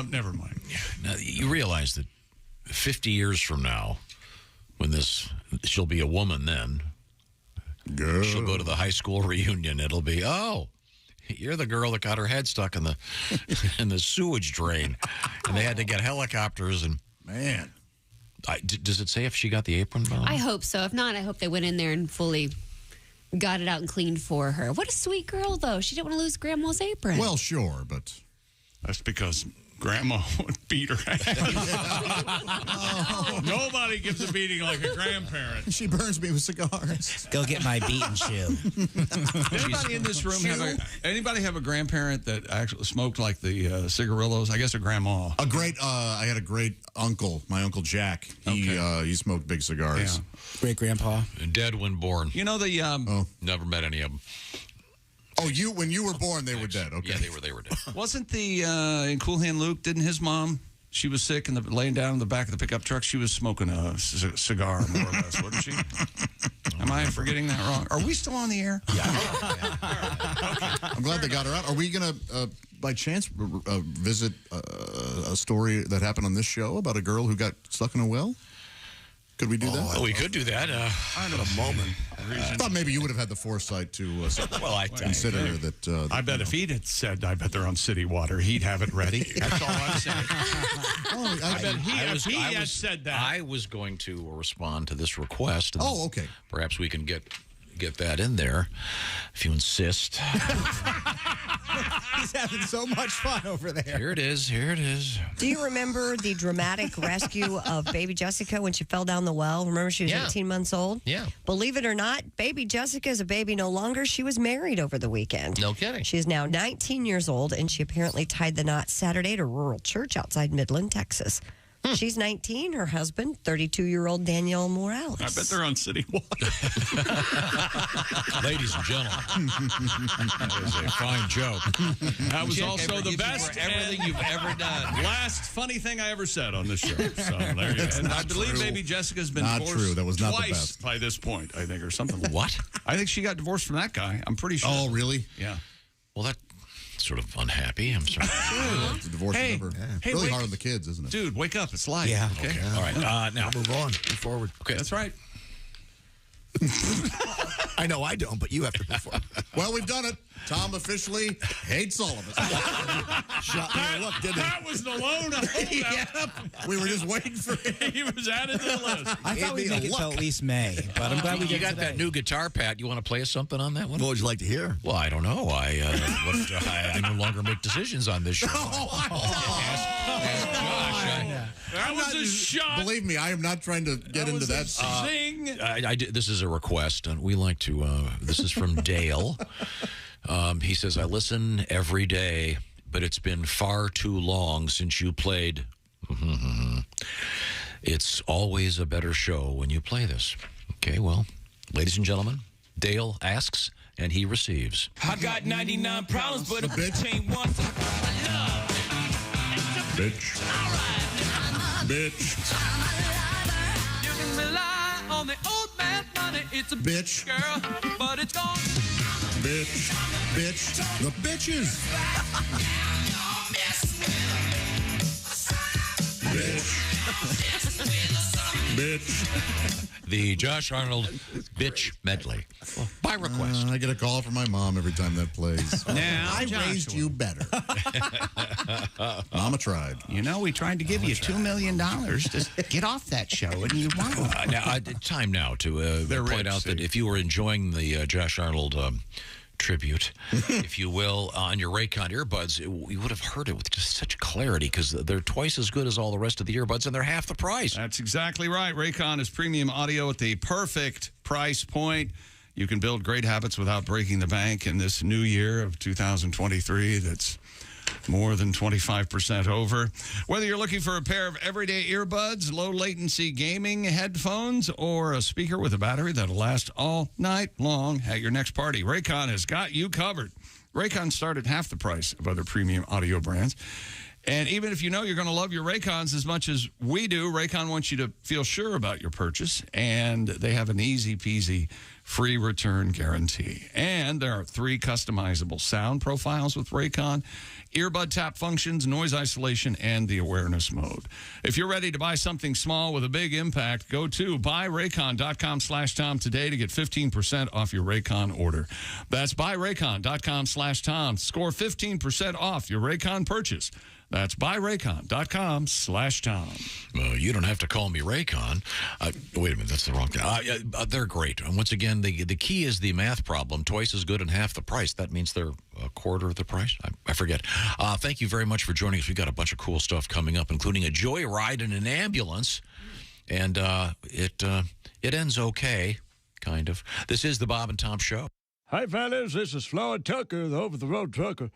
Never mind.
Now, you realize that 50 years from now, when she'll be a woman then, she'll go to the high school reunion. It'll be, you're the girl that got her head stuck in the sewage drain. And they had to get helicopters and...
Man.
Does it say if she got the apron, by the way?
I hope so. If not, I hope they went in there and fully got it out and cleaned for her. What a sweet girl, though. She didn't want to lose Grandma's apron.
Well, sure, but...
That's because Grandma would beat her ass. Nobody gives a beating like a grandparent.
She burns me with cigars.
Go get my beaten shoe.
Anybody in this room have a grandparent that actually smoked like the cigarillos? I guess a grandma.
I had a great uncle, my Uncle Jack. He smoked big cigars.
Yeah. Great grandpa.
Dead when born.
You know the
never met any of them.
Oh, when you were born, they were dead. Okay.
Yeah, they were dead.
Wasn't in Cool Hand Luke, didn't his mom, she was sick and laying down in the back of the pickup truck, she was smoking a cigar, more or less, wasn't she? Am I forgetting that wrong? Are we still on the air?
Yeah. I'm glad they got her out. Are we going to, by chance, visit a story that happened on this show about a girl who got stuck in a well? Could we do that?
We could do that.
In a moment. I thought maybe you would have had the foresight to consider that.
I bet if he'd had said, I bet they're on city water, he'd have it ready. That's all I'm saying. I bet if he had said that.
I was going to respond to this request. And
okay.
Perhaps we can get that in there if you insist.
He's having so much fun over there.
Here it is.
Do you remember the dramatic rescue of baby Jessica when she fell down the well? Remember she was 18 months old?
Yeah.
Believe it or not, baby Jessica is a baby no longer. She was married over the weekend.
No kidding.
She is now 19 years old, and she apparently tied the knot Saturday at a rural church outside Midland, Texas. She's 19. Her husband, 32-year-old Danielle Morales.
I bet they're on city water.
Ladies and gentlemen, that was a fine joke.
That was also the best
everything you've ever done.
Last funny thing I ever said on this show. So there you go. And I believe maybe Jessica's been
not
divorced
true. That was not
twice
the best
by this point, I think, or something.
What?
I think she got divorced from that guy. I'm pretty sure.
Oh, really?
Yeah.
Well, that's sort of unhappy. I'm sorry.
The divorce is really hard on the kids, isn't it?
Dude, wake up. It's live.
Yeah.
Okay. All right. Now
Move on. Move forward.
Okay.
That's right.
I know I don't, but you have to move forward.
Well, we've done it. Tom officially hates all of us.
That was the lone holdout.
We were just waiting for him.
He was added to the list.
I thought we'd make it till at least May, but I'm glad we
You
did
got
today.
that new guitar, Pat. You want to play us something on that one?
What would you like to hear?
Well, I don't know. I no longer make decisions on this show.
That was a shot.
Believe me, I am not trying to get into that.
Zing.
This is a request, and we like to. This is from Dale. He says, I listen every day, but it's been far too long since you played. It's always a better show when you play this. Okay, well, ladies and gentlemen, Dale asks, and he receives.
I got 99 problems, but a bitch ain't one.
Bitch. Bitch.
You can rely on the old man money. It's a
Bitch.
girl, but it's gone.
Bitch. Bitch. The bitches. Bitch. Bitch.
The Josh Arnold bitch medley. By request.
I get a call from my mom every time that plays.
Now,
I
Joshua.
raised you better. Mama tried.
You know, we tried to give you $2 million. Just get off that show, and you won't.
Time now to point out that if you were enjoying the Josh Arnold tribute, if you will, on your Raycon earbuds, you would have heard it with just such clarity because they're twice as good as all the rest of the earbuds, and they're half the price.
That's exactly right. Raycon is premium audio at the perfect price point. You can build great habits without breaking the bank in this new year of 2023 that's more than 25% over. Whether you're looking for a pair of everyday earbuds, low latency gaming headphones, or a speaker with a battery that'll last all night long at your next party, Raycon has got you covered. Raycon start at half the price of other premium audio brands. And even if you know you're going to love your Raycons as much as we do, Raycon wants you to feel sure about your purchase, and they have an easy-peasy free return guarantee. And there are 3 customizable sound profiles with Raycon, earbud tap functions, noise isolation, and the awareness mode. If you're ready to buy something small with a big impact, go to buyraycon.com/Tom today to get 15% off your Raycon order. That's buyraycon.com/Tom. Score 15% off your Raycon purchase. That's buyraycon.com/Tom.
Well, you don't have to call me Raycon. Wait a minute, that's the wrong thing. They're great. And once again, the key is the math problem. Twice as good and half the price. That means they're a quarter of the price. I forget. Thank you very much for joining us. We've got a bunch of cool stuff coming up, including a joyride in an ambulance. And it ends okay, kind of. This is the Bob and Tom Show.
Hi, fellas. This is Floyd Tucker, the over-the-road trucker.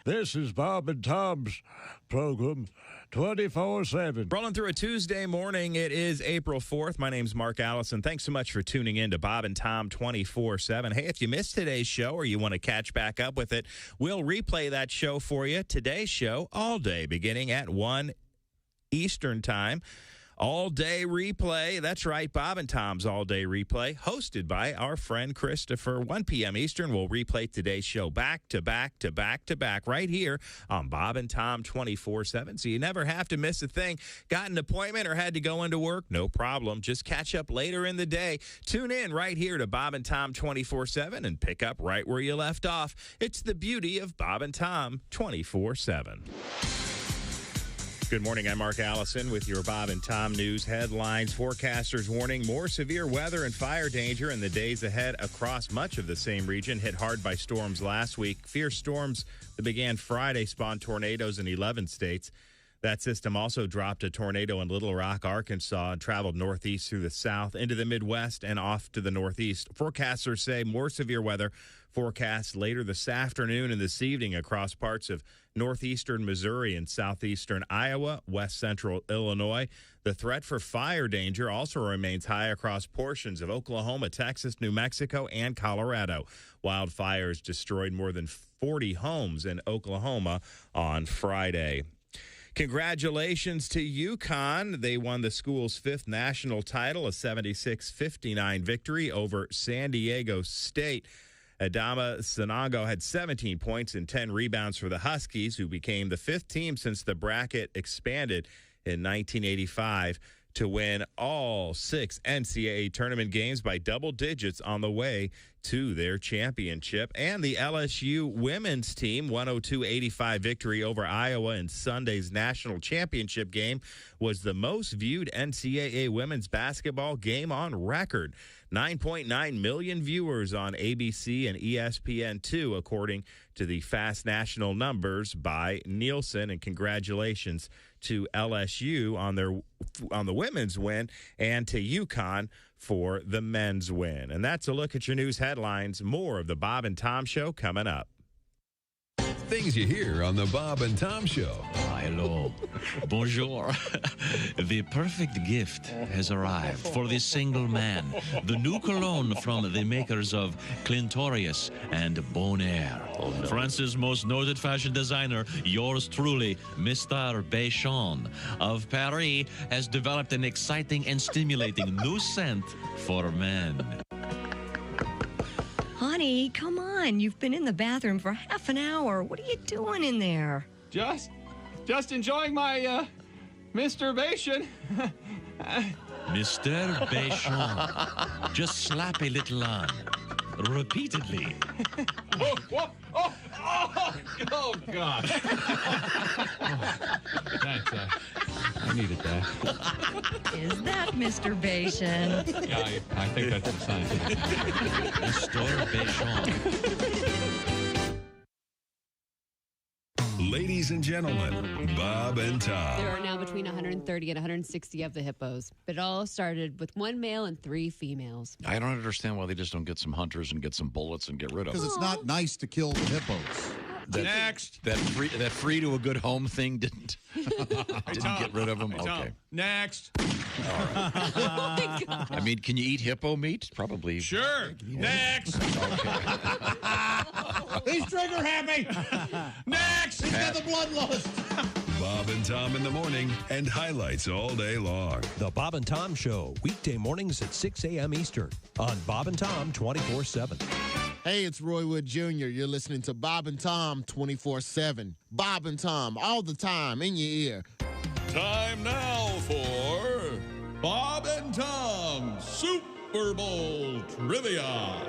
This is Bob and Tom's program, 24/7.
Rolling through a Tuesday morning. It is April 4th. My name's Mark Allison. Thanks so much for tuning in to Bob and Tom 24/7. Hey, if you missed today's show or you want to catch back up with it, we'll replay that show for you. Today's show all day, beginning at 1 Eastern time. All-day replay. That's right, Bob and Tom's all-day replay, hosted by our friend Christopher. 1 p.m. Eastern, we'll replay today's show back to back to back to back right here on Bob and Tom 24/7. So you never have to miss a thing. Got an appointment or had to go into work? No problem. Just catch up later in the day. Tune in right here to Bob and Tom 24/7 and pick up right where you left off. It's the beauty of Bob and Tom 24/7. Good morning. I'm Mark Allison with your Bob and Tom news headlines. Forecasters warning more severe weather and fire danger in the days ahead across much of the same region hit hard by storms last week. Fierce storms that began Friday spawned tornadoes in 11 states. That system also dropped a tornado in Little Rock, Arkansas, and traveled northeast through the south into the Midwest and off to the northeast. Forecasters say more severe weather forecast later this afternoon and this evening across parts of northeastern Missouri and southeastern Iowa, west central Illinois. The threat for fire danger also remains high across portions of Oklahoma, Texas, New Mexico, and Colorado. Wildfires destroyed more than 40 homes in Oklahoma on Friday. Congratulations to UConn. They won the school's 5th national title, a 76-59 victory over San Diego State. Adama Sanango had 17 points and 10 rebounds for the Huskies, who became the 5th team since the bracket expanded in 1985 to win all 6 NCAA tournament games by double digits on the way to their championship. And the LSU women's team 102-85 victory over Iowa in Sunday's national championship game was the most viewed NCAA women's basketball game on record. 9.9 million viewers on ABC and ESPN2, according to the fast national numbers by Nielsen. And congratulations to LSU on the women's win and to UConn for the men's win. And that's a look at your news headlines. More of the Bob and Tom Show coming up.
Things you hear on the Bob and Tom Show.
Hello. Bonjour. The perfect gift has arrived for the single man. The new cologne from the makers of Clintorius and Bonaire. France's most noted fashion designer, yours truly, Mr. Béchon of Paris, has developed an exciting and stimulating new scent for men.
Honey, come on. You've been in the bathroom for half an hour. What are you doing in there?
Just enjoying my masturbation.
Mr. Béchon, just slap a little on, repeatedly.
Oh, God. Thanks, I needed that.
Is that masturbation?
Yeah, I think that's the sign.
Mr. Béchon.
Ladies and gentlemen, Bob and Tom.
There are now between 130 and 160 of the hippos, but it all started with 1 male and 3 females.
I don't understand why they just don't get some hunters and get some bullets and get rid of them.
Because it's not nice to kill the hippos.
Next. That free to a good home thing didn't get rid of them?
Hey,
okay.
Tom. Next.
All right. I mean, can you eat hippo meat? Probably.
Sure. Next.
He's trigger happy.
Next.
He's got the bloodlust.
Bob and Tom in the morning and highlights all day long.
The Bob and Tom Show, weekday mornings at 6 a.m. Eastern on Bob and Tom 24/7.
Hey, it's Roy Wood Jr. You're listening to Bob and Tom 24/7. Bob and Tom all the time in your ear.
Time now for Bob and Tom Super Bowl Trivia.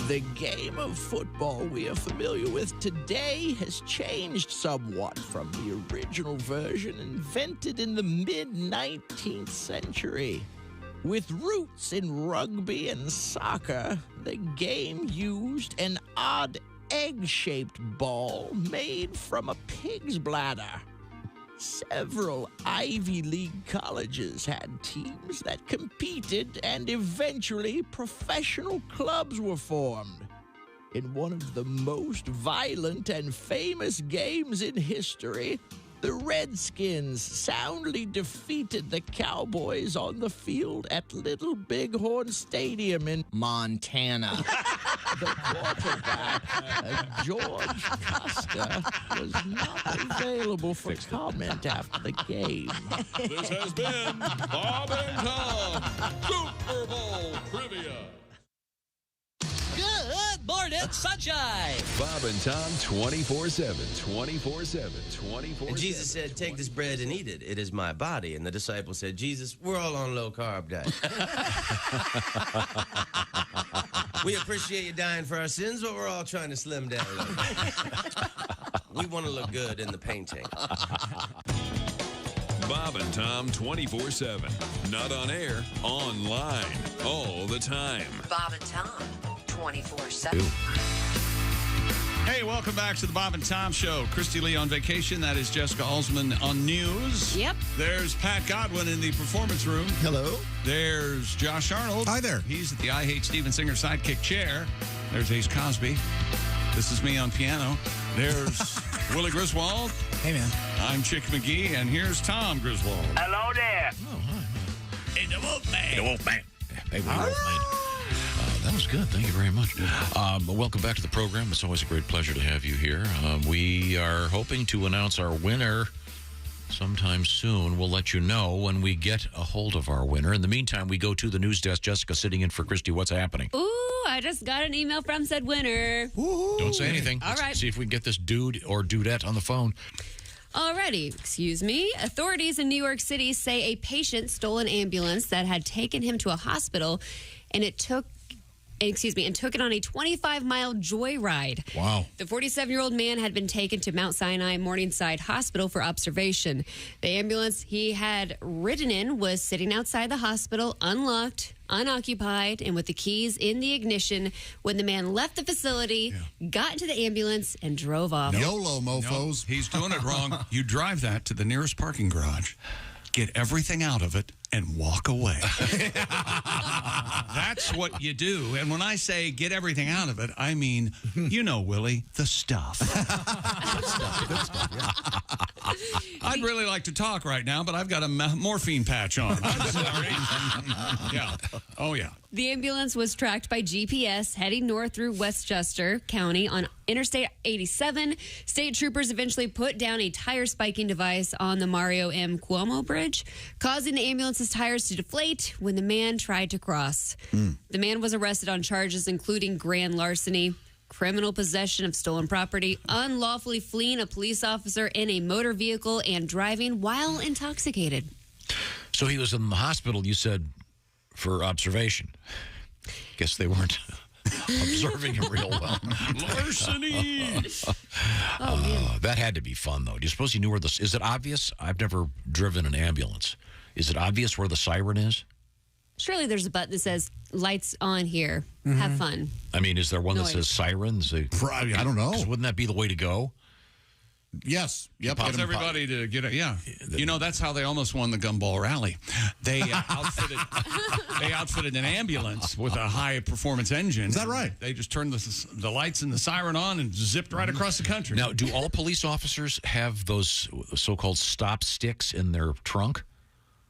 The game of football we are familiar with today has changed somewhat from the original version invented in the mid-19th century. With roots in rugby and soccer, the game used an odd egg-shaped ball made from a pig's bladder. Several Ivy League colleges had teams that competed, and eventually professional clubs were formed. In one of the most violent and famous games in history, the Redskins soundly defeated the Cowboys on the field at Little Bighorn Stadium in Montana. The quarterback, George Costa, was not available for comment after the game.
This has been Bob and Tom Super Bowl Trivia.
Good morning, sunshine.
Bob and Tom 24/7, 24/7, 24/7.
And Jesus said, take this bread and eat it. It is my body. And the disciples said, Jesus, we're all on low-carb diet. We appreciate you dying for our sins, but we're all trying to slim down a little bit. We want to look good in the painting.
Bob and Tom 24/7. Not on air, online, all the time.
Bob and Tom, 24/7.
Hey, welcome back to the Bob and Tom Show. Christy Lee on vacation. That is Jessica Alsman on news.
Yep.
There's Pat Godwin in the performance room.
Hello.
There's Josh Arnold.
Hi there.
He's at the I Hate Steven Singer sidekick chair. There's Ace Cosby. This is me on piano. There's Willie Griswold.
Hey, man.
I'm Chick McGee, and here's Tom Griswold.
Hello there.
Oh, hi.
Hey, the Wolfman.
Hey, the Wolfman. Hey, the Wolfman. That was good. Thank you very much. Welcome back to the program. It's always a great pleasure to have you here. We are hoping to announce our winner sometime soon. We'll let you know when we get a hold of our winner. In the meantime, we go to the news desk. Jessica sitting in for Christy. What's happening?
Ooh, I just got an email from said winner.
Ooh.
Don't say anything.
All right.
Let's see if we can get this dude or dudette on the phone.
Alrighty, excuse me. Authorities in New York City say a patient stole an ambulance that had taken him to a hospital, and took it on a 25-mile joyride.
Wow.
The 47-year-old man had been taken to Mount Sinai Morningside Hospital for observation. The ambulance he had ridden in was sitting outside the hospital, unlocked, unoccupied, and with the keys in the ignition when the man left the facility, got into the ambulance, and drove off.
YOLO, mofos.
He's doing it wrong. You drive that to the nearest parking garage, get everything out of it, and walk away. That's what you do. And when I say get everything out of it, I mean, you know, Willie, the stuff. Good stuff, yeah. I'd really like to talk right now, but I've got a morphine patch on. I'm sorry. Yeah. Oh, yeah.
The ambulance was tracked by GPS heading north through Westchester County on Interstate 87. State troopers eventually put down a tire spiking device on the Mario M. Cuomo Bridge, causing the ambulance's tires to deflate when the man tried to cross. The man was arrested on charges including grand larceny, criminal possession of stolen property, unlawfully fleeing a police officer in a motor vehicle, and driving while intoxicated.
So he was in the hospital, you said, for observation. Guess they weren't observing him real well.
Larceny!
That had to be fun, though. Do you suppose he knew where is it obvious? I've never driven an ambulance. Is it obvious where the siren is?
Surely there's a button that says, lights on here. Have fun.
I mean, is there one that
Noise.
says sirens?
I don't know.
Wouldn't that be the way to go?
Yes. Yep.
Pops everybody to get it. Yeah. You know, that's how they almost won the Gumball Rally. They outfitted an ambulance with a high-performance engine.
Is that right?
They just turned the lights and the siren on and zipped right across the country.
Now, do all police officers have those so-called stop sticks in their trunk?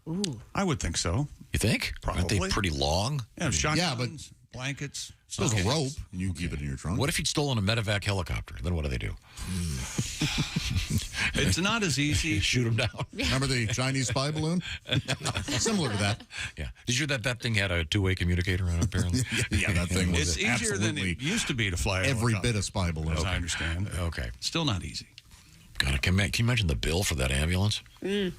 Ooh.
I would think so.
You think?
Probably.
Aren't they pretty long?
Yeah, shotguns,
Yeah, but
blankets.
there's a rope, and you keep it in your trunk.
What if he'd stolen a medevac helicopter? Then what do they do?
It's not as easy.
Shoot him down.
Remember the Chinese spy balloon? Similar to that.
Yeah. Did you hear that thing had a two-way communicator on it, apparently?
Yeah, that thing was
It's easier than it used to be to fly
every
helicopter,
bit of spy balloon.
as I understand.
Okay.
Still not easy.
God, can you imagine the bill for that ambulance?
Mm.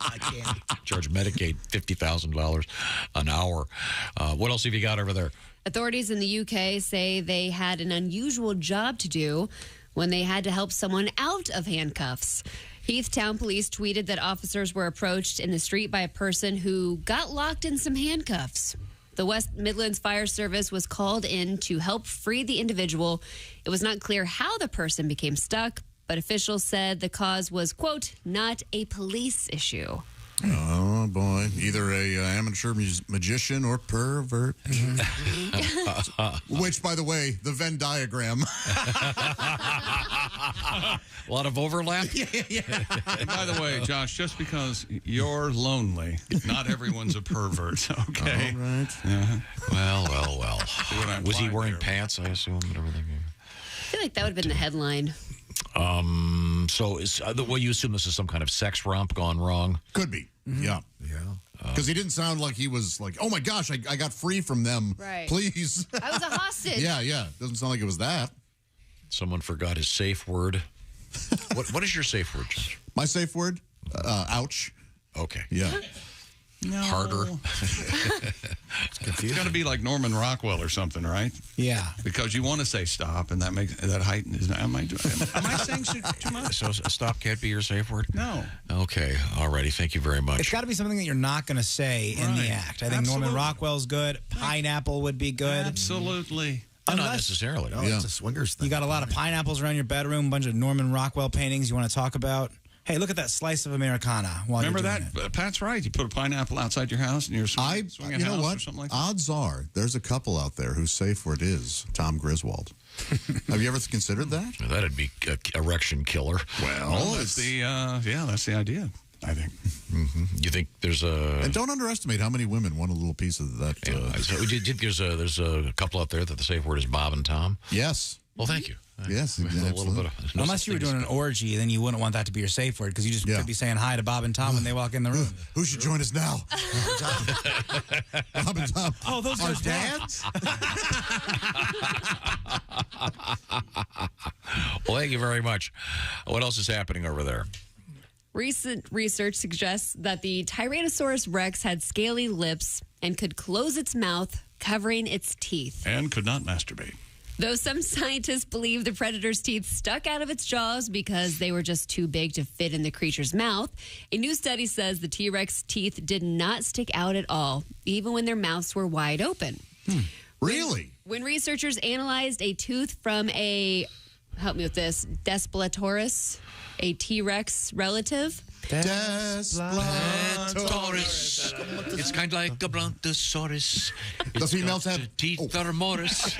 I can't. Charge Medicaid $50,000 an hour. What else have you got over there?
Authorities in the UK say they had an unusual job to do when they had to help someone out of handcuffs. Heathtown police tweeted that officers were approached in the street by a person who got locked in some handcuffs. The West Midlands Fire Service was called in to help free the individual. It was not clear how the person became stuck, but officials said the cause was, quote, not a police issue.
Oh, boy. Either a amateur magician or pervert. Which, by the way, the Venn diagram.
A lot of overlap?
Yeah. And by the way, Josh, just because you're lonely, not everyone's a pervert, okay?
All right.
Yeah.
Well. Was he wearing
there.
pants, I assume, and everything?
I feel like that would have been the headline.
So you assume this is some kind of sex romp gone wrong?
Could be. Yeah. Because he didn't sound like he was like, oh my gosh, I got free from them.
Right.
Please.
I was a hostage.
Yeah. Doesn't sound like it was that.
Someone forgot his safe word. What is your safe word, Josh?
My safe word? Ouch.
Okay.
Yeah.
No.
Harder.
It's got to be like Norman Rockwell or something, right?
Yeah.
Because you want to say stop, and that makes that heightens. Am I saying too much?
So stop can't be your safe word?
No.
Okay. All righty. Thank you very much.
It's got to be something that you're not going to say in the act. I think Norman Rockwell's good. Pineapple would be good.
Absolutely.
Not necessarily.
No, it's a swingers thing.
You got a lot of pineapples around your bedroom, a bunch of Norman Rockwell paintings you want to talk about. Hey, look at that slice of Americana.
Remember that? Pat's right. You put a pineapple outside your house and you're swinging
You
a
know
house
what?
or something like that.
Odds are there's a couple out there whose safe word is Tom Griswold. Have you ever considered that?
That'd be erection killer.
Well,
that's that's the idea, I think.
Mm-hmm. You think there's a...
And don't underestimate how many women want a little piece of that.
There's a couple out there that the safe word is Bob and Tom.
Yes.
Well, thank you.
Yes,
a little bit of,
unless you were doing an orgy, then you wouldn't want that to be your safe word because you just could be saying hi to Bob and Tom when they walk in the room.
Who should join us now? Bob and Tom.
Oh, those
are
are
dads?
Well, thank you very much. What else is happening over there?
Recent research suggests that the Tyrannosaurus Rex had scaly lips and could close its mouth, covering its teeth.
And could not masturbate.
Though some scientists believe the predator's teeth stuck out of its jaws because they were just too big to fit in the creature's mouth, a new study says the T-Rex teeth did not stick out at all, even when their mouths were wide open.
Really?
When researchers analyzed a tooth from a help me with this. Despelatoris, a T-Rex relative.
Taurus. It's kind of like a brontosaurus.
The females have
teeth are morris.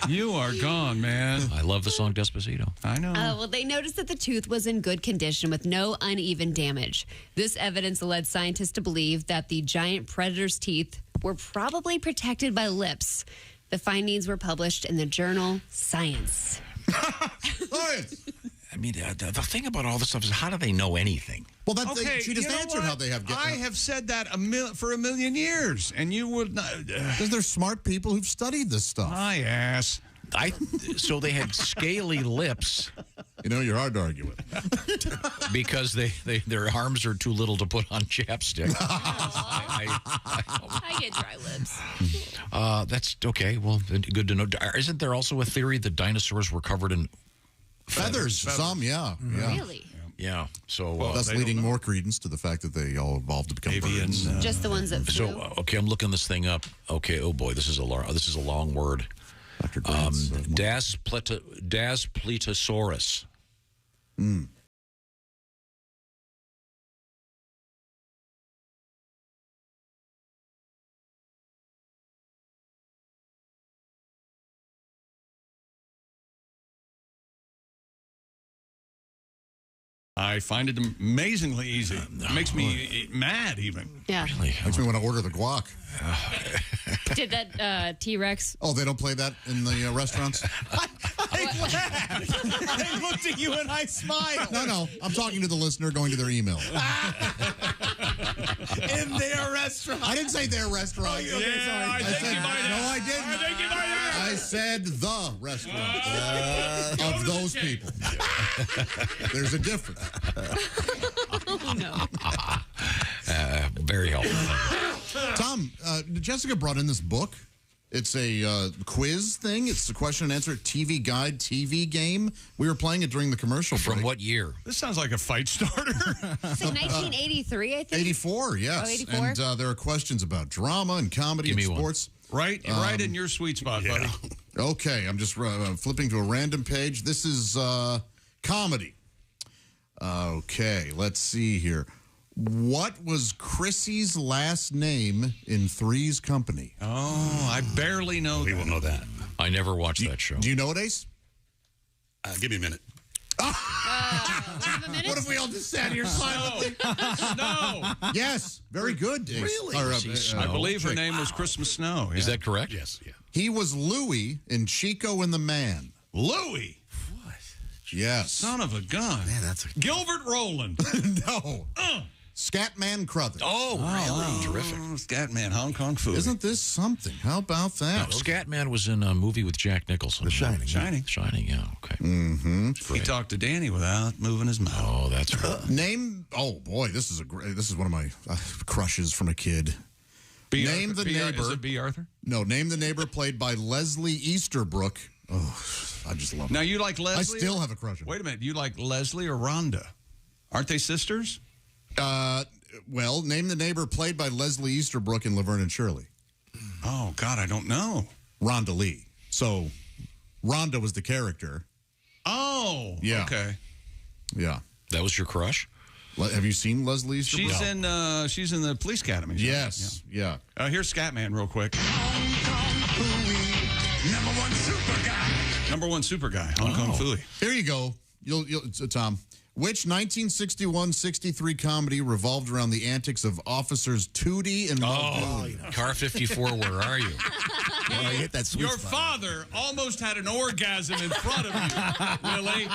You are gone, man.
I love the song Despacito.
I know.
Well, they noticed that the tooth was in good condition with no uneven damage. This evidence led scientists to believe that the giant predator's teeth were probably protected by lips. The findings were published in the journal Science.
Science!
I mean, the thing about all this stuff is how do they know anything?
Well, she just answered how they have.
I have said that for a million years, and you would not.
Because they're smart people who've studied this stuff.
My ass.
So they had scaly lips.
You know, you're hard to argue with.
Because their arms are too little to put on chapstick.
I get dry lips.
That's okay. Well, good to know. Isn't there also a theory that dinosaurs were covered in
feathers? Some, yeah.
Really?
Yeah. So
that's leading more credence to the fact that they all evolved to become birds.
Just the ones that flew.
So okay, I'm looking this thing up. Okay. Oh boy, this is a long word. Daspletosaurus.
I find it amazingly easy. It makes me mad, even.
Yeah.
Really?
Makes me want to order the guac.
Did that T-Rex?
Oh, they don't play that in the restaurants?
I looked at you and I smiled.
No. I'm talking to the listener going to their email.
In their restaurant.
I didn't say their restaurant.
I think you might have.
No, I didn't.
I think you might have.
I said the restaurant of those people. There's a difference.
Oh, no.
Very helpful.
Tom, Jessica brought in this book. It's a quiz thing. It's the question and answer TV guide TV game. We were playing it during the commercial break.
From what year?
This sounds like a fight starter.
It's like 1983, I think.
84, yes.
Oh, 84?
And there are questions about drama and comedy and sports.
Right in your sweet spot, buddy.
Okay, I'm just flipping to a random page. This is comedy. Okay, let's see here. What was Chrissy's last name in Three's Company?
Oh, I barely know.
We will know that. I never watched that show.
Do you know it, Ace?
Give me a minute.
What if we all just sat here silently?
Snow.
Yes, very good, Ace.
Really?
I believe her name was Christmas Snow.
Is that correct?
Yes. Yeah.
He was Louie in Chico and the Man.
Louie.
What?
Yes.
Son of a gun.
Man, that's a...
Gilbert Roland.
No. Scatman Crothers.
Oh, really? Terrific.
Scatman, Hong Kong food.
Isn't this something? How about that?
No, Scatman was in a movie with Jack Nicholson.
The Shining.
Shining, yeah, okay.
Mm-hmm.
He talked to Danny without moving his mouth.
Oh, that's right.
Oh boy, this is one of my crushes from a kid. Name the neighbor.
Is it B. Arthur?
No, name the neighbor played by Leslie Easterbrook. Oh, I just love
Now
it.
you like Leslie?
I still have a crush on her.
Wait a minute. You like Leslie or Rhonda? Aren't they sisters?
Well, name the neighbor played by Leslie Easterbrook in Laverne and Shirley.
Oh, God, I don't know.
Rhonda Lee. So, Rhonda was the character.
Oh,
yeah.
Okay.
Yeah.
That was your crush?
Have you seen Leslie Easterbrook?
She's in the police academy.
Yes. Yeah.
Here's Scatman real quick. Number one super guy. Hong Kong Phooey.
Here you go. You'll Tom. Which 1961-63 comedy revolved around the antics of officers Tootie and Muldoon?
Car 54, where are you?
Well, you hit that sweet
Your
spot.
father almost had an orgasm in front of you, Willie.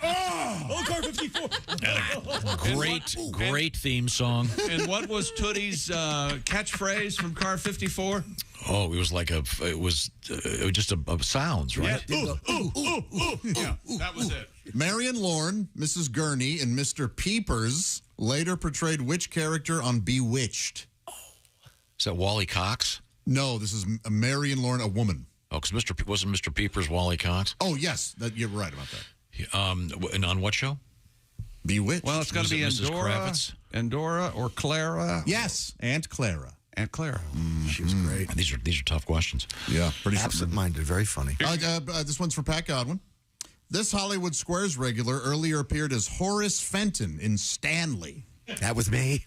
Oh, Car 54.
Great theme song.
And what was Tootie's catchphrase from Car 54?
Oh, it was like it was just a sounds, right?
Yeah. Yeah, that was it.
Marion Lorne, Mrs. Gurney, and Mr. Peepers later portrayed which character on Bewitched?
Is that Wally Cox?
No, this is Marion Lorne, a woman.
Oh, because wasn't Mr. Peepers Wally Cox?
Oh, yes, you're right about that.
And on what show?
Bewitched.
Well, it's got to be
Mrs.
Endora,
Kravitz?
Endora or Clara.
Yes, Aunt Clara.
Aunt Clara.
She was great.
These are tough questions.
Yeah, pretty
absent-minded, very funny.
This one's for Pat Godwin. This Hollywood Squares regular earlier appeared as Horace Fenton in Stanley.
That was me.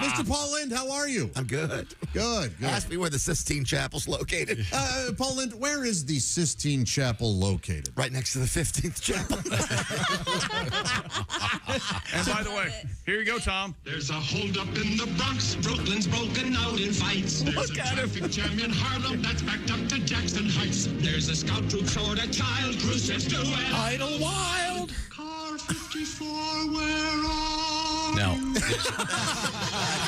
Mr. Paul Lind, how are you?
I'm good.
Good.
Ask me where the Sistine Chapel's located.
Paul Lind, where is the Sistine Chapel located?
Right next to the 15th Chapel.
And by the way, here you go, Tom.
There's a holdup in the Bronx. Brooklyn's broken out in fights. There's a traffic jam in Harlem that's backed up to Jackson Heights. There's a scout troop short a child. Cruises to an
Idlewild.
Car 54, where are
Now,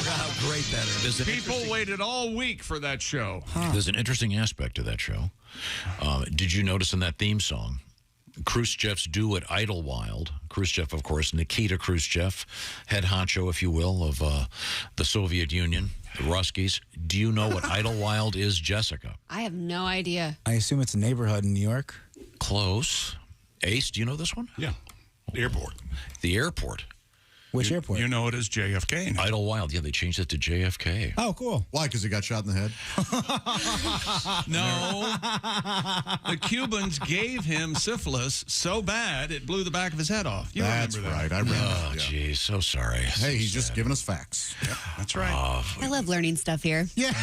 how great that is.
People waited all week for that show.
There's an interesting aspect to that show. Did you notice in that theme song, Khrushchev's due at Idlewild? Khrushchev, of course, Nikita Khrushchev, head honcho, if you will, of the Soviet Union, the Ruskies. Do you know what Idlewild is, Jessica?
I have no idea.
I assume it's a neighborhood in New York.
Close. Ace, do you know this one?
Yeah. The airport.
The airport.
Which airport?
You know it as JFK.
Idlewild. Yeah, they changed it to JFK.
Oh, cool.
Why? Because he got shot in the head?
No. The Cubans gave him syphilis so bad it blew the back of his head off. You
That's
remember that?
right. I remember.
Oh, geez. So sorry.
Hey, he's just giving us facts.
Yep, that's right.
I love learning stuff here.
Yeah.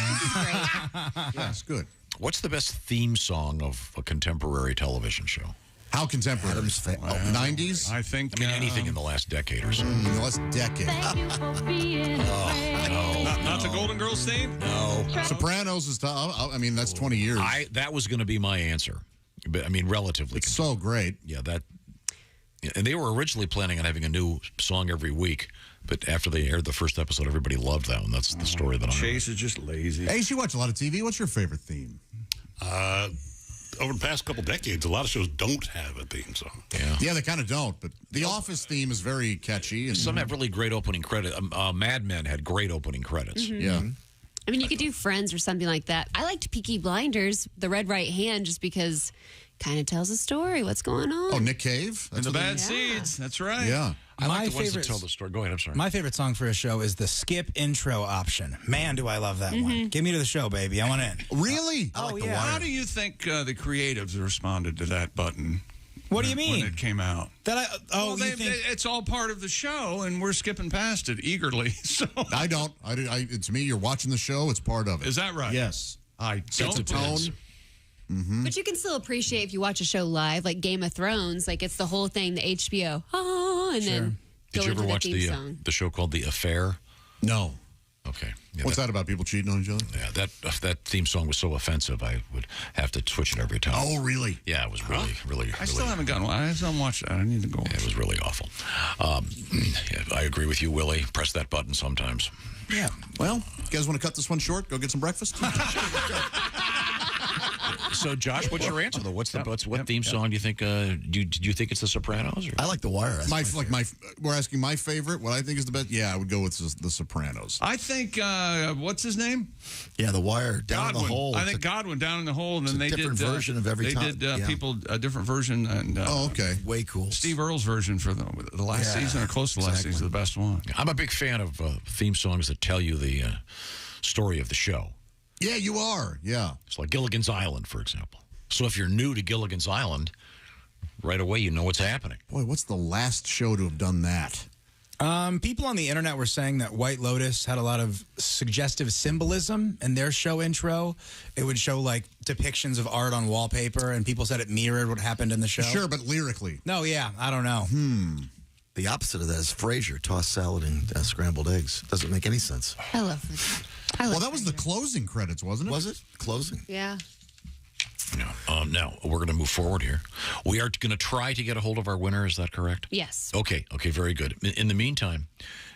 Yes, good.
What's the best theme song of a contemporary television show?
How contemporary? 90s?
I think.
I mean, anything in the last decade or so.
In the last decade.
Not the Golden Girls theme?
No.
Sopranos is tough. I mean, that's 20 years.
That was going to be my answer. But I mean, relatively.
It's so great.
Yeah, and they were originally planning on having a new song every week, but after they aired the first episode, everybody loved that one. That's the story that I'm.
Chase is just lazy.
Hey, you watch a lot of TV. What's your favorite theme?
Over the past couple decades, a lot of shows don't have a theme song.
Yeah, they kind of don't. But The Office theme is very catchy. And
some have really great opening credits. Mad Men had great opening credits.
Mhm.
Yeah.
I mean, you could do Friends or something like that. I liked Peaky Blinders, The Red Right Hand, just because kind of tells a story. What's going on?
Oh, Nick Cave?
And the Bad Seeds. That's right.
Yeah.
I like the ones
favorite-
that tell the story. Go ahead, I'm sorry.
My favorite song for a show is the skip intro option. Man, do I love that one. Get me to the show, baby. I want in.
Really?
Oh, yeah.
How do you think the creatives responded to that button?
What do you mean?
When it came out.
Well,
it's all part of the show, and we're skipping past it eagerly. So
I don't. To me, you're watching the show. It's part of it.
Is that right?
Yes.
I
Sets a tone.
But you can still appreciate if you watch a show live, like Game of Thrones. Like it's the whole thing, the HBO, and then
Did
go
you
into
ever
the
watch
theme song.
the show called The Affair?
No.
Okay. Yeah,
What's that about? People cheating on each other?
Yeah, that theme song was so offensive, I would have to switch it every time.
Oh, really?
Yeah, it was really.
I still haven't gotten one. I haven't watched that. I need to go.
It was really awful. Yeah, I agree with you, Willie. Press that button sometimes.
Yeah. Well, you guys want to cut this one short? Go get some breakfast?
So, Josh, what's your answer though? What theme song do you think? Do you think it's The Sopranos? Or?
I like The Wire.
We're asking my favorite. What I think is the best. Yeah, I would go with The Sopranos.
I think what's his name?
Yeah, The Wire. Down in the Hole.
I think Godwin Down in the Hole, and then they
different
did
version of every time.
They did
Yeah.
people a different version, and
okay,
way cool.
Steve Earle's version for the last season or close to the last season, the best one.
I'm a big fan of theme songs that tell you the story of the show.
Yeah, you are. Yeah.
It's like Gilligan's Island, for example. So if you're new to Gilligan's Island, right away you know what's happening.
Boy, what's the last show to have done that?
People on the internet were saying that White Lotus had a lot of suggestive symbolism in their show intro. It would show like depictions of art on wallpaper, and people said it mirrored what happened in the show.
Sure, but lyrically.
No, yeah, I don't know.
The opposite of that is Frasier, tossed salad and scrambled eggs. Doesn't make any sense.
I love it.
Well, that was the closing credits, wasn't it?
Was it? Closing?
Yeah.
Now, we're going to move forward here. We are going to try to get a hold of our winner. Is that correct?
Yes.
Okay, very good. In the meantime,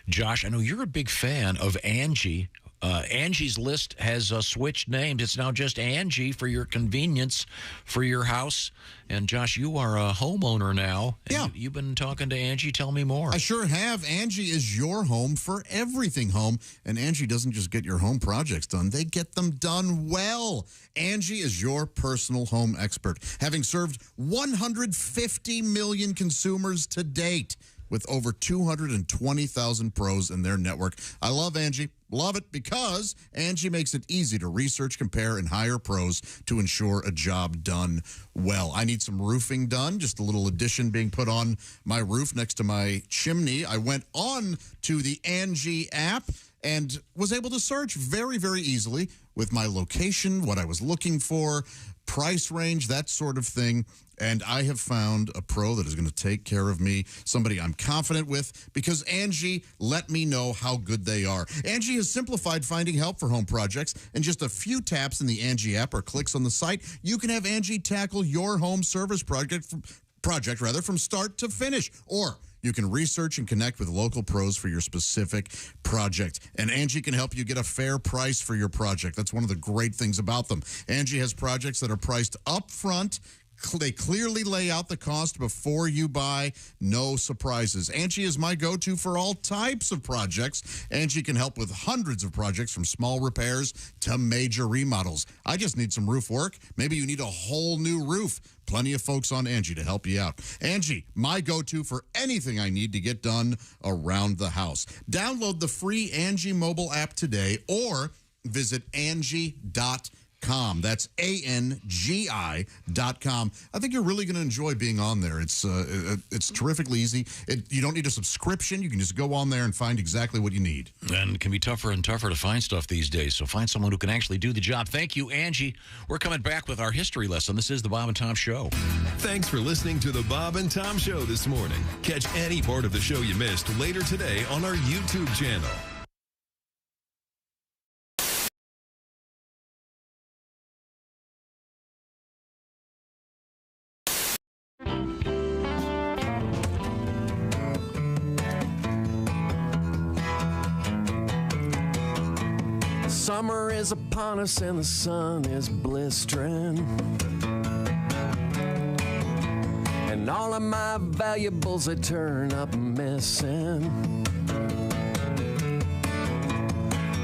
Josh, I know you're a big fan of Angie. Angie's List has switched names. It's now just Angie for your convenience for your house. And, Josh, you are a homeowner now. Yeah. You've been talking to Angie. Tell me more.
I sure have. Angie is your home for everything home. And Angie doesn't just get your home projects done. They get them done well. Angie is your personal home expert, having served 150 million consumers to date. with over 220,000 pros in their network. I love Angie. Love it because Angie makes it easy to research, compare, and hire pros to ensure a job done well. I need some roofing done, just a little addition being put on my roof next to my chimney. I went on to the Angie app and was able to search very, very easily with my location, what I was looking for, price range, that sort of thing. And I have found a pro that is going to take care of me, somebody I'm confident with, because Angie let me know how good they are. Angie has simplified finding help for home projects. In just a few taps in the Angie app or clicks on the site, you can have Angie tackle your home service project from start to finish. Or you can research and connect with local pros for your specific project. And Angie can help you get a fair price for your project. That's one of the great things about them. Angie has projects that are priced up front. They clearly lay out the cost before you buy. No surprises. Angie is my go-to for all types of projects. Angie can help with hundreds of projects from small repairs to major remodels. I just need some roof work. Maybe you need a whole new roof. Plenty of folks on Angie to help you out. Angie, my go-to for anything I need to get done around the house. Download the free Angie mobile app today or visit Angie.com. That's ANGI.com. I think you're really going to enjoy being on there. It's terrifically easy. You don't need a subscription. You can just go on there and find exactly what you need.
And it can be tougher and tougher to find stuff these days, so find someone who can actually do the job. Thank you, Angie. We're coming back with our history lesson. This is the Bob and Tom Show.
Thanks for listening to the Bob and Tom Show this morning. Catch any part of the show you missed later today on our YouTube channel.
Summer is upon us and the sun is blistering, and all of my valuables they turn up missing.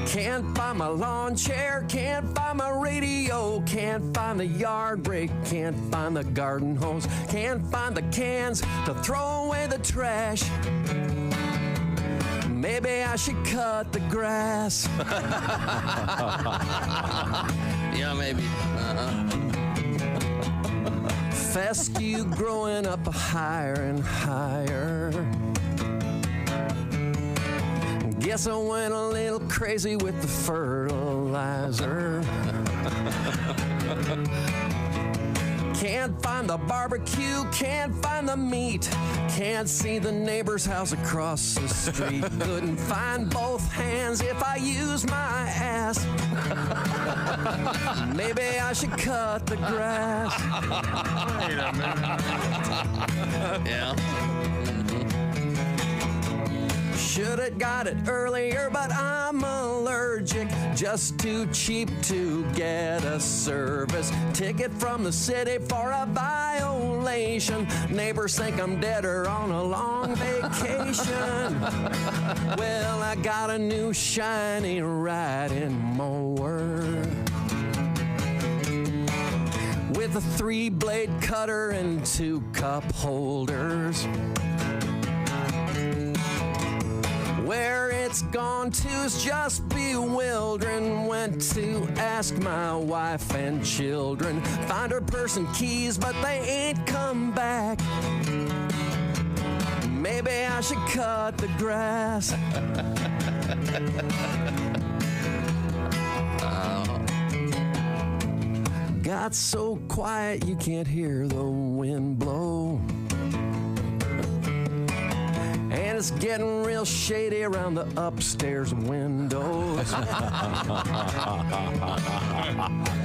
Can't find my lawn chair, can't find my radio, can't find the yard brake, can't find the garden hose, can't find the cans to throw away the trash. Maybe I should cut the grass.
Yeah, maybe.
Fescue growing up higher and higher. Guess I went a little crazy with the fertilizer. Can't find the barbecue, can't find the meat, can't see the neighbor's house across the street. Couldn't find both hands if I use my ass. Maybe I should cut the grass.
Wait a minute. Yeah.
Should have got it earlier, but I'm allergic. Just too cheap to get a service ticket from the city for a violation. Neighbors think I'm dead or on a long vacation. Well, I got a new shiny riding mower with a 3-blade cutter and 2 cup holders. Where it's gone to is just bewildering. Went to ask my wife and children. Find her purse and keys, but they ain't come back. Maybe I should cut the grass. Got so quiet you can't hear the wind blow. And it's getting real shady around the upstairs windows.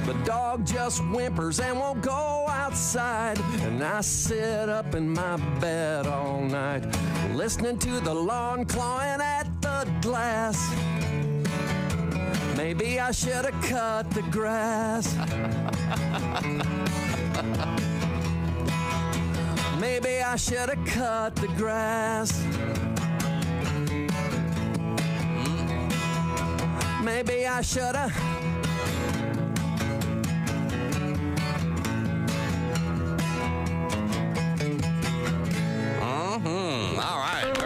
The dog just whimpers and won't go outside. And I sit up in my bed all night, listening to the lawn clawing at the glass. Maybe I should have cut the grass. Maybe I should have cut the grass. Maybe I should have.
All right.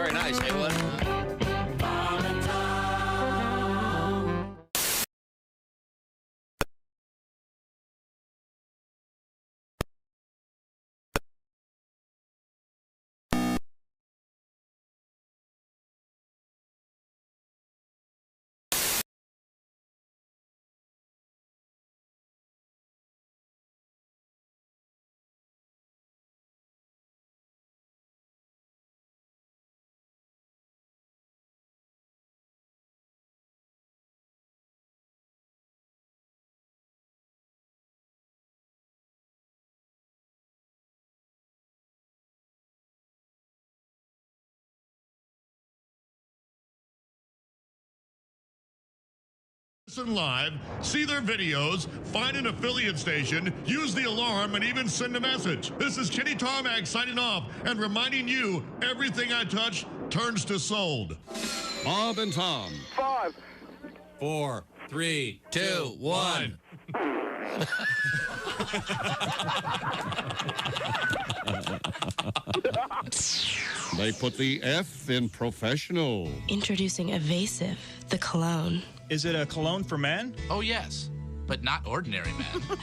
Listen live, see their videos, find an affiliate station, use the alarm, and even send a message. This is Kenny Tarmac signing off and reminding you everything I touch turns to sold.
Bob and Tom.
5,
4, 3, 2, 1.
They put the F in professional.
Introducing Evasive, the cologne.
Is it a cologne for men?
Oh, yes, but not ordinary men.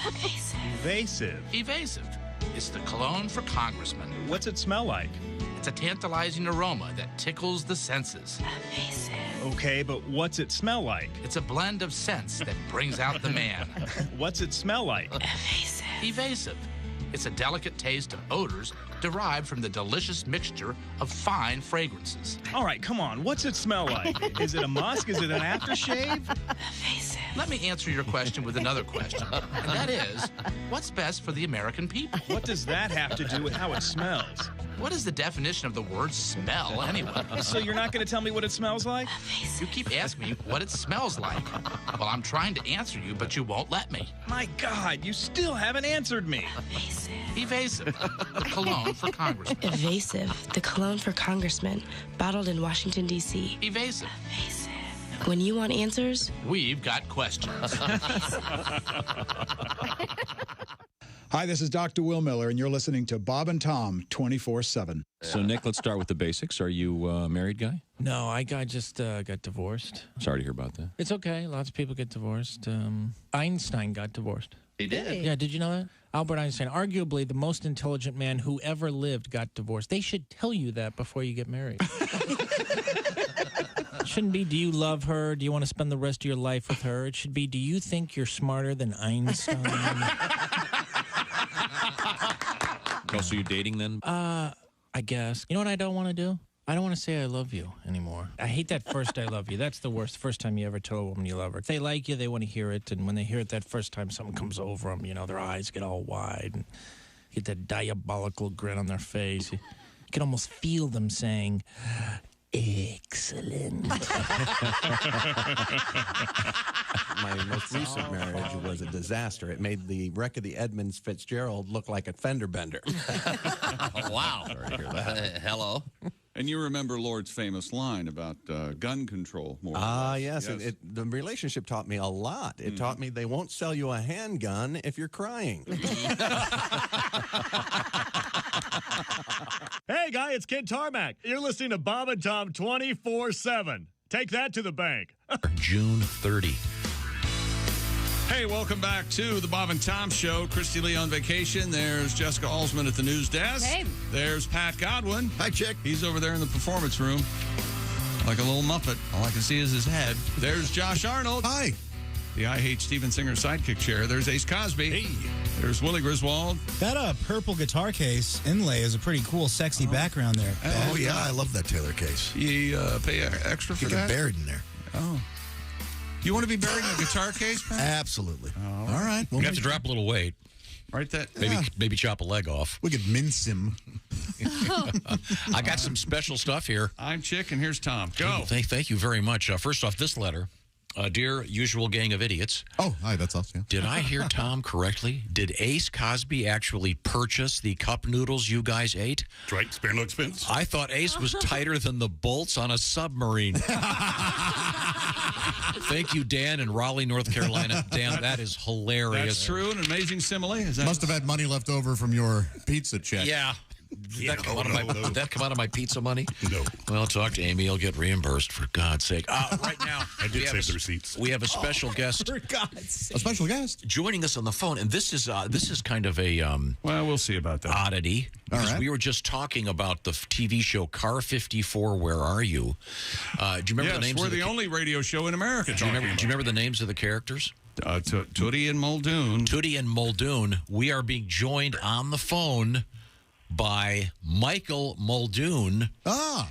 Evasive.
Evasive. It's the cologne for congressmen.
What's it smell like?
It's a tantalizing aroma that tickles the senses.
Evasive.
Okay, but what's it smell like?
It's a blend of scents that brings out the man.
What's it smell like?
Evasive.
Evasive. It's a delicate taste of odors derived from the delicious mixture of fine fragrances.
All right, come on. What's it smell like? Is it a musk? Is it an aftershave?
Evasive.
Let me answer your question with another question, and that is, what's best for the American people?
What does that have to do with how it smells?
What is the definition of the word smell, anyway?
So you're not going to tell me what it smells like?
You keep asking me what it smells like. Well, I'm trying to answer you, but you won't let me.
My God, you still haven't answered me.
Evasive.
Evasive, the cologne for congressmen.
Evasive, the cologne for congressmen, bottled in Washington, D.C.
Evasive.
Evasive. When you want answers,
we've got questions.
Hi, this is Dr. Will Miller, and you're listening to Bob and Tom 24/7.
So, Nick, let's start with the basics. Are you a married guy?
No, I just got divorced.
Sorry to hear about that.
It's okay. Lots of people get divorced. Einstein got divorced.
He did?
Yeah, did you know that? Albert Einstein, arguably the most intelligent man who ever lived, got divorced. They should tell you that before you get married. It shouldn't be, do you love her? Do you want to spend the rest of your life with her? It should be, do you think you're smarter than Einstein?
Oh, so you're dating then?
I guess. You know what I don't want to do? I don't want to say I love you anymore. I hate that first I love you. That's the worst. First time you ever tell a woman you love her. If they like you, they want to hear it. And when they hear it that first time, something comes over them. You know, their eyes get all wide and get that diabolical grin on their face. You can almost feel them saying, excellent.
My most recent marriage was a disaster. It made the wreck of the Edmunds Fitzgerald look like a fender bender.
Wow. Sorry to hear that.
Hello. And you remember Lord's famous line about gun control.
Yes. The relationship taught me a lot. It taught me they won't sell you a handgun if you're crying.
Hey, guy, it's Kid Tarmac. You're listening to Bob and Tom 24/7. Take that to the bank.
June 30.
Hey, welcome back to the Bob and Tom Show. Christy Lee on vacation. There's Jessica Alsman at the news desk.
Hey.
There's Pat Godwin.
Hi, chick.
He's over there in the performance room like a little Muppet. All I can see is his head. There's Josh Arnold.
Hi.
The I Hate Steven Singer sidekick chair. There's Ace Cosby.
Hey.
There's Willie Griswold.
That purple guitar case inlay is a pretty cool, sexy background there.
Oh, yeah, I love that Taylor case.
You pay extra for
You
that?
get buried in there.
Oh. You want to be buried in a guitar case, Pat?
Absolutely.
Oh.
All right.
You have to drop a little weight.
Right, that
Maybe chop a leg off.
We could mince him.
I got some special stuff here.
I'm Chick, and here's Tom. Go.
Thank you very much. First off, this letter. Dear usual gang of idiots.
Oh, hi, that's us, yeah.
Did I hear Tom correctly? Did Ace Cosby actually purchase the cup noodles you guys ate?
That's right, spare no expense.
I thought Ace was tighter than the bolts on a submarine. Thank you, Dan, in Raleigh, North Carolina. Dan, that is hilarious.
That's true. An amazing simile.
Must have had money left over from your pizza check.
Yeah. Did that come out of my pizza money?
No.
Well, talk to Amy. You'll get reimbursed, for God's sake. Right now,
I did save the receipts.
We have a special guest.
For God's sake.
A special guest
Joining us on the phone, and this is kind of a
well, we'll see about that
oddity. Because
All right.
we were just talking about the TV show Car 54. Where are you? Do you remember the names?
We're the only radio show in America.
Do you remember the names of the characters?
Tootie and Muldoon.
Tootie and Muldoon. We are being joined on the phone by Michael Muldoon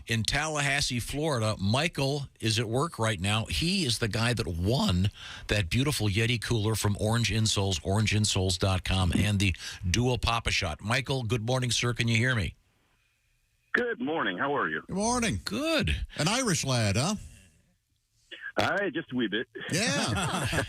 in Tallahassee, Florida. Michael is at work right now. He is the guy that won that beautiful Yeti cooler from Orange Insoles, orangeinsoles.com, and the Dual Papa Shot. Michael, good morning, sir. Can you hear me?
Good morning. How are you?
Good morning.
Good.
An Irish lad, huh?
Hi, just a wee bit.
Yeah.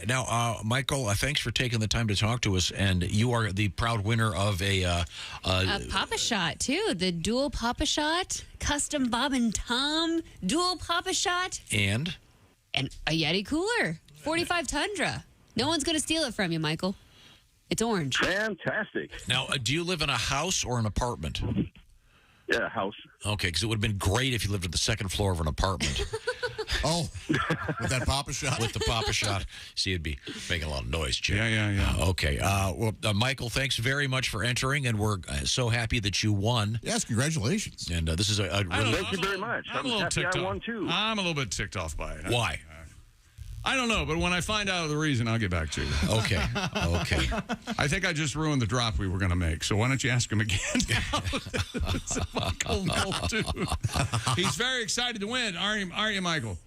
Now, Michael, thanks for taking the time to talk to us. And you are the proud winner of a
Papa Shot, too. The dual Papa Shot, custom Bob and Tom dual Papa Shot.
And
a Yeti cooler, 45 Tundra. No one's going to steal it from you, Michael. It's orange.
Fantastic.
Now, do you live in a house or an apartment?
Yeah, house.
Okay, because it would have been great if you lived on the second floor of an apartment.
Oh, with that Papa Shot?
With the Papa Shot. See, it'd be making a lot of noise, Jim.
Yeah.
Okay. Michael, thanks very much for entering, and we're so happy that you won.
Yes, congratulations.
And this is a really...
Thank you very much.
I'm a little
happy
ticked
I
off.
won, too.
I'm a little bit ticked off by it.
Why?
I don't know, but when I find out the reason, I'll get back to you.
Okay.
I think I just ruined the drop we were going to make, so why don't you ask him again? Michael Muldoon. He's very excited to win, aren't you, Michael?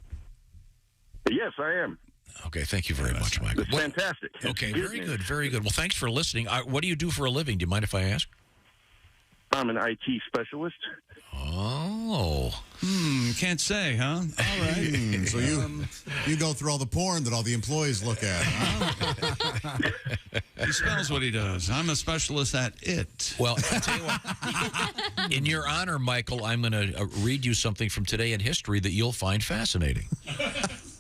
Yes, I am.
Okay, thank you very much, Michael.
It's fantastic.
Okay, very good, very good. Well, thanks for listening. What do you do for a living? Do you mind if I ask?
I'm an IT specialist.
Oh.
Can't say, huh? All right.
So you go through all the porn that all the employees look at, huh?
He spells what he does. I'm a specialist at it.
Well, I'll tell you what. In your honor, Michael, I'm going to read you something from today in history that you'll find fascinating.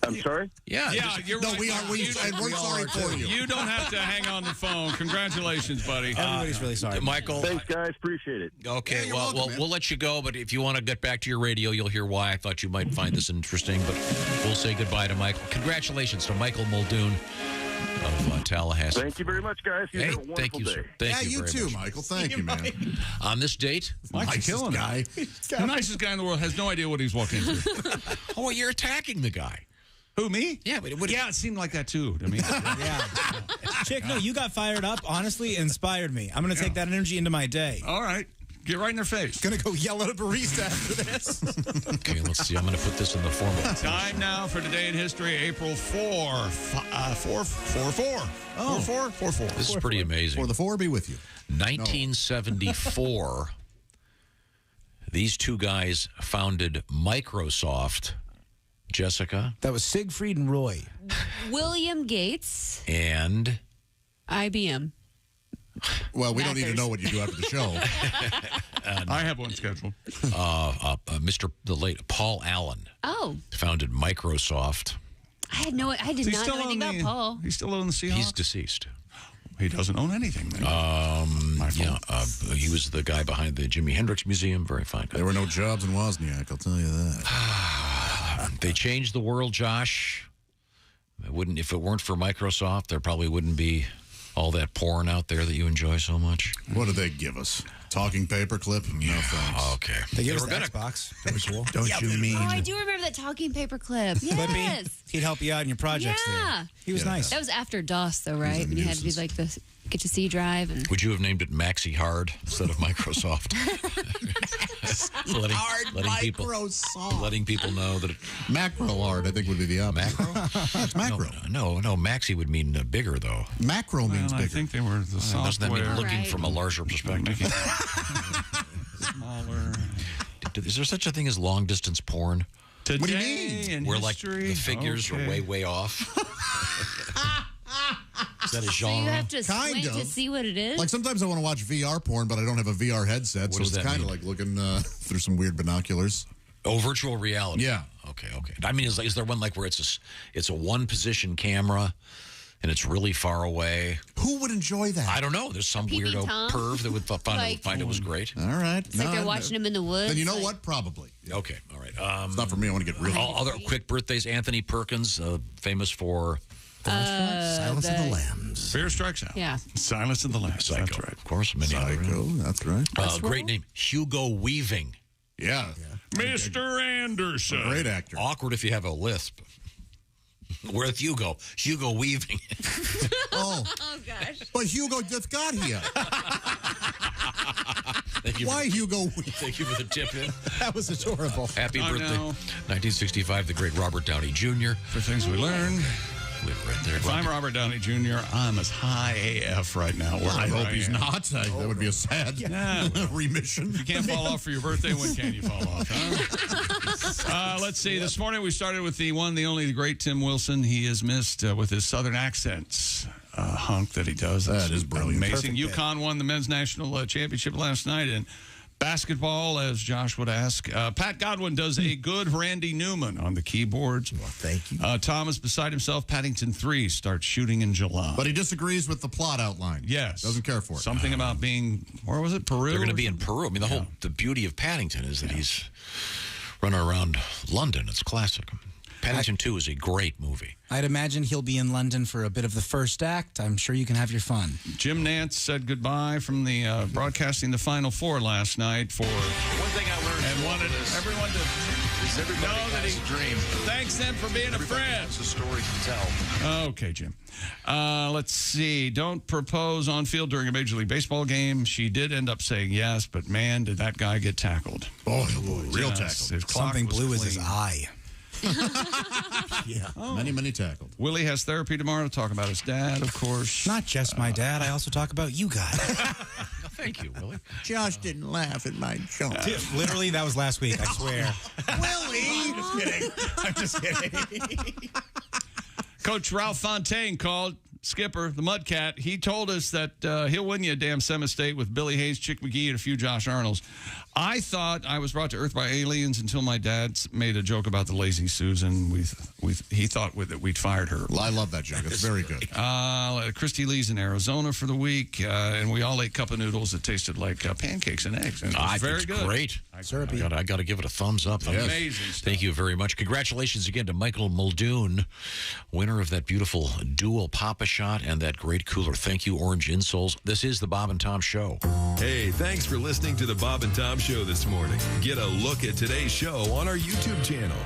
I'm sorry?
Yeah.
You're
no,
right.
we're sorry for you.
You don't have to hang on the phone. Congratulations, buddy.
Everybody's really sorry.
Michael.
Thanks, guys. Appreciate it.
Okay,
Yeah,
well,
welcome,
we'll let you go, but if you want to get back to your radio, you'll hear why I thought you might find this interesting, but we'll say goodbye to Michael. Congratulations to Michael Muldoon of Tallahassee.
Thank you very much, guys. You have a wonderful
thank you,
day.
sir. Thank you
you
very
too,
much.
Michael. Thank you, man.
On this date,
Mike's killing
guy.
The nicest guy in the world has no idea what he's walking into.
oh, you're attacking the guy.
Who, me?
Yeah, but
it seemed like that too to me.
Yeah. Chick, no, you got fired up. Honestly, inspired me. I'm going to take that energy into my day.
All right. Get right in their face.
Going to go yell at a barista after this.
Okay, let's see. I'm going to put this in the form of...
Time now for Today in History, April 4. 4.
Oh.
4.
This is pretty amazing.
For the 4 be with you.
1974, these two guys founded Microsoft. Jessica?
That was Siegfried and Roy.
William Gates.
And?
IBM.
Well, we don't need to know what you do after the show.
I have one scheduled.
The late Paul Allen.
Oh.
Founded Microsoft.
I did not know anything about Paul.
He's still on the Seahawks?
He's deceased.
He doesn't own anything.
He was the guy behind the Jimi Hendrix Museum. Very fine guy.
There were no jobs in Wozniak, I'll tell you that.
They changed the world, Josh. If it weren't for Microsoft, there probably wouldn't be all that porn out there that you enjoy so much.
What did they give us? Talking paperclip? No thanks.
Okay.
They gave us the Xbox. That was cool.
Don't you mean?
Oh, I do remember that talking paperclip. Yes.
He'd help you out in your projects
Yeah.
there. He was nice.
That was like DOS, though, right? When you had to do like the get to C drive. And
Would you have named it Maxi Hard instead of Microsoft? letting people know that
Macro hard, I think, would be the opposite.
Macro?
That's macro.
No, Maxi would mean bigger, though.
Macro means bigger.
I think they were the software.
Doesn't that mean looking from a larger perspective?
Smaller.
Is there such a thing as long distance porn?
Today
what do you mean?
in
Where
history?
like the figures are way off. Is that a
so
genre?
you have to
Kind
squint
of.
to see what it is?
Like sometimes I want to watch VR porn, but I don't have a VR headset, so
does
it's
that
kind of
mean?
like looking through some weird binoculars.
Oh, virtual reality.
Yeah.
Okay. I mean, is there one like where it's a one position camera and it's really far away?
Who would enjoy that?
I don't know. There's some
Peeping
weirdo
Tom?
perv that would find it was great.
All right.
It's like they're watching him in the woods.
Then you know
like,
what? Probably.
Okay. All right.
It's not for me. I want to get real.
Other quick birthdays. Anthony Perkins, famous for
Silence of the Lambs.
Fear Strikes Out.
Yeah.
Silence of the Lambs.
Psycho.
That's right.
Of course. Many
Psycho. That's right.
Great name. Hugo Weaving.
Yeah.
Mr. Anderson.
Great actor.
Awkward if you have a lisp. Where's Hugo? Hugo Weaving.
Oh,
gosh.
but Hugo just got here.
Thank you.
Why Hugo?
Thank you for the tip in.
That was adorable.
Happy
I
birthday.
know.
1965, the great Robert Downey Jr.
For things we learned.
live right there.
If I'm Robert Downey Jr., I'm as high AF right now.
I hope he's not. That would be a sad remission.
If you can't fall off for your birthday, when can you fall off, huh? Let's see. This morning we started with the one, the only, the great Tim Wilson. He is missed with his southern accents. Hunk that he does.
That is brilliant.
Amazing. UConn won the men's national championship last night. And basketball, as Josh would ask. Pat Godwin does a good Randy Newman on the keyboards.
Well, thank you.
Tom is beside himself. Paddington 3 starts shooting in July.
But he disagrees with the plot outline.
Yes.
Doesn't care for it.
Something about being, where was it, Peru?
They're going to be in Peru. I mean, the beauty of Paddington is that he's running around London. It's classic. Paddington 2 is a great movie.
I'd imagine he'll be in London for a bit of the first act. I'm sure you can have your fun.
Jim Nantz said goodbye from the broadcasting the Final Four last night for...
One thing I learned
and wanted everyone to
is everybody
know that
has a dream.
Thanks them for being a friend.
That's a story to tell.
Okay, Jim. Let's see. Don't propose on field during a Major League Baseball game. She did end up saying yes, but man, did that guy get tackled.
Oh, real tackle.
Something blue as his eye.
Yeah, many tackled.
Willie has therapy tomorrow to talk about his dad, of course.
Not just my dad. I also talk about you guys.
Thank you, Willie.
Josh didn't laugh at my joke.
Literally, that was last week, I swear.
Willie!
I'm just kidding.
Coach Ralph Fontaine called skipper, the Mudcat. He told us that he'll win you a damn Semi-State with Billy Hayes, Chick McGee, and a few Josh Arnolds. I thought I was brought to earth by aliens until my dad made a joke about the lazy Susan. He thought that we'd fired her.
Well, I love that joke. It's very good.
Christy Lee's in Arizona for the week, and we all ate cup of noodles that tasted like pancakes and eggs. And it was very good.
Great. I got to give it a thumbs up.
Yes. Amazing stuff.
Thank you very much. Congratulations again to Michael Muldoon, winner of that beautiful dual Papa Shot and that great cooler. Thank you, Orange Insoles. This is the Bob and Tom Show.
Hey, thanks for listening to the Bob and Tom Show this morning. Get a look at today's show on our YouTube channel.